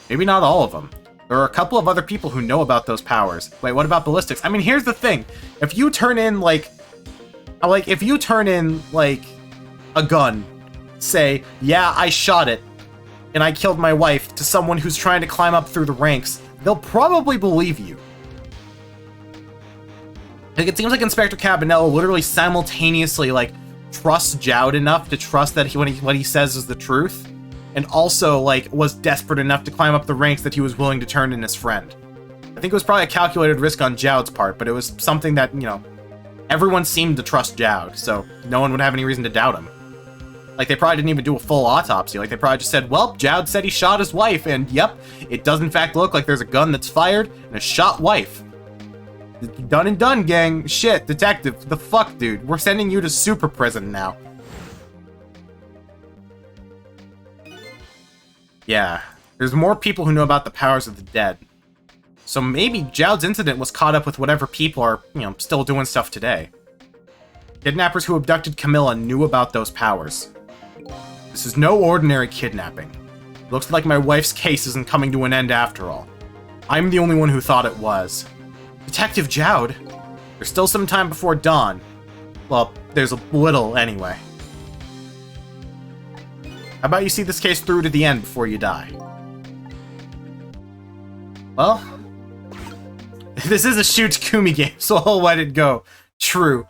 A: Maybe not all of them. There are a couple of other people who know about those powers. Wait, what about ballistics? I mean, here's the thing. If you turn in, a gun, say, yeah, I shot it, and I killed my wife, to someone who's trying to climb up through the ranks, they'll probably believe you. Like, it seems like Inspector Cabanello literally simultaneously, trusts Jowd enough to trust that what he says is the truth, and also, was desperate enough to climb up the ranks that he was willing to turn in his friend. I think it was probably a calculated risk on Jowd's part, but it was something that, you know, everyone seemed to trust Jowd, so no one would have any reason to doubt him. Like, they probably didn't even do a full autopsy. Like, they probably just said, well, Jowd said he shot his wife, and yep, it does in fact look like there's a gun that's fired and a shot wife. Done and done, gang. Shit, detective, the fuck, dude. We're sending you to super prison now. Yeah, there's more people who know about the powers of the dead. So maybe Jowd's incident was caught up with whatever people are, you know, still doing stuff today. Kidnappers who abducted Camilla knew about those powers. This is no ordinary kidnapping. Looks like my wife's case isn't coming to an end after all. I'm the only one who thought it was. Detective Jowd, there's still some time before dawn. Well, there's a little anyway. How about you see this case through to the end before you die? Well, this is a shoot Kumi game, so I'll let it go. True.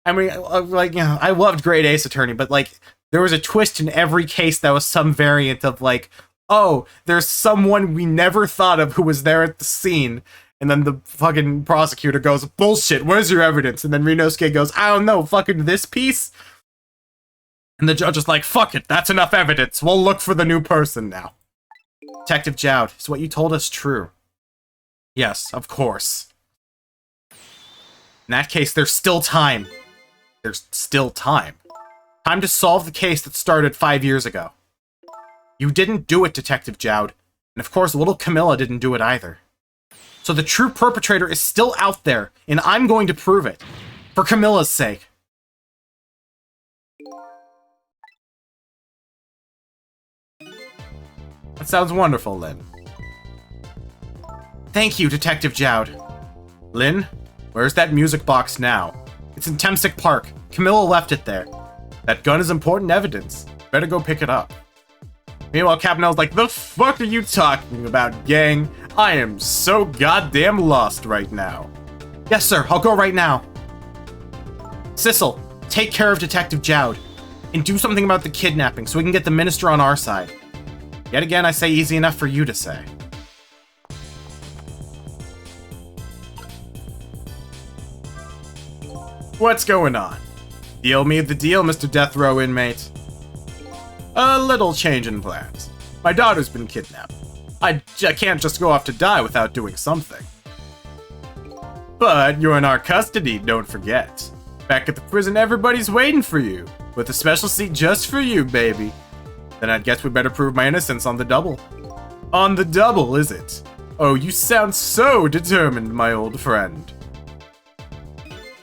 A: I mean, like, you know, I loved Great Ace Attorney, but, like, there was a twist in every case that was some variant of, like, oh, there's someone we never thought of who was there at the scene. And then the fucking prosecutor goes, bullshit, where's your evidence? And then Rinosuke goes, I don't know, fucking this piece? And the judge is like, fuck it, that's enough evidence. We'll look for the new person now. Detective Jowd, is what you told us true? Yes, of course. In that case, there's still time. There's still time. Time to solve the case that started 5 years ago. You didn't do it, Detective Jowd. And of course, little Camilla didn't do it either. So the true perpetrator is still out there, and I'm going to prove it. For Camilla's sake. That sounds wonderful, Lynn. Thank you, Detective Jowd. Lynn, where's that music box now? It's in Temsic Park. Camilla left it there. That gun is important evidence. Better go pick it up. Meanwhile, Capnell's like, the fuck are you talking about, gang? I am so goddamn lost right now. Yes, sir. I'll go right now. Sissel, take care of Detective Jowd. And do something about the kidnapping so we can get the minister on our side. Yet again, I say easy enough for you to say. What's going on? Deal me the deal, Mr. Death Row inmate. A little change in plans. My daughter's been kidnapped. I can't just go off to die without doing something. But you're in our custody, don't forget. Back at the prison, everybody's waiting for you, with a special seat just for you, baby. Then I guess we better prove my innocence on the double. On the double, is it? Oh, you sound so determined, my old friend.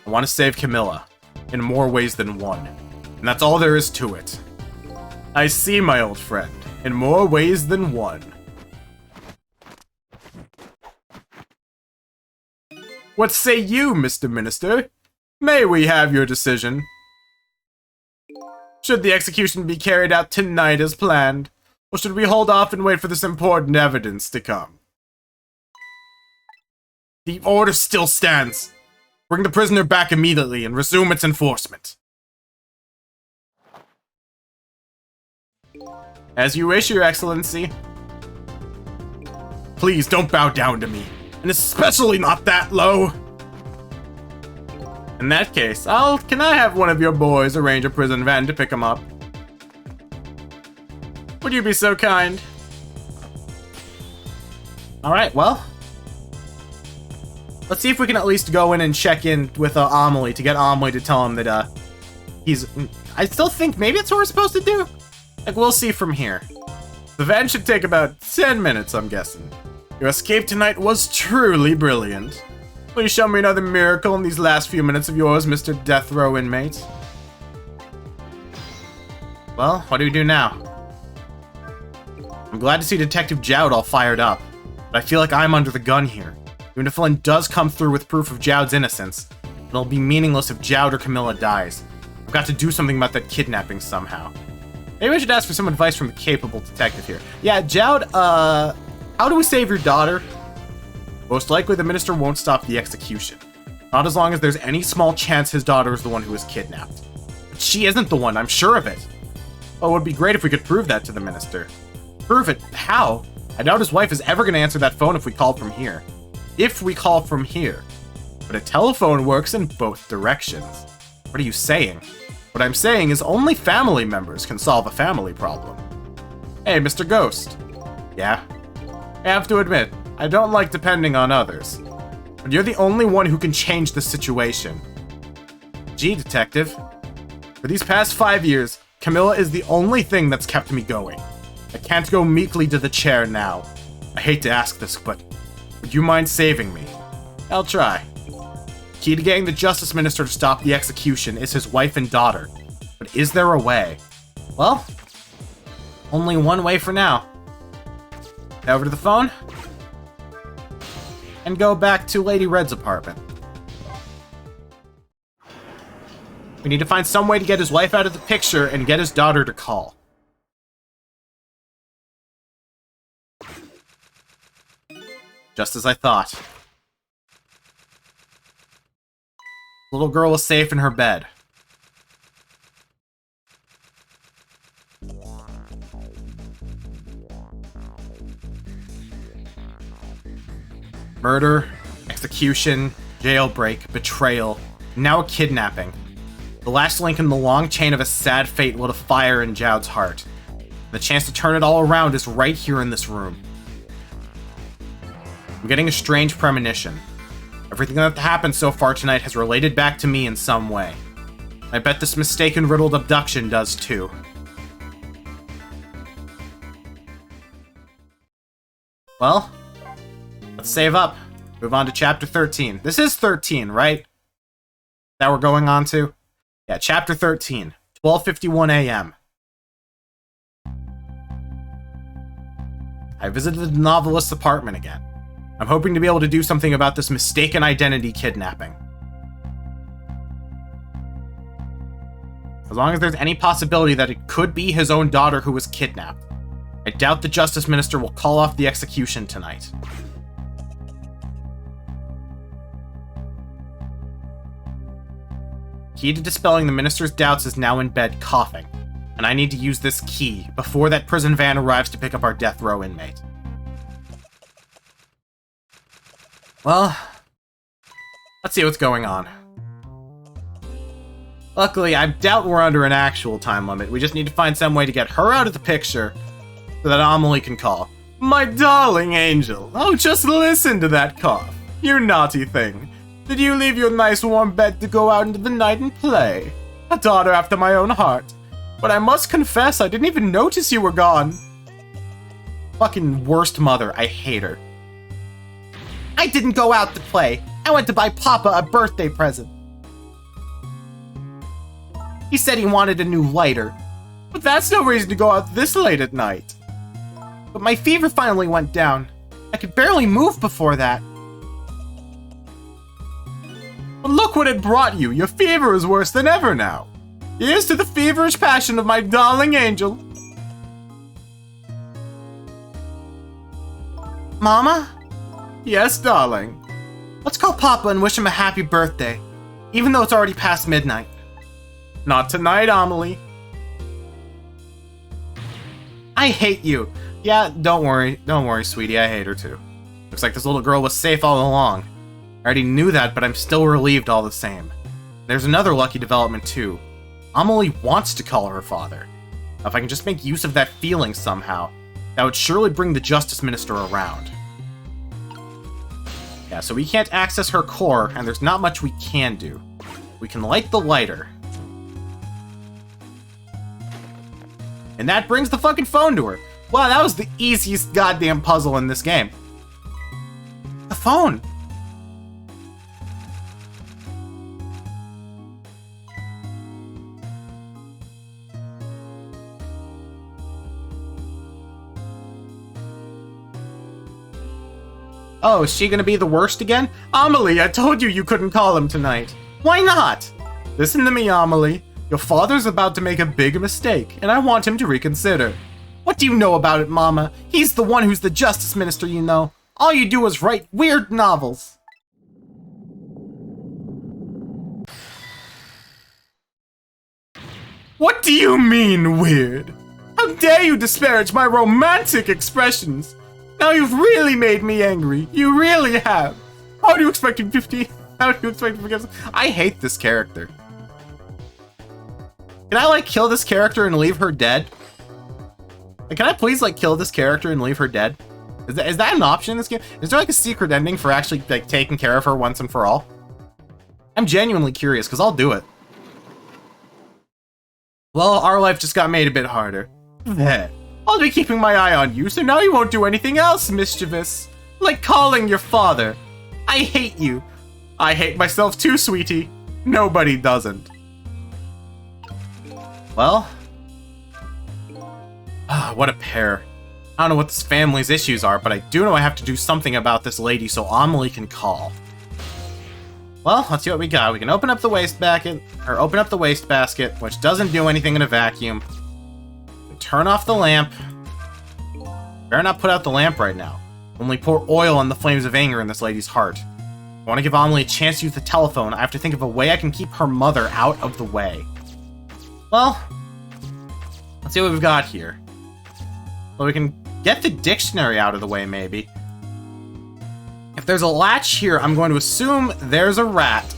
A: I want to save Camilla, in more ways than one. And that's all there is to it. I see, my old friend, in more ways than one. What say you, Mr. Minister? May we have your decision? Should the execution be carried out tonight as planned, or should we hold off and wait for this important evidence to come? The order still stands. Bring the prisoner back immediately and resume its enforcement. As you wish, Your Excellency. Please don't bow down to me, and especially not that low. In that case, can I have one of your boys arrange a prison van to pick him up? Would you be so kind? Alright, well. Let's see if we can at least go in and check in with Amelie to get Amelie to tell him that he's... I still think maybe that's what we're supposed to do. Like, we'll see from here. The van should take about 10 minutes, I'm guessing. Your escape tonight was truly brilliant. Please show me another miracle in these last few minutes of yours, Mr. Death Row inmate. Well, what do we do now? I'm glad to see Detective Jowd all fired up, but I feel like I'm under the gun here. Even if Lynn does come through with proof of Jowd's innocence, it'll be meaningless if Jowd or Camilla dies. I've got to do something about that kidnapping somehow. Maybe I should ask for some advice from a capable detective here. Yeah, Jowd, how do we save your daughter? Most likely the minister won't stop the execution. Not as long as there's any small chance his daughter is the one who was kidnapped. But she isn't the one, I'm sure of it. Oh, it would be great if we could prove that to the minister. Prove it? How? I doubt his wife is ever going to answer that phone if we called from here. if we call from here. But a telephone works in both directions. What are you saying? What I'm saying is only family members can solve a family problem. Hey, Mr. Ghost. Yeah? I have to admit, I don't like depending on others. But you're the only one who can change the situation. Gee, Detective. For these past 5 years, Camilla is the only thing that's kept me going. I can't go meekly to the chair now. I hate to ask this, but would you mind saving me? I'll try. Key to getting the Justice Minister to stop the execution is his wife and daughter. But is there a way? Well, only one way for now. Head over to the phone and go back to Lady Red's apartment. We need to find some way to get his wife out of the picture and get his daughter to call. Just as I thought. The little girl was safe in her bed. Murder, execution, jailbreak, betrayal, now a kidnapping. The last link in the long chain of a sad fate lit a fire in Jowd's heart. The chance to turn it all around is right here in this room. I'm getting a strange premonition. Everything that happened so far tonight has related back to me in some way. I bet this mistaken riddled abduction does too. Well, let's save up. Move on to chapter 13. This is 13, right? That we're going on to? Yeah, chapter 13. 12:51 a.m. I visited the novelist's apartment again. I'm hoping to be able to do something about this mistaken identity kidnapping. As long as there's any possibility that it could be his own daughter who was kidnapped, I doubt the Justice Minister will call off the execution tonight. Key to dispelling the Minister's doubts is now in bed coughing, and I need to use this key before that prison van arrives to pick up our death row inmate. Well, let's see what's going on. Luckily, I doubt we're under an actual time limit. We just need to find some way to get her out of the picture so that Amelie can call. My darling angel, oh, just listen to that cough. You naughty thing. Did you leave your nice warm bed to go out into the night and play? A daughter after my own heart. But I must confess, I didn't even notice you were gone. Fucking worst mother, I hate her. I didn't go out to play. I went to buy Papa a birthday present. He said he wanted a new lighter. But that's no reason to go out this late at night. But my fever finally went down. I could barely move before that. But look what it brought you. Your fever is worse than ever now. Here's to the feverish passion of my darling angel. Mama? Yes, darling. Let's call Papa and wish him a happy birthday, even though it's already past midnight. Not tonight, Amelie. I hate you. Yeah, don't worry, sweetie, I hate her too. Looks like this little girl was safe all along. I already knew that, but I'm still relieved all the same. There's another lucky development too. Amelie wants to call her father. If I can just make use of that feeling somehow, that would surely bring the Justice Minister around. Yeah, so we can't access her core, and there's not much we can do. We can light the lighter. And that brings the fucking phone to her. Wow, that was the easiest goddamn puzzle in this game. The phone! Oh, is she gonna be the worst again? Amelie, I told you couldn't call him tonight. Why not? Listen to me, Amelie. Your father's about to make a big mistake, and I want him to reconsider. What do you know about it, Mama? He's the one who's the Justice Minister, you know. All you do is write weird novels. What do you mean, weird? How dare you disparage my romantic expressions? Now you've really made me angry. You really have. do you expect me 50? How do you expect me to forgive? I hate this character. Can I, like, kill this character and leave her dead? Like, can I please, like, kill this character and leave her dead? Is that an option in this game? Is there, like, a secret ending for actually, like, taking care of her once and for all? I'm genuinely curious, because I'll do it. Well, our life just got made a bit harder. There. I'll be keeping my eye on you, so now you won't do anything else mischievous. Like calling your father. I hate you. I hate myself too, sweetie. Nobody doesn't. Well. What a pair. I don't know what this family's issues are, but I do know I have to do something about this lady so Amelie can call. Well, let's see what we got. We can open up the wastebasket, which doesn't do anything in a vacuum. Turn off the lamp. Better not put out the lamp right now. Only pour oil on the flames of anger in this lady's heart. I want to give Amelie a chance to use the telephone. I have to think of a way I can keep her mother out of the way. Well, let's see what we've got here. Well, we can get the dictionary out of the way, maybe. If there's a latch here, I'm going to assume there's a rat.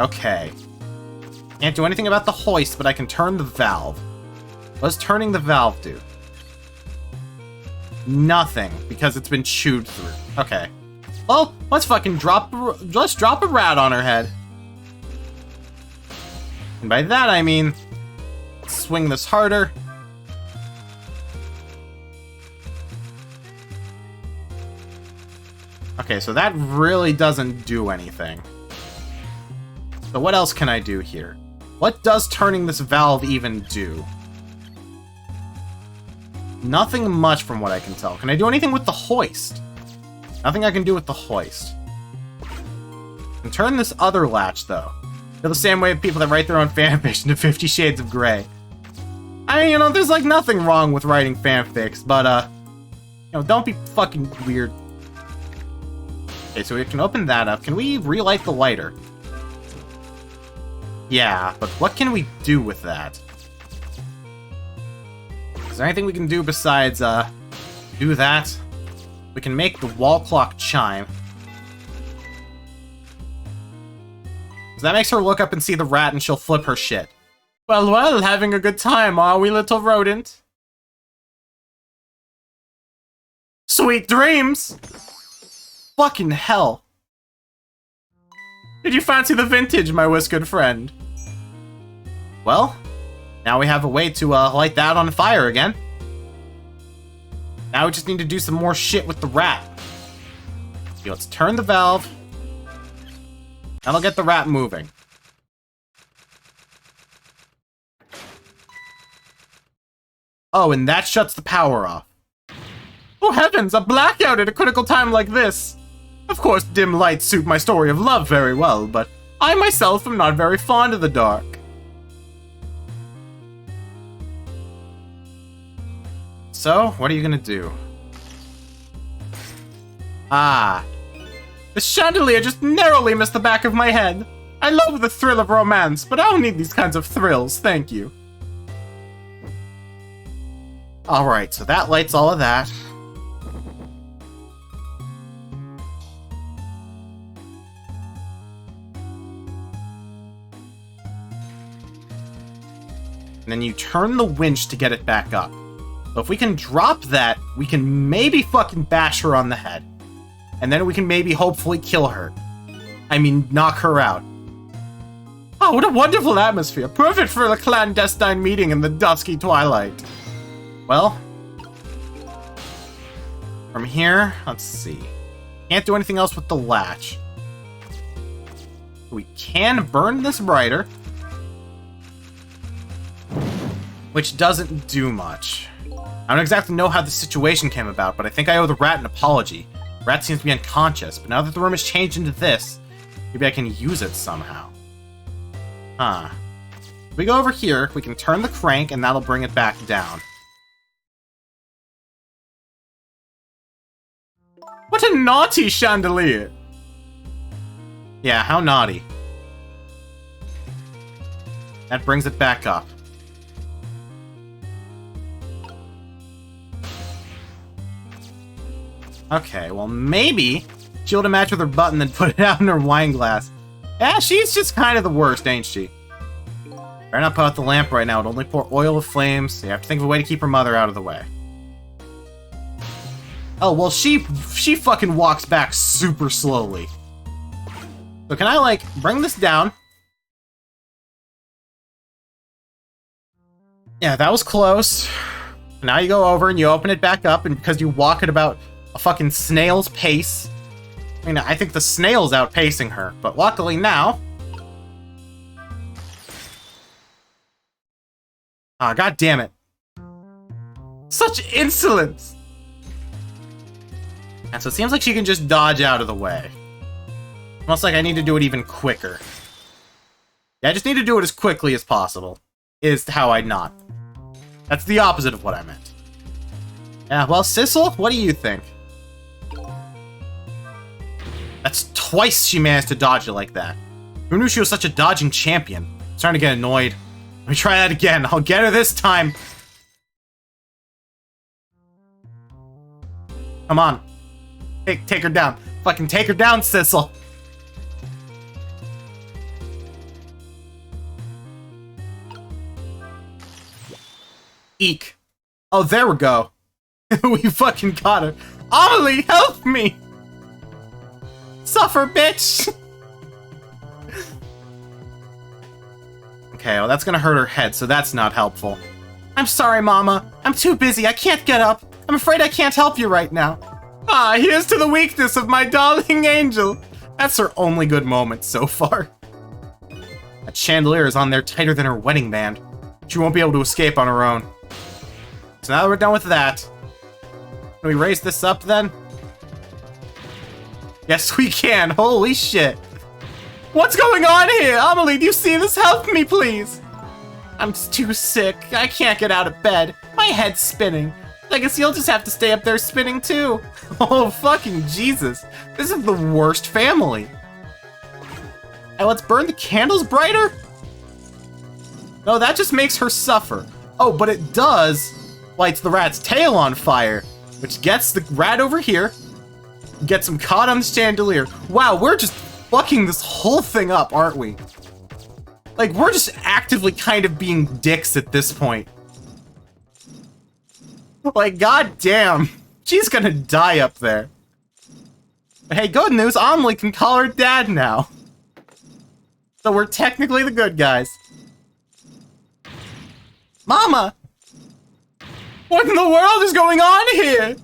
A: Okay. Can't do anything about the hoist, but I can turn the valve. What does turning the valve do? Nothing, because it's been chewed through. Okay. Well, let's fucking drop a rat on her head. And by that I mean, swing this harder. Okay, so that really doesn't do anything. So what else can I do here? What does turning this valve even do? Nothing much from what I can tell. Can I do anything with the hoist? Nothing I can do with the hoist. I can turn this other latch, though. Feel the same way with people that write their own fanfiction to 50 Shades of Grey. I mean, you know, there's like nothing wrong with writing fanfics, but, you know, don't be fucking weird. Okay, so we can open that up. Can we relight the lighter? Yeah, but what can we do with that? Is there anything we can do besides, do that? We can make the wall clock chime. So that makes her look up and see the rat and she'll flip her shit. Well, well, having a good time, are we, little rodent? Sweet dreams! Fucking hell. Did you fancy the vintage, my whiskered friend? Well, now we have a way to light that on fire again. Now we just need to do some more shit with the rat. Okay, let's turn the valve. That'll get the rat moving. Oh, and that shuts the power off. Oh heavens, a blackout at a critical time like this! Of course, dim lights suit my story of love very well, but I myself am not very fond of the dark. So, what are you gonna do? Ah. The chandelier just narrowly missed the back of my head. I love the thrill of romance, but I don't need these kinds of thrills, thank you. Alright, so that lights all of that. And then you turn the winch to get it back up. So if we can drop that, we can maybe fucking bash her on the head. And then we can maybe hopefully kill her. I mean, knock her out. Oh, what a wonderful atmosphere. Perfect for a clandestine meeting in the dusky twilight. Well, from here, let's see. Can't do anything else with the latch. We can burn this brighter, which doesn't do much. I don't exactly know how the situation came about, but I think I owe the rat an apology. The rat seems to be unconscious, but now that the room has changed into this, maybe I can use it somehow. Huh. If we go over here, we can turn the crank, and that'll bring it back down. What a naughty chandelier! Yeah, how naughty. That brings it back up. Okay, well maybe She'll to match with her butt and then put it out in her wine glass. Yeah, she's just kind of the worst, ain't she? Better not put out the lamp right now. It'll only pour oil with flames, so you have to think of a way to keep her mother out of the way. Oh, well, she fucking walks back super slowly. So can I, like, bring this down? Yeah, that was close. Now you go over and you open it back up, and because you walk at about a fucking snail's pace... I mean, I think the snail's outpacing her, but luckily now... Ah, god damn it. Such insolence! And so it seems like she can just dodge out of the way. Almost like I need to do it even quicker. Yeah, I just need to do it as quickly as possible. Is how I not. That's the opposite of what I meant. Yeah, well, Sissel, what do you think? That's twice she managed to dodge it like that. Who knew she was such a dodging champion? I'm starting to get annoyed. Let me try that again. I'll get her this time. Come on. Take her down. Fucking take her down, Sissel. Eek. Oh, there we go. We fucking got her. Amelie, help me! Suffer, bitch! Okay, well that's gonna hurt her head, so that's not helpful. I'm sorry, Mama. I'm too busy. I can't get up. I'm afraid I can't help you right now. Ah, here's to the weakness of my darling angel. That's her only good moment so far. That chandelier is on there tighter than her wedding band. She won't be able to escape on her own. So now that we're done with that, can we raise this up then? Yes, we can. Holy shit. What's going on here? Amelie, do you see this? Help me, please. I'm too sick. I can't get out of bed. My head's spinning. I guess you'll just have to stay up there spinning too. Oh, fucking Jesus. This is the worst family. Hey, let's burn the candles brighter? No, that just makes her suffer. Oh, but it does lights the rat's tail on fire, which gets the rat over here, gets him caught on the chandelier. Wow, we're just fucking this whole thing up, aren't we? Like, we're just actively kind of being dicks at this point. Like, goddamn, she's gonna die up there. But hey, good news, Amelie can call her dad now. So we're technically the good guys. Mama! What in the world is going on here?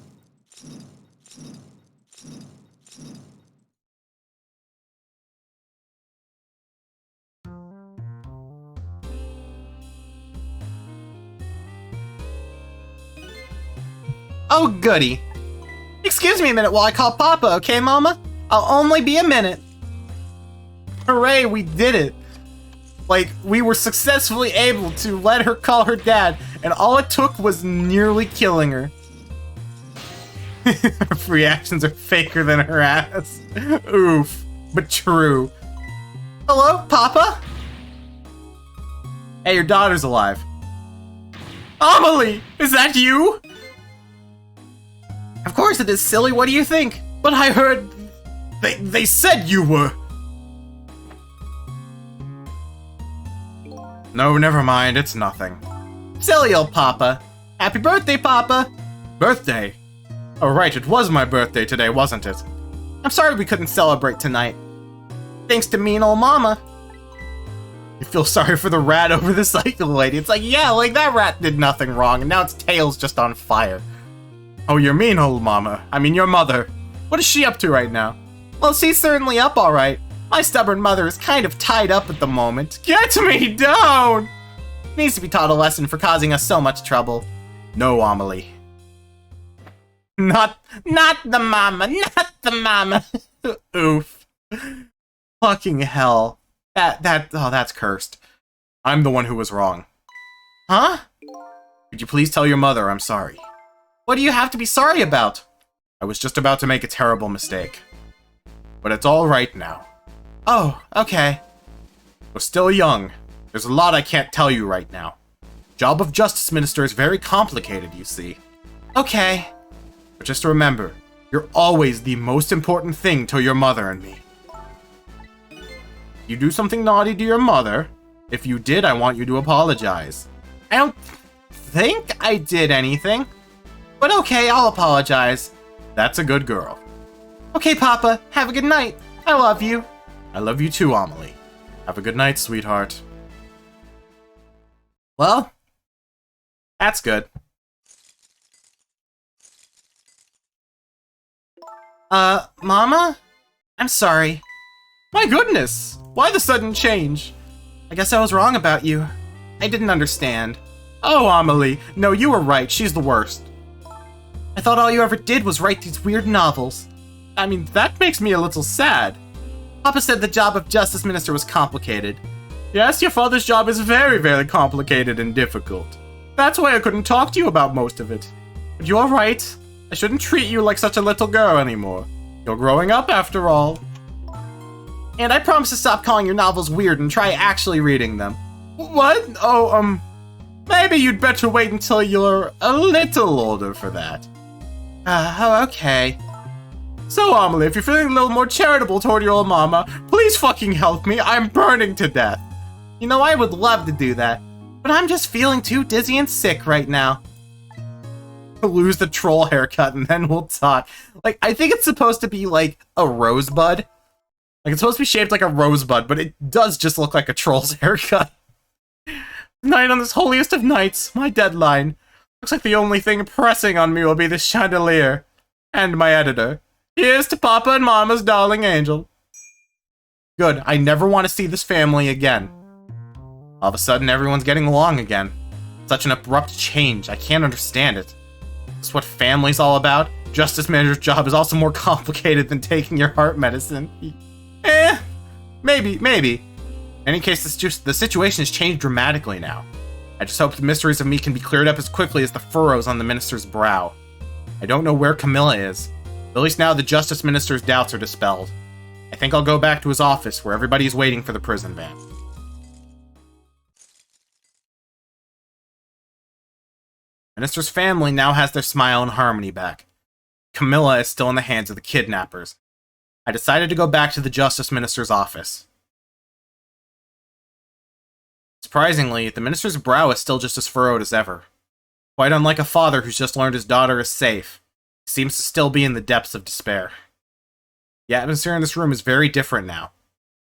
A: Oh, goody. Excuse me a minute while I call Papa, okay, Mama? I'll only be a minute. Hooray, we did it. Like, we were successfully able to let her call her dad, and all it took was nearly killing her. Her reactions are faker than her ass. Oof, but true. Hello, Papa? Hey, your daughter's alive. Amelie, is that you? Of course it is, silly. What do you think? But I heard... They said you were... No, never mind. It's nothing. Silly old Papa. Happy birthday, Papa! Birthday? Oh, right. It was my birthday today, wasn't it? I'm sorry we couldn't celebrate tonight. Thanks to mean old Mama. You feel sorry for the rat over the cycle lady. It's like, yeah, like that rat did nothing wrong, and now its tail's just on fire. Oh, you're mean, old Mama. I mean, your mother. What is she up to right now? Well, she's certainly up all right. My stubborn mother is kind of tied up at the moment. Get me down! Needs to be taught a lesson for causing us so much trouble. No, Amelie. Not the mama, not the mama. Oof. Fucking hell. Oh, that's cursed. I'm the one who was wrong. Huh? Could you please tell your mother I'm sorry? What do you have to be sorry about? I was just about to make a terrible mistake. But it's all right now. Oh, okay. We're still young. There's a lot I can't tell you right now. Job of Justice Minister is very complicated, you see. Okay. But just remember, You're always the most important thing to your mother and me. You do something naughty to your mother? If you did, I want you to apologize. I don't think I did anything. But okay, I'll apologize. That's a good girl. Okay, Papa. Have a good night. I love you. I love you too, Amelie. Have a good night, sweetheart. Well, that's good. Mama? I'm sorry. My goodness! Why the sudden change? I guess I was wrong about you. I didn't understand. Oh, Amelie. No, you were right. She's the worst. I thought all you ever did was write these weird novels. I mean, that makes me a little sad. Papa said the job of Justice Minister was complicated. Yes, your father's job is very, very complicated and difficult. That's why I couldn't talk to you about most of it. But you're right. I shouldn't treat you like such a little girl anymore. You're growing up after all. And I promise to stop calling your novels weird and try actually reading them. What? Oh, maybe you'd better wait until you're a little older for that. Oh, okay. So, Amelie, if you're feeling a little more charitable toward your old mama, please fucking help me. I'm burning to death. You know, I would love to do that, but I'm just feeling too dizzy and sick right now. Lose the troll haircut and then we'll talk. Like, I think it's supposed to be like a rosebud. Like, it's supposed to be shaped like a rosebud, but it does just look like a troll's haircut. Night on this holiest of nights, my deadline. Looks like the only thing pressing on me will be this chandelier. And my editor. Here's to Papa and Mama's darling angel. Good, I never want to see this family again. All of a sudden, everyone's getting along again. Such an abrupt change, I can't understand it. Is this what family's all about? Justice Manager's job is also more complicated than taking your heart medicine. Maybe. In any case, the situation has changed dramatically now. I just hope the mysteries of me can be cleared up as quickly as the furrows on the minister's brow. I don't know where Camilla is, but at least now the Justice Minister's doubts are dispelled. I think I'll go back to his office where everybody is waiting for the prison van. Minister's family now has their smile and harmony back. Camilla is still in the hands of the kidnappers. I decided to go back to the Justice Minister's office. Surprisingly, the minister's brow is still just as furrowed as ever. Quite unlike a father who's just learned his daughter is safe, he seems to still be in the depths of despair. The atmosphere in this room is very different now.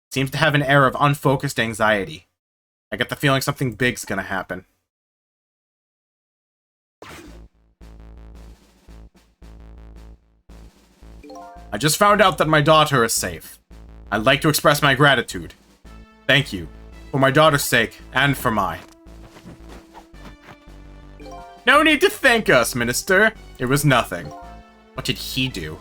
A: It seems to have an air of unfocused anxiety. I get the feeling something big's gonna happen. I just found out that my daughter is safe. I'd like to express my gratitude. Thank you. For my daughter's sake, and for mine. No need to thank us, Minister. It was nothing. What did he do?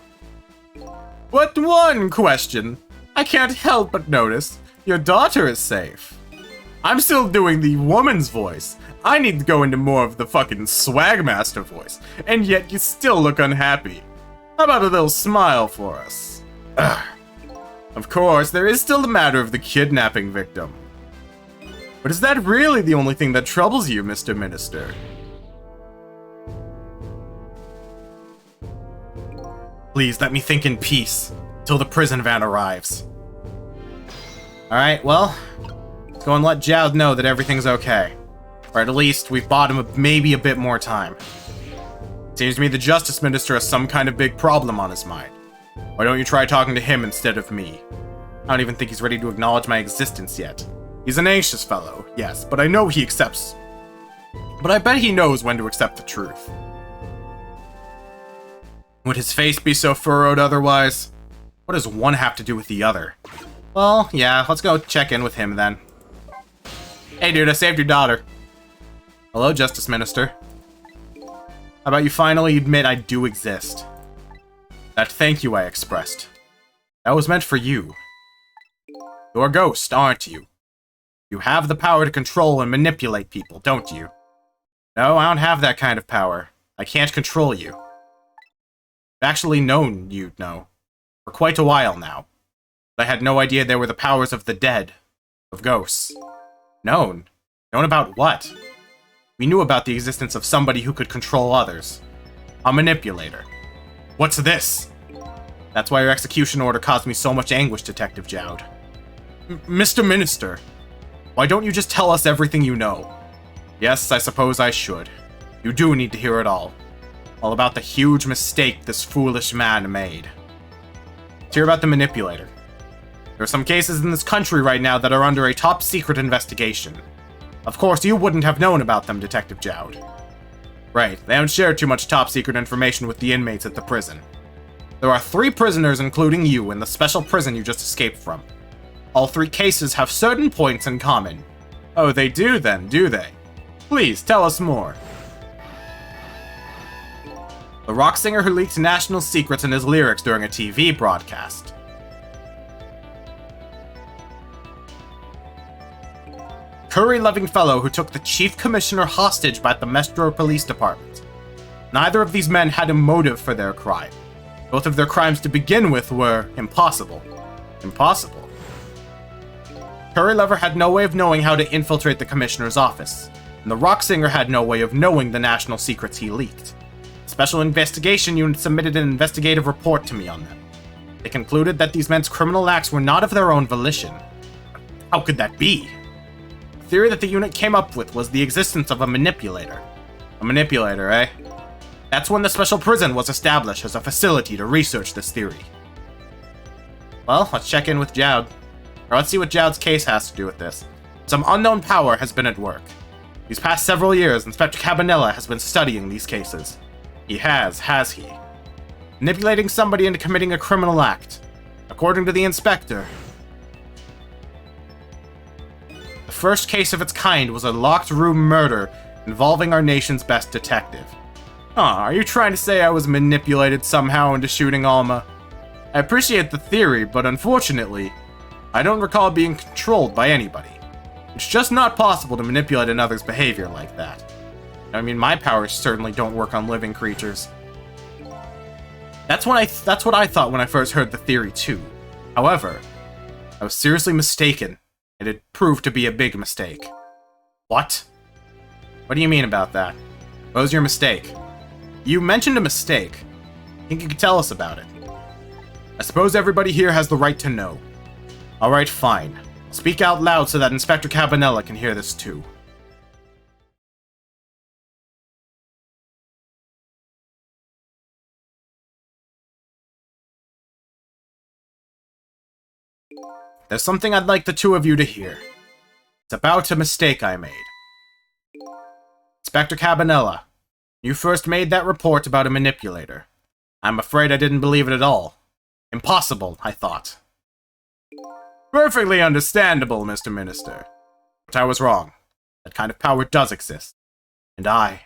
A: But one question. I can't help but notice. Your daughter is safe. I'm still doing the woman's voice. I need to go into more of the fucking swagmaster voice. And yet you still look unhappy. How about a little smile for us? Ugh. Of course, there is still the matter of the kidnapping victim. But is that really the only thing that troubles you, Mr. Minister? Please, let me think in peace, till the prison van arrives. Alright, well, let's go and let Jowd know that everything's okay. Or at least, we've bought him maybe a bit more time. Seems to me the Justice Minister has some kind of big problem on his mind. Why don't you try talking to him instead of me? I don't even think he's ready to acknowledge my existence yet. He's an anxious fellow, yes, but I know he accepts. But I bet he knows when to accept the truth. Would his face be so furrowed otherwise? What does one have to do with the other? Well, yeah, let's go check in with him then. Hey dude, I saved your daughter. Hello, Justice Minister. How about you finally admit I do exist? That thank you I expressed. That was meant for you. You're a ghost, aren't you? You have the power to control and manipulate people, don't you? No, I don't have that kind of power. I can't control you. I've actually known you, know, for quite a while now. But I had no idea they were the powers of the dead, of ghosts. Known? Known about what? We knew about the existence of somebody who could control others. A manipulator. What's this? That's why your execution order caused me so much anguish, Detective Jowd. Mr. Minister, why don't you just tell us everything you know? Yes, I suppose I should. You do need to hear it all. All about the huge mistake this foolish man made. Let's hear about the manipulator. There are some cases in this country right now that are under a top-secret investigation. Of course, you wouldn't have known about them, Detective Jowd. Right, they haven't shared too much top-secret information with the inmates at the prison. There are 3 prisoners, including you, in the special prison you just escaped from. All 3 cases have certain points in common. Oh, they do then, do they? Please, tell us more. The rock singer who leaked national secrets in his lyrics during a TV broadcast. Curry-loving fellow who took the chief commissioner hostage by the Metro Police Department. Neither of these men had a motive for their crime. Both of their crimes to begin with were impossible. Impossible. Curry Lover had no way of knowing how to infiltrate the commissioner's office, and the rock singer had no way of knowing the national secrets he leaked. The Special Investigation Unit submitted an investigative report to me on them. They concluded that these men's criminal acts were not of their own volition. How could that be? The theory that the unit came up with was the existence of a manipulator. A manipulator, eh? That's when the special prison was established as a facility to research this theory. Well, let's check in with Jowd. Or let's see what Jowd's case has to do with this. Some unknown power has been at work. These past several years, Inspector Cabanela has been studying these cases. He has he? Manipulating somebody into committing a criminal act. According to the inspector, the first case of its kind was a locked room murder involving our nation's best detective. Are you trying to say I was manipulated somehow into shooting Alma? I appreciate the theory, but unfortunately, I don't recall being controlled by anybody. It's just not possible to manipulate another's behavior like that. I mean, my powers certainly don't work on living creatures. That's what I thought when I first heard the theory too. However, I was seriously mistaken, and it proved to be a big mistake. What? What do you mean about that? What was your mistake? You mentioned a mistake. I think you could tell us about it. I suppose everybody here has the right to know. Alright, fine. Speak out loud so that Inspector Cabanela can hear this too. There's something I'd like the 2 of you to hear. It's about a mistake I made. Inspector Cabanela, you first made that report about a manipulator. I'm afraid I didn't believe it at all. Impossible, I thought. Perfectly understandable, Mr. Minister. But I was wrong. That kind of power does exist. And I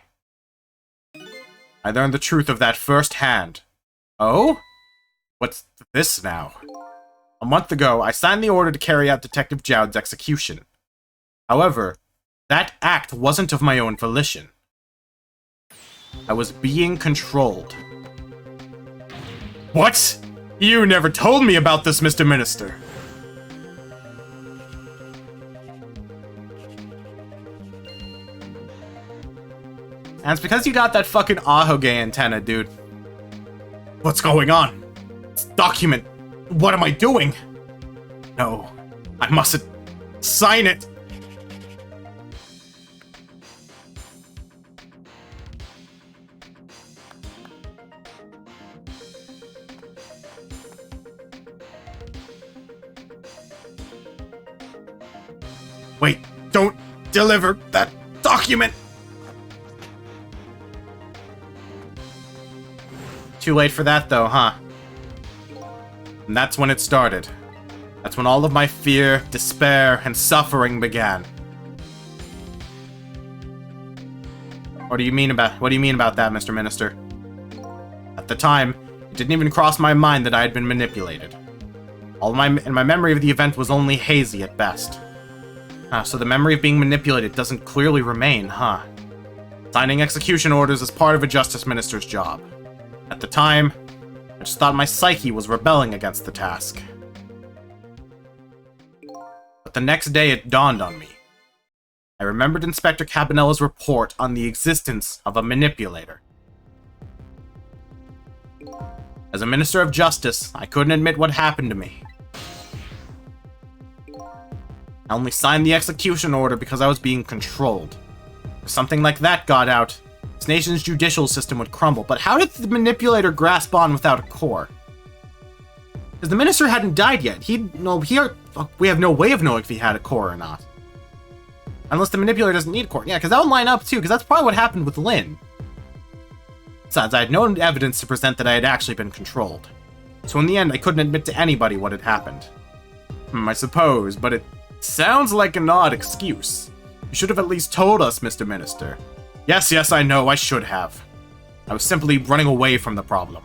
A: learned the truth of that firsthand. Oh? What's this now? A month ago, I signed the order to carry out Detective Jowd's execution. However, that act wasn't of my own volition. I was being controlled. What? You never told me about this, Mr. Minister. And it's because you got that fucking Ahoge antenna, dude. What's going on? This document. What am I doing? No, I mustn't sign it. Wait, don't deliver that document! Too late for that though, huh? And that's when it started. That's when all of my fear, despair, and suffering began. What do you mean about that, Mr. Minister? At the time, it didn't even cross my mind that I had been manipulated. My memory of the event was only hazy at best. So the memory of being manipulated doesn't clearly remain, huh? Signing execution orders is part of a Justice Minister's job. At the time, I just thought my psyche was rebelling against the task. But the next day it dawned on me. I remembered Inspector Cabanela's report on the existence of a manipulator. As a Minister of Justice, I couldn't admit what happened to me. I only signed the execution order because I was being controlled. If something like that got out, this nation's judicial system would crumble. But how did the manipulator grasp on without a core? Because the minister hadn't died yet. We have no way of knowing if he had a core or not. Unless the manipulator doesn't need a core. Yeah, because that would line up too, because that's probably what happened with Lynn. Besides, I had no evidence to present that I had actually been controlled. So in the end, I couldn't admit to anybody what had happened. I suppose, but it sounds like an odd excuse. You should have at least told us, Mr. Minister. Yes, I know, I should have. I was simply running away from the problem.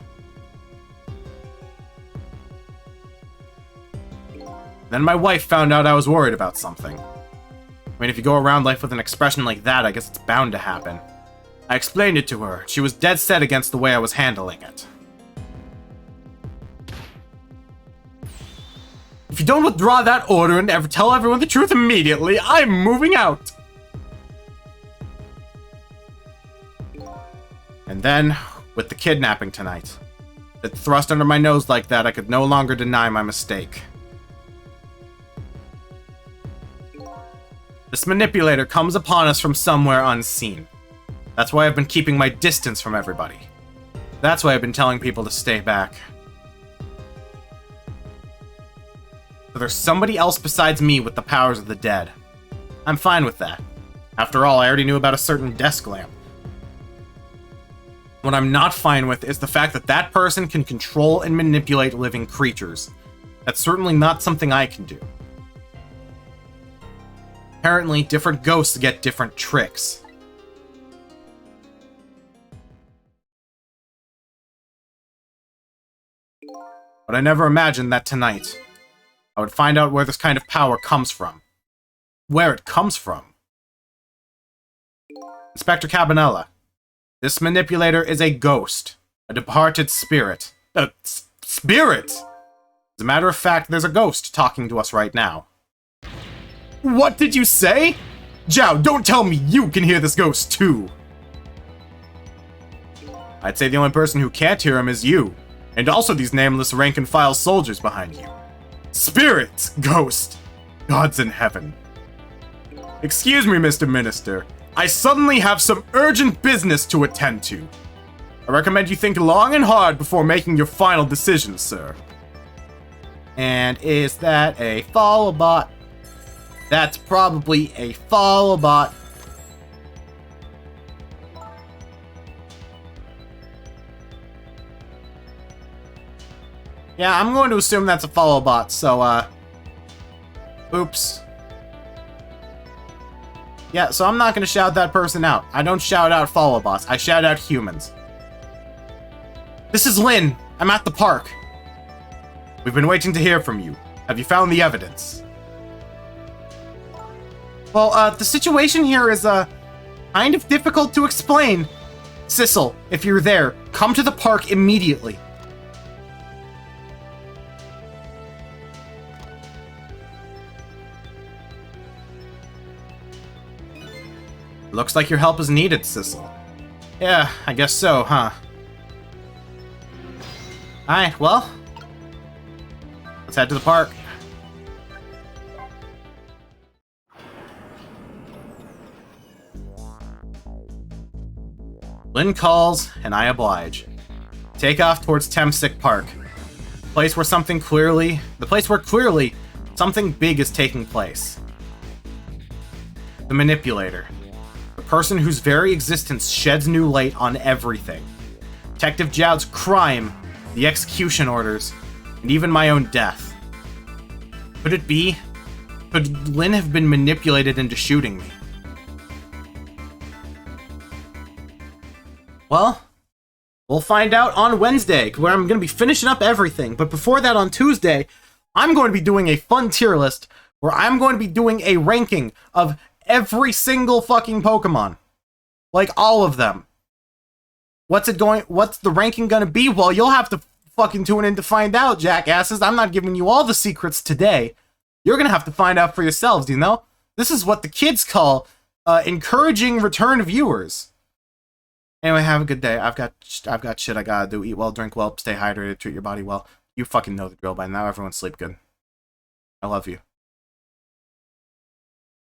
A: Then my wife found out I was worried about something. I mean, if you go around life with an expression like that, I guess it's bound to happen. I explained it to her. She was dead set against the way I was handling it. If you don't withdraw that order and ever tell everyone the truth immediately, I'm moving out! And then, with the kidnapping tonight, it thrust under my nose like that, I could no longer deny my mistake. This manipulator comes upon us from somewhere unseen. That's why I've been keeping my distance from everybody. That's why I've been telling people to stay back. So there's somebody else besides me with the powers of the dead. I'm fine with that. After all, I already knew about a certain desk lamp. What I'm not fine with is the fact that that person can control and manipulate living creatures. That's certainly not something I can do. Apparently, different ghosts get different tricks. But I never imagined that tonight I would find out where this kind of power comes from. Where it comes from. Inspector Cabanella, this manipulator is a ghost. A departed spirit. Spirit? As a matter of fact, there's a ghost talking to us right now. What did you say? Zhao, don't tell me you can hear this ghost too! I'd say the only person who can't hear him is you. And also these nameless rank-and-file soldiers behind you. Spirit! Ghost! Gods in heaven. Excuse me, Mr. Minister. I suddenly have some urgent business to attend to. I recommend you think long and hard before making your final decision, sir. And is that a follow bot? That's probably a follow bot. Yeah, I'm going to assume that's a follow bot, so, oops. Yeah, so I'm not going to shout that person out. I don't shout out follow bots, I shout out humans. This is Lynn. I'm at the park. We've been waiting to hear from you. Have you found the evidence? Well, the situation here is, kind of difficult to explain. Sissel, if you're there, come to the park immediately. Looks like your help is needed, Sissel. Yeah, I guess so, huh? Alright, well, let's head to the park. Lynn calls, and I oblige. Take off towards Temsic Park. The place where clearly something big is taking place. The manipulator. The person whose very existence sheds new light on everything. Detective Zhao's crime, the execution orders, and even my own death. Could it be? Could Lynn have been manipulated into shooting me? Well, we'll find out on Wednesday, where I'm going to be finishing up everything. But before that, on Tuesday, I'm going to be doing a fun tier list where I'm going to be doing a ranking of every single fucking Pokemon. Like, all of them. What's the ranking going to be? Well, you'll have to fucking tune in to find out, jackasses. I'm not giving you all the secrets today. You're going to have to find out for yourselves, you know? This is what the kids call encouraging return viewers. Anyway, have a good day. I've got shit I gotta do. Eat well, drink well, stay hydrated, treat your body well. You fucking know the drill by now. Everyone sleep good. I love you.